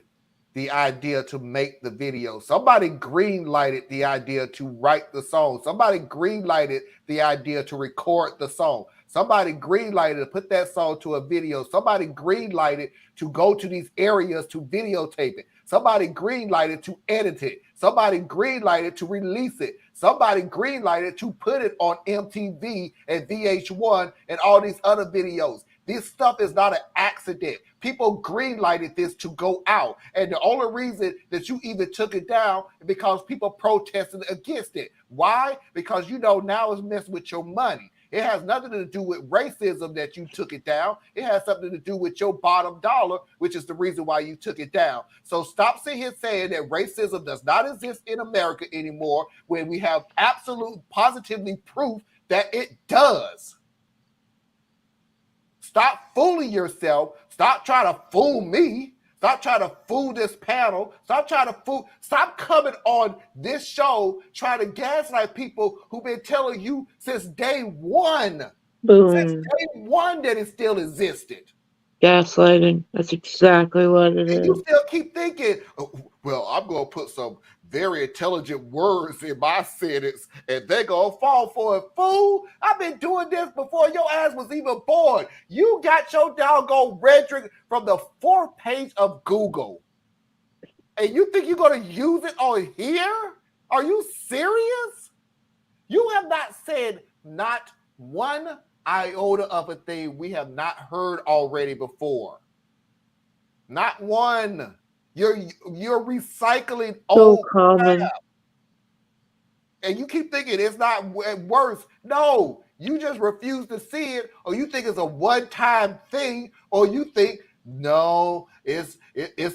the idea to make the video. Somebody green lighted the idea to write the song. Somebody green lighted the idea to record the song. Somebody green lighted to put that song to a video. Somebody green lighted to go to these areas to videotape it. Somebody green lighted to edit it. Somebody green lighted to release it. Somebody green lighted to put it on MTV and VH1 and all these other videos. This stuff is not an accident. People green lighted this to go out. And the only reason that you even took it down is because people protested against it. Why? Because now it's messing with your money. It has nothing to do with racism that you took it down. It has something to do with your bottom dollar, which is the reason why you took it down. So stop sitting here saying that racism does not exist in America anymore when we have absolute positively proof that it does. Stop fooling yourself. Stop trying to fool me. Stop trying to fool this panel. Stop coming on this show trying to gaslight people who've been telling you since day one. Boom. Since day one that it still existed. Gaslighting. That's exactly what it is. You still keep thinking, well, I'm going to put some very intelligent words in my sentence and they're going to fall for it. Fool, I've been doing this before your ass was even born. You got your doggone rhetoric from the 4th page of Google. And you think you're going to use it on here? Are you serious? You have not said not one iota of a thing we have not heard already before. Not one. You're recycling old common. crap. And you keep thinking it's not worse. No, you just refuse to see it, or you think it's a one-time thing, or you think, no, it's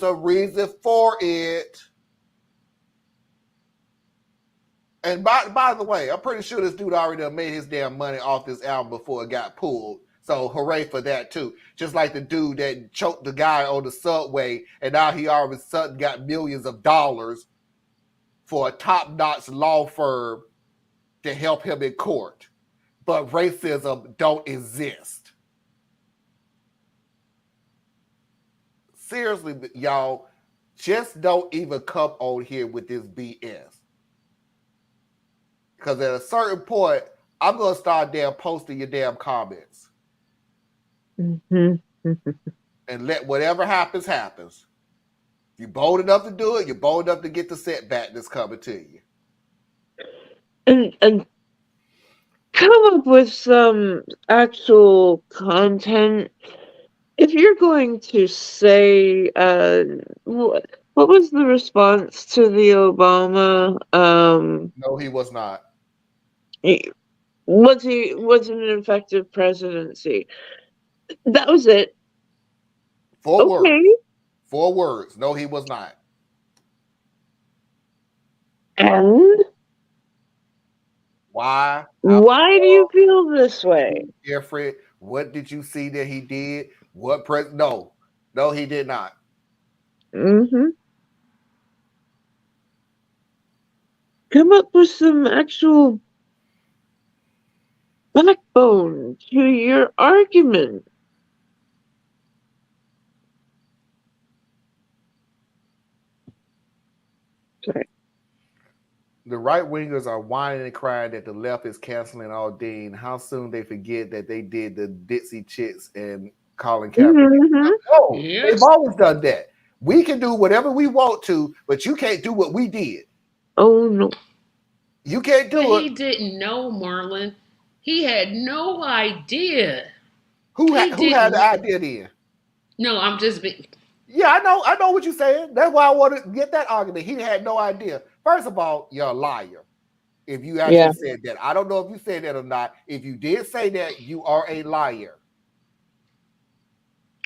a reason for it. And by the way, I'm pretty sure this dude already made his damn money off this album before it got pulled. So hooray for that too. Just like the dude that choked the guy on the subway, and now he all of a sudden got millions of dollars for a top-notch law firm to help him in court. But racism don't exist. Seriously, y'all, just don't even come on here with this BS. Because at a certain point, I'm going to start damn posting your damn comments. Mm-hmm. And let whatever happens, happens. If you're bold enough to do it, you're bold enough to get the setback that's coming to you. And come up with some actual content. If you're going to say, what was the response to the Obama? No, he was not. Was an effective presidency? That was it. 4 words. 4 words. No, he was not. And why? Why do you feel this way? Jeffrey, what did you see that he did? What No, he did not. Mm-hmm. Come up with some actual backbone to your argument. Sorry. The right wingers are whining and crying that the left is canceling Aldine. How soon they forget that they did the Dixie Chicks and Colin Kaepernick? Mm-hmm. No, Yep. they've always done that. We can do whatever we want to, but you can't do what we did. Oh no. You can't do But it. he didn't know, Marlon. He had no idea. Who He had didn't. the idea then? No, I'm just being. Yeah, I know what you're saying. That's why I want to get that argument. He had no idea. First of all, you're a liar. If you actually said that. I don't know if you said that or not. If you did say that, you are a liar.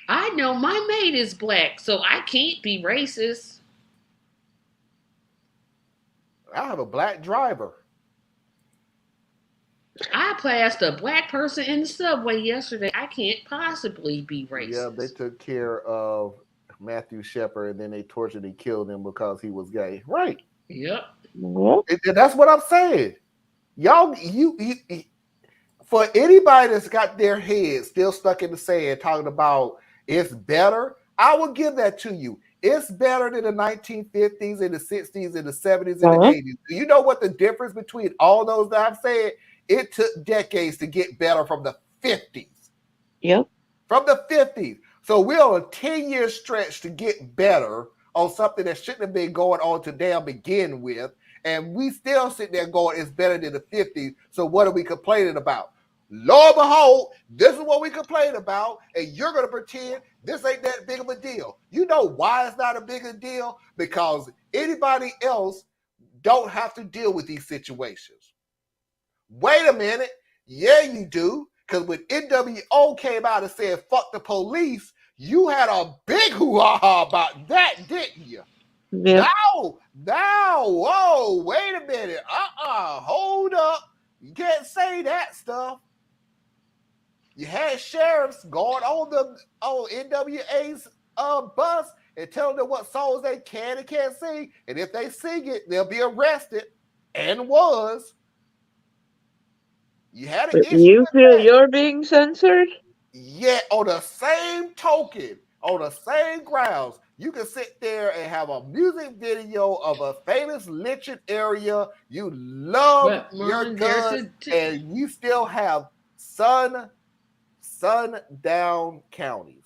I know my mate is black, so I can't be racist. I have a black driver. I passed a black person in the subway yesterday. I can't possibly be racist. Yeah, they took care of Matthew Shepard and then they tortured and killed him because he was gay. Right. Yep. That's what I'm saying. Y'all, you for anybody that's got their head still stuck in the sand talking about it's better, I will give that to you. It's better than the 1950s and the 60s and the 70s and the 80s. Do you know what the difference between all those that I've said? It took decades to get better from the 50s. Yep. From the 50s. So we're on a 10-year stretch to get better on something that shouldn't have been going on to damn begin with. And we still sit there going, it's better than the 50s. So what are we complaining about? Lo and behold, this is what we complain about, and you're going to pretend this ain't that big of a deal. You know why it's not a big a deal? Because anybody else don't have to deal with these situations. Wait a minute. Yeah, you do. Because when NWO came out and said, fuck the police, you had a big hoo-ha about that, didn't you? Yeah. Now, whoa, wait a minute. Hold up. You can't say that stuff. You had sheriffs going on NWA's bus and telling them what songs they can and can't sing. And if they sing it, they'll be arrested. And was. You had an issue. You feel you're being censored? Yet on the same token, on the same grounds, you can sit there and have a music video of a famous lynching area. You love your guns, and you still have sundown counties.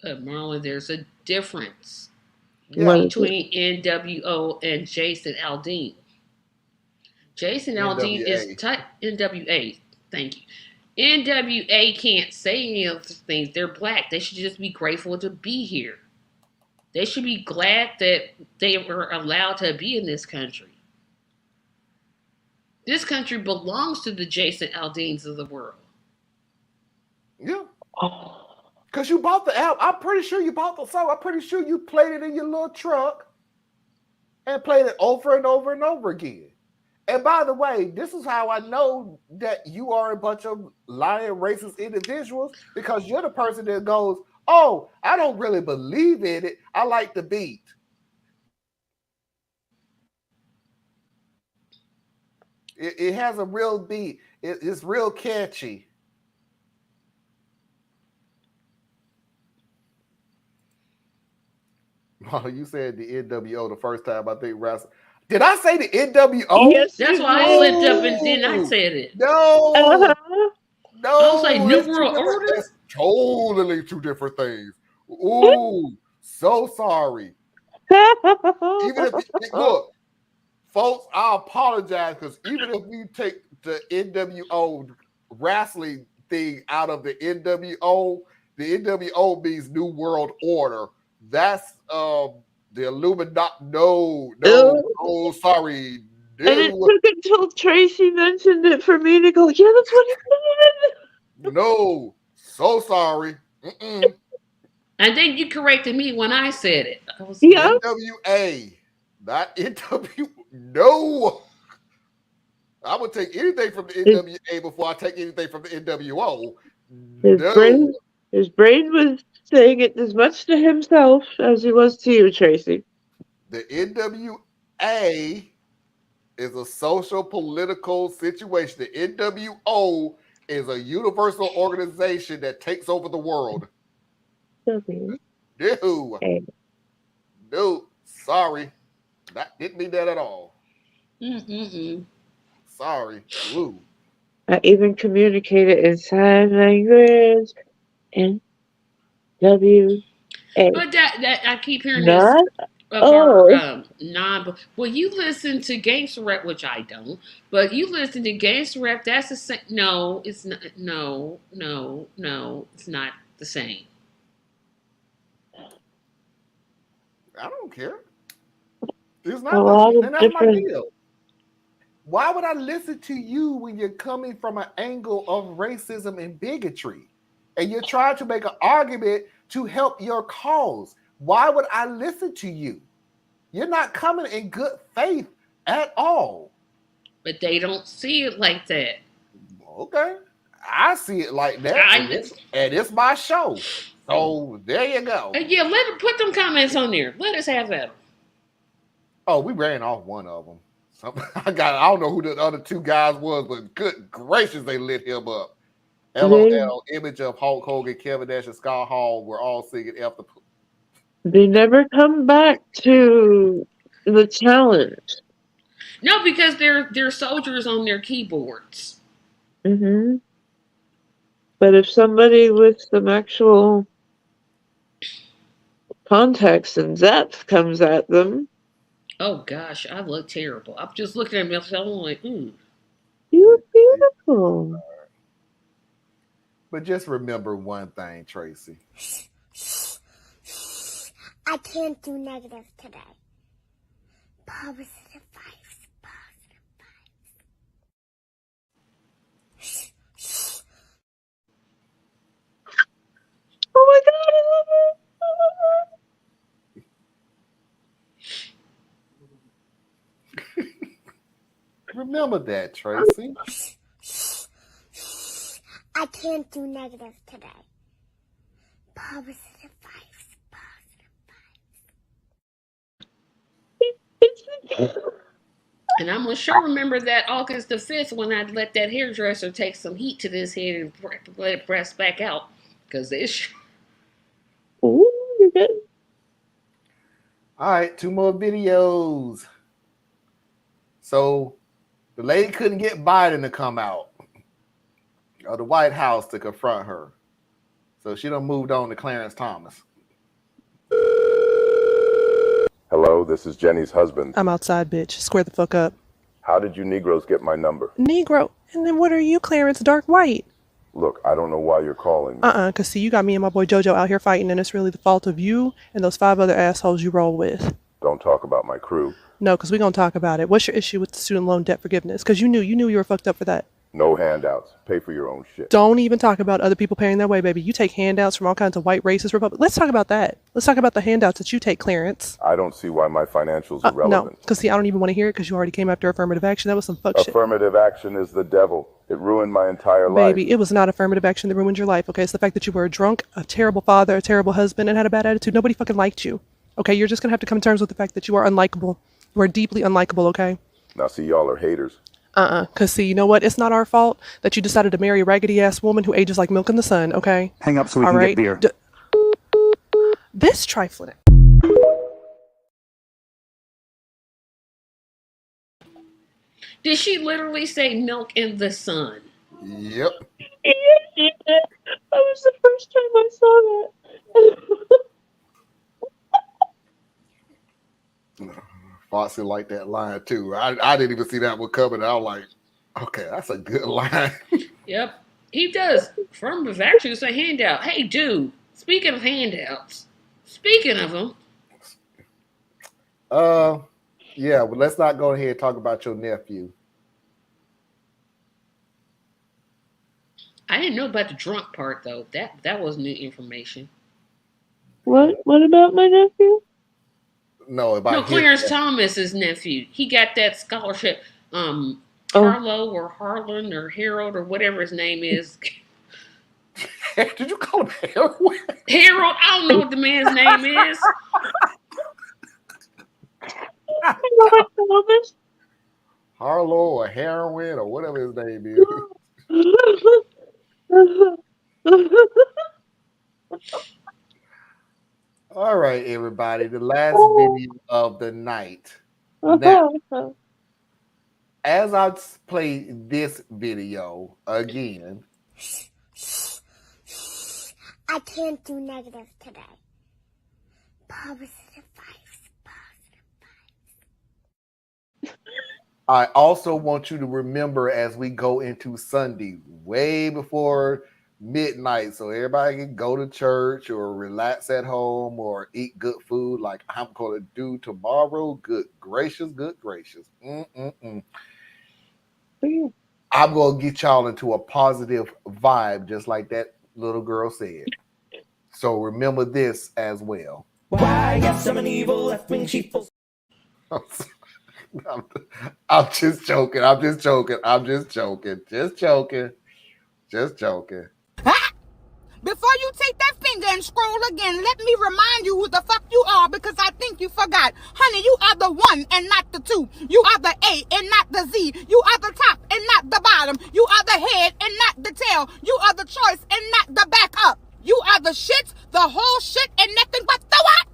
But Marlon, there's a difference between NWO and Jason Aldean. Jason Aldean is NWA. Thank you. NWA can't say any of those things. They're black. They should just be grateful to be here. They should be glad that they were allowed to be in this country. This country belongs to the Jason Aldeans of the world. Yeah. Because you bought the album. I'm pretty sure you bought the song. I'm pretty sure you played it in your little truck and played it over and over and over again. And by the way, this is how I know that you are a bunch of lying racist individuals, because you're the person that goes, oh, I don't really believe in it. I like the beat. It has a real beat. It's real catchy. Oh, you said the NWO the first time, I think, Russ. Did I say the NWO? Yes, that's why I slipped up and then I said it. No. No. I was like, New World Order? It's totally two different things. Ooh, so sorry. Even if look, folks, I apologize, because even if we take the NWO wrestling thing out of the NWO means New World Order. That's the Illuminati. No, sorry. No. And it took until Tracy mentioned it for me to go, yeah, that's what he said. No, so sorry. Mm-mm. And then you corrected me when I said it. I was NWA, not NW. No. I would take anything from the NWA before I take anything from the NWO. His brain was saying it as much to himself as he was to you, Tracy. The NWA is a social political situation. The NWO is a universal organization that takes over the world. W. No. A. No. Sorry. That didn't mean that at all. Sorry. Woo. I even communicated in sign language. N W A. But that I keep hearing this Not. of Oh. our non. Well, you listen to gangster rap, which I don't. But you listen to gangster rap. That's the same. No, it's not. No, it's not the same. I don't care. It's A not lot the, of and that's my different. deal. Why would I listen to you when you're coming from an angle of racism and bigotry? And you're trying to make an argument to help your cause. Why would I listen to you? You're not coming in good faith at all. But they don't see it like that. Okay. I see it like that. And it's my show. So there you go. Yeah, let them put them comments on there. Let us have that. Oh, we ran off one of them. I don't know who the other two guys was, but good gracious, they lit him up. LOL, image of Hulk Hogan, Kevin Nash, and Scott Hall were all singing after. They never come back to the challenge. No, because they're soldiers on their keyboards. Mm-hmm. But if somebody with some actual context and depth comes at them. Oh gosh, I look terrible. I'm just looking at myself. I'm like, You look beautiful. But just remember one thing, Tracy. I can't do negative today. Positive vibes, positive vibes. Oh my God, I love her. Remember that, Tracy. I can't do negative today. Positive vibes, positive vibes. And I'm gonna sure remember that August the 5th when I let that hairdresser take some heat to this head and let it press back out. Because it's. Ooh, you're good. All right, 2 more videos. So the lady couldn't get Biden to come out of the White House to confront her. So she done moved on to Clarence Thomas. Hello, this is Jenny's husband. I'm outside, bitch. Square the fuck up. How did you Negroes get my number? Negro. And then what are you, Clarence? Dark white. Look, I don't know why you're calling me. Because see, you got me and my boy JoJo out here fighting, and it's really the fault of you and those 5 other assholes you roll with. Don't talk about my crew. No, because we're going to talk about it. What's your issue with the student loan debt forgiveness? Because you knew you were fucked up for that. No handouts. Pay for your own shit. Don't even talk about other people paying their way, baby. You take handouts from all kinds of white racist Republicans. Let's talk about that. Let's talk about the handouts that you take, Clarence. I don't see why my financials are relevant. No, because see, I don't even want to hear it because you already came after affirmative action. That was some fuck shit. Affirmative action is the devil. It ruined my entire life. Baby, it was not affirmative action that ruined your life, okay? It's the fact that you were a drunk, a terrible father, a terrible husband, and had a bad attitude. Nobody fucking liked you, okay? You're just going to have to come to terms with the fact that you are unlikable. You are deeply unlikable, okay? Now, see, y'all are haters. Because see, you know what? It's not our fault that you decided to marry a raggedy-ass woman who ages like milk in the sun, okay? Hang up so we can get beer. This trifling. Did she literally say milk in the sun? Yep. Yes, she did. That was the first time I saw that. Foxy liked that line too. I didn't even see that one coming. I was like, okay, that's a good line. Yep, he does. Affirmative action is a handout. Hey, dude, speaking of handouts, speaking of them. Yeah, but let's not go ahead and talk about your nephew. I didn't know about the drunk part though. That was new information. What about my nephew? No, about Clarence Thomas's nephew. He got that scholarship. Harlow or Harlan or Harold or whatever his name is. Did you call him Harold? Harold? I don't know what the man's name is. Harlow or Heroin or whatever his name is. All right, everybody. The last video of the night. Now, as I play this video again, I can't do negative today. Positive vibes. I also want you to remember as we go into Sunday, way before midnight, so everybody can go to church or relax at home or eat good food like I'm going to do tomorrow. Good gracious, good gracious. I'm going to get y'all into a positive vibe, just like that little girl said. So remember this as well. Why, yes, I'm an evil left-wing sheeple. I'm just joking. I'm just joking. I'm just joking. Just joking. Just joking. Before you take that finger and scroll again, let me remind you who the fuck you are, because I think you forgot. Honey, you are the 1 and not the 2. You are the A and not the Z. You are the top and not the bottom. You are the head and not the tail. You are the choice and not the backup. You are the shit, the whole shit, and nothing but the what?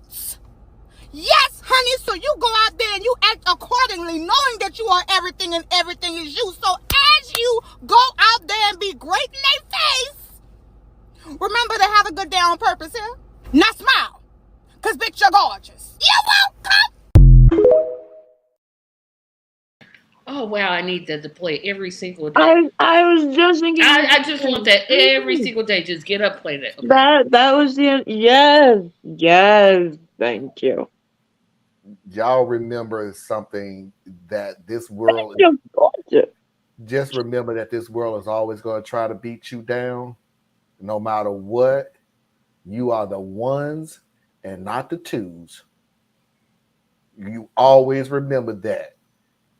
Yes, honey, so you go out there and you act accordingly, knowing that you are everything and everything is you. So as you go out there and be great in their face, remember to have a good day on purpose here. Now smile, because bitch, you're gorgeous. You're welcome. Oh, wow, I need that to play every single day. I was just thinking. I just want that every single day. Just get up, play that. Okay. That was the yes. Thank you. Y'all remember something that this world. Just remember that this world is always going to try to beat you down, no matter what. You are the 1s and not the 2s. You always remember that.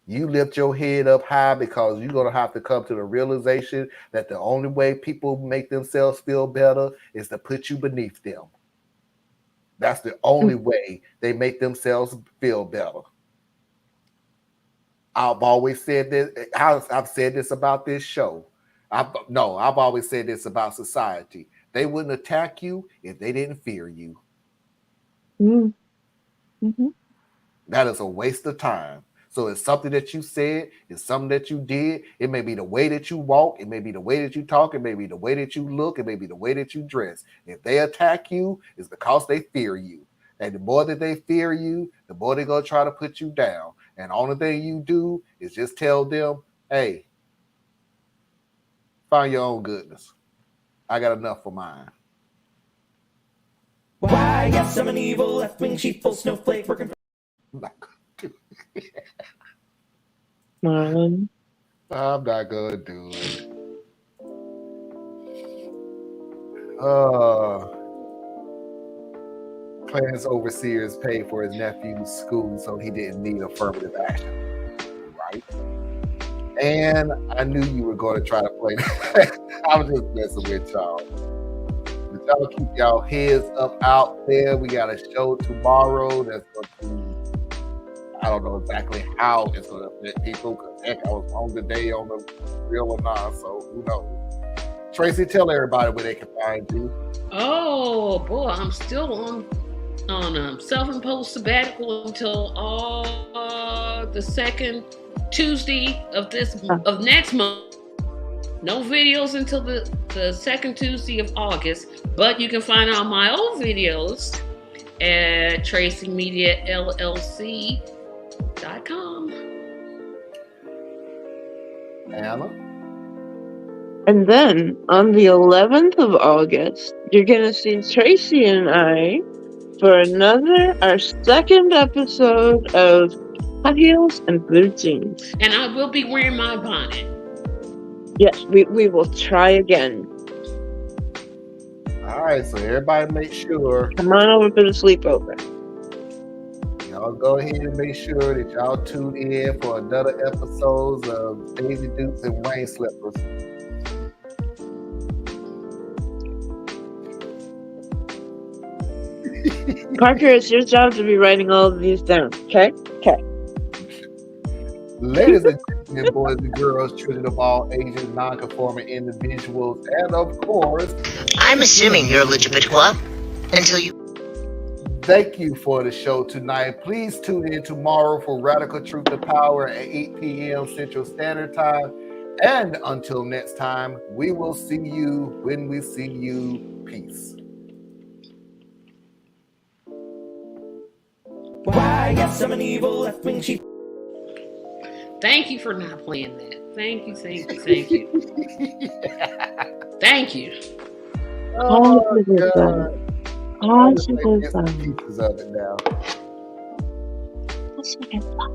You lift your head up high because you're going to have to come to the realization that the only way people make themselves feel better is to put you beneath them. That's the only way they make themselves feel better. I've always said this. I've said this about this show. I've always said this about society. They wouldn't attack you if they didn't fear you. Mm-hmm. That is a waste of time. So it's something that you said, it's something that you did. It may be the way that you walk, it may be the way that you talk, it may be the way that you look, it may be the way that you dress. If they attack you, it's because they fear you. And the more that they fear you, the more they're going to try to put you down. And the only thing you do is just tell them, hey, find your own goodness. I got enough for mine. Why, yes, I'm an evil left-wing sheeple snowflake working for... I'm not gonna do it. Clarence overseers paid for his nephew's school, so he didn't need affirmative action, right? And I knew you were going to try to play that. I was just messing with y'all. But y'all keep y'all heads up out there. We got a show tomorrow that's going to, I don't know exactly how it's going to affect people, because heck, I was on the day on the real or not, so who knows. Tracy, tell everybody where they can find you. Oh boy, I'm still on self-imposed sabbatical until the second Tuesday of next month. No videos until the second Tuesday of August, but you can find out my old videos at tracymediallc.com. Anna? And then on the 11th of August, you're going to see Tracy and I for our second episode of Hot Heels and Blue Jeans. And I will be wearing my bonnet. Yes, we will try again. All right, so everybody make sure. Come on over for the sleepover. Y'all go ahead and make sure that y'all tune in for another episode of Daisy Dukes and Rain Slippers. Parker, it's your job to be writing all of these down, okay? Okay. Ladies and lesbian boys and girls, children of all ages, non-conforming individuals, and of course, I'm assuming you're LGBTQ until you. Thank you for the show tonight. Please tune in tomorrow for Radical Truth to Power at 8 p.m. Central Standard Time. And until next time, we will see you when we see you. Peace. Why, yes, I'm an evil left-wing sheep. Thank you for not playing that. Thank you. Thank you. Oh, God. Oh, I'm just pieces of it now.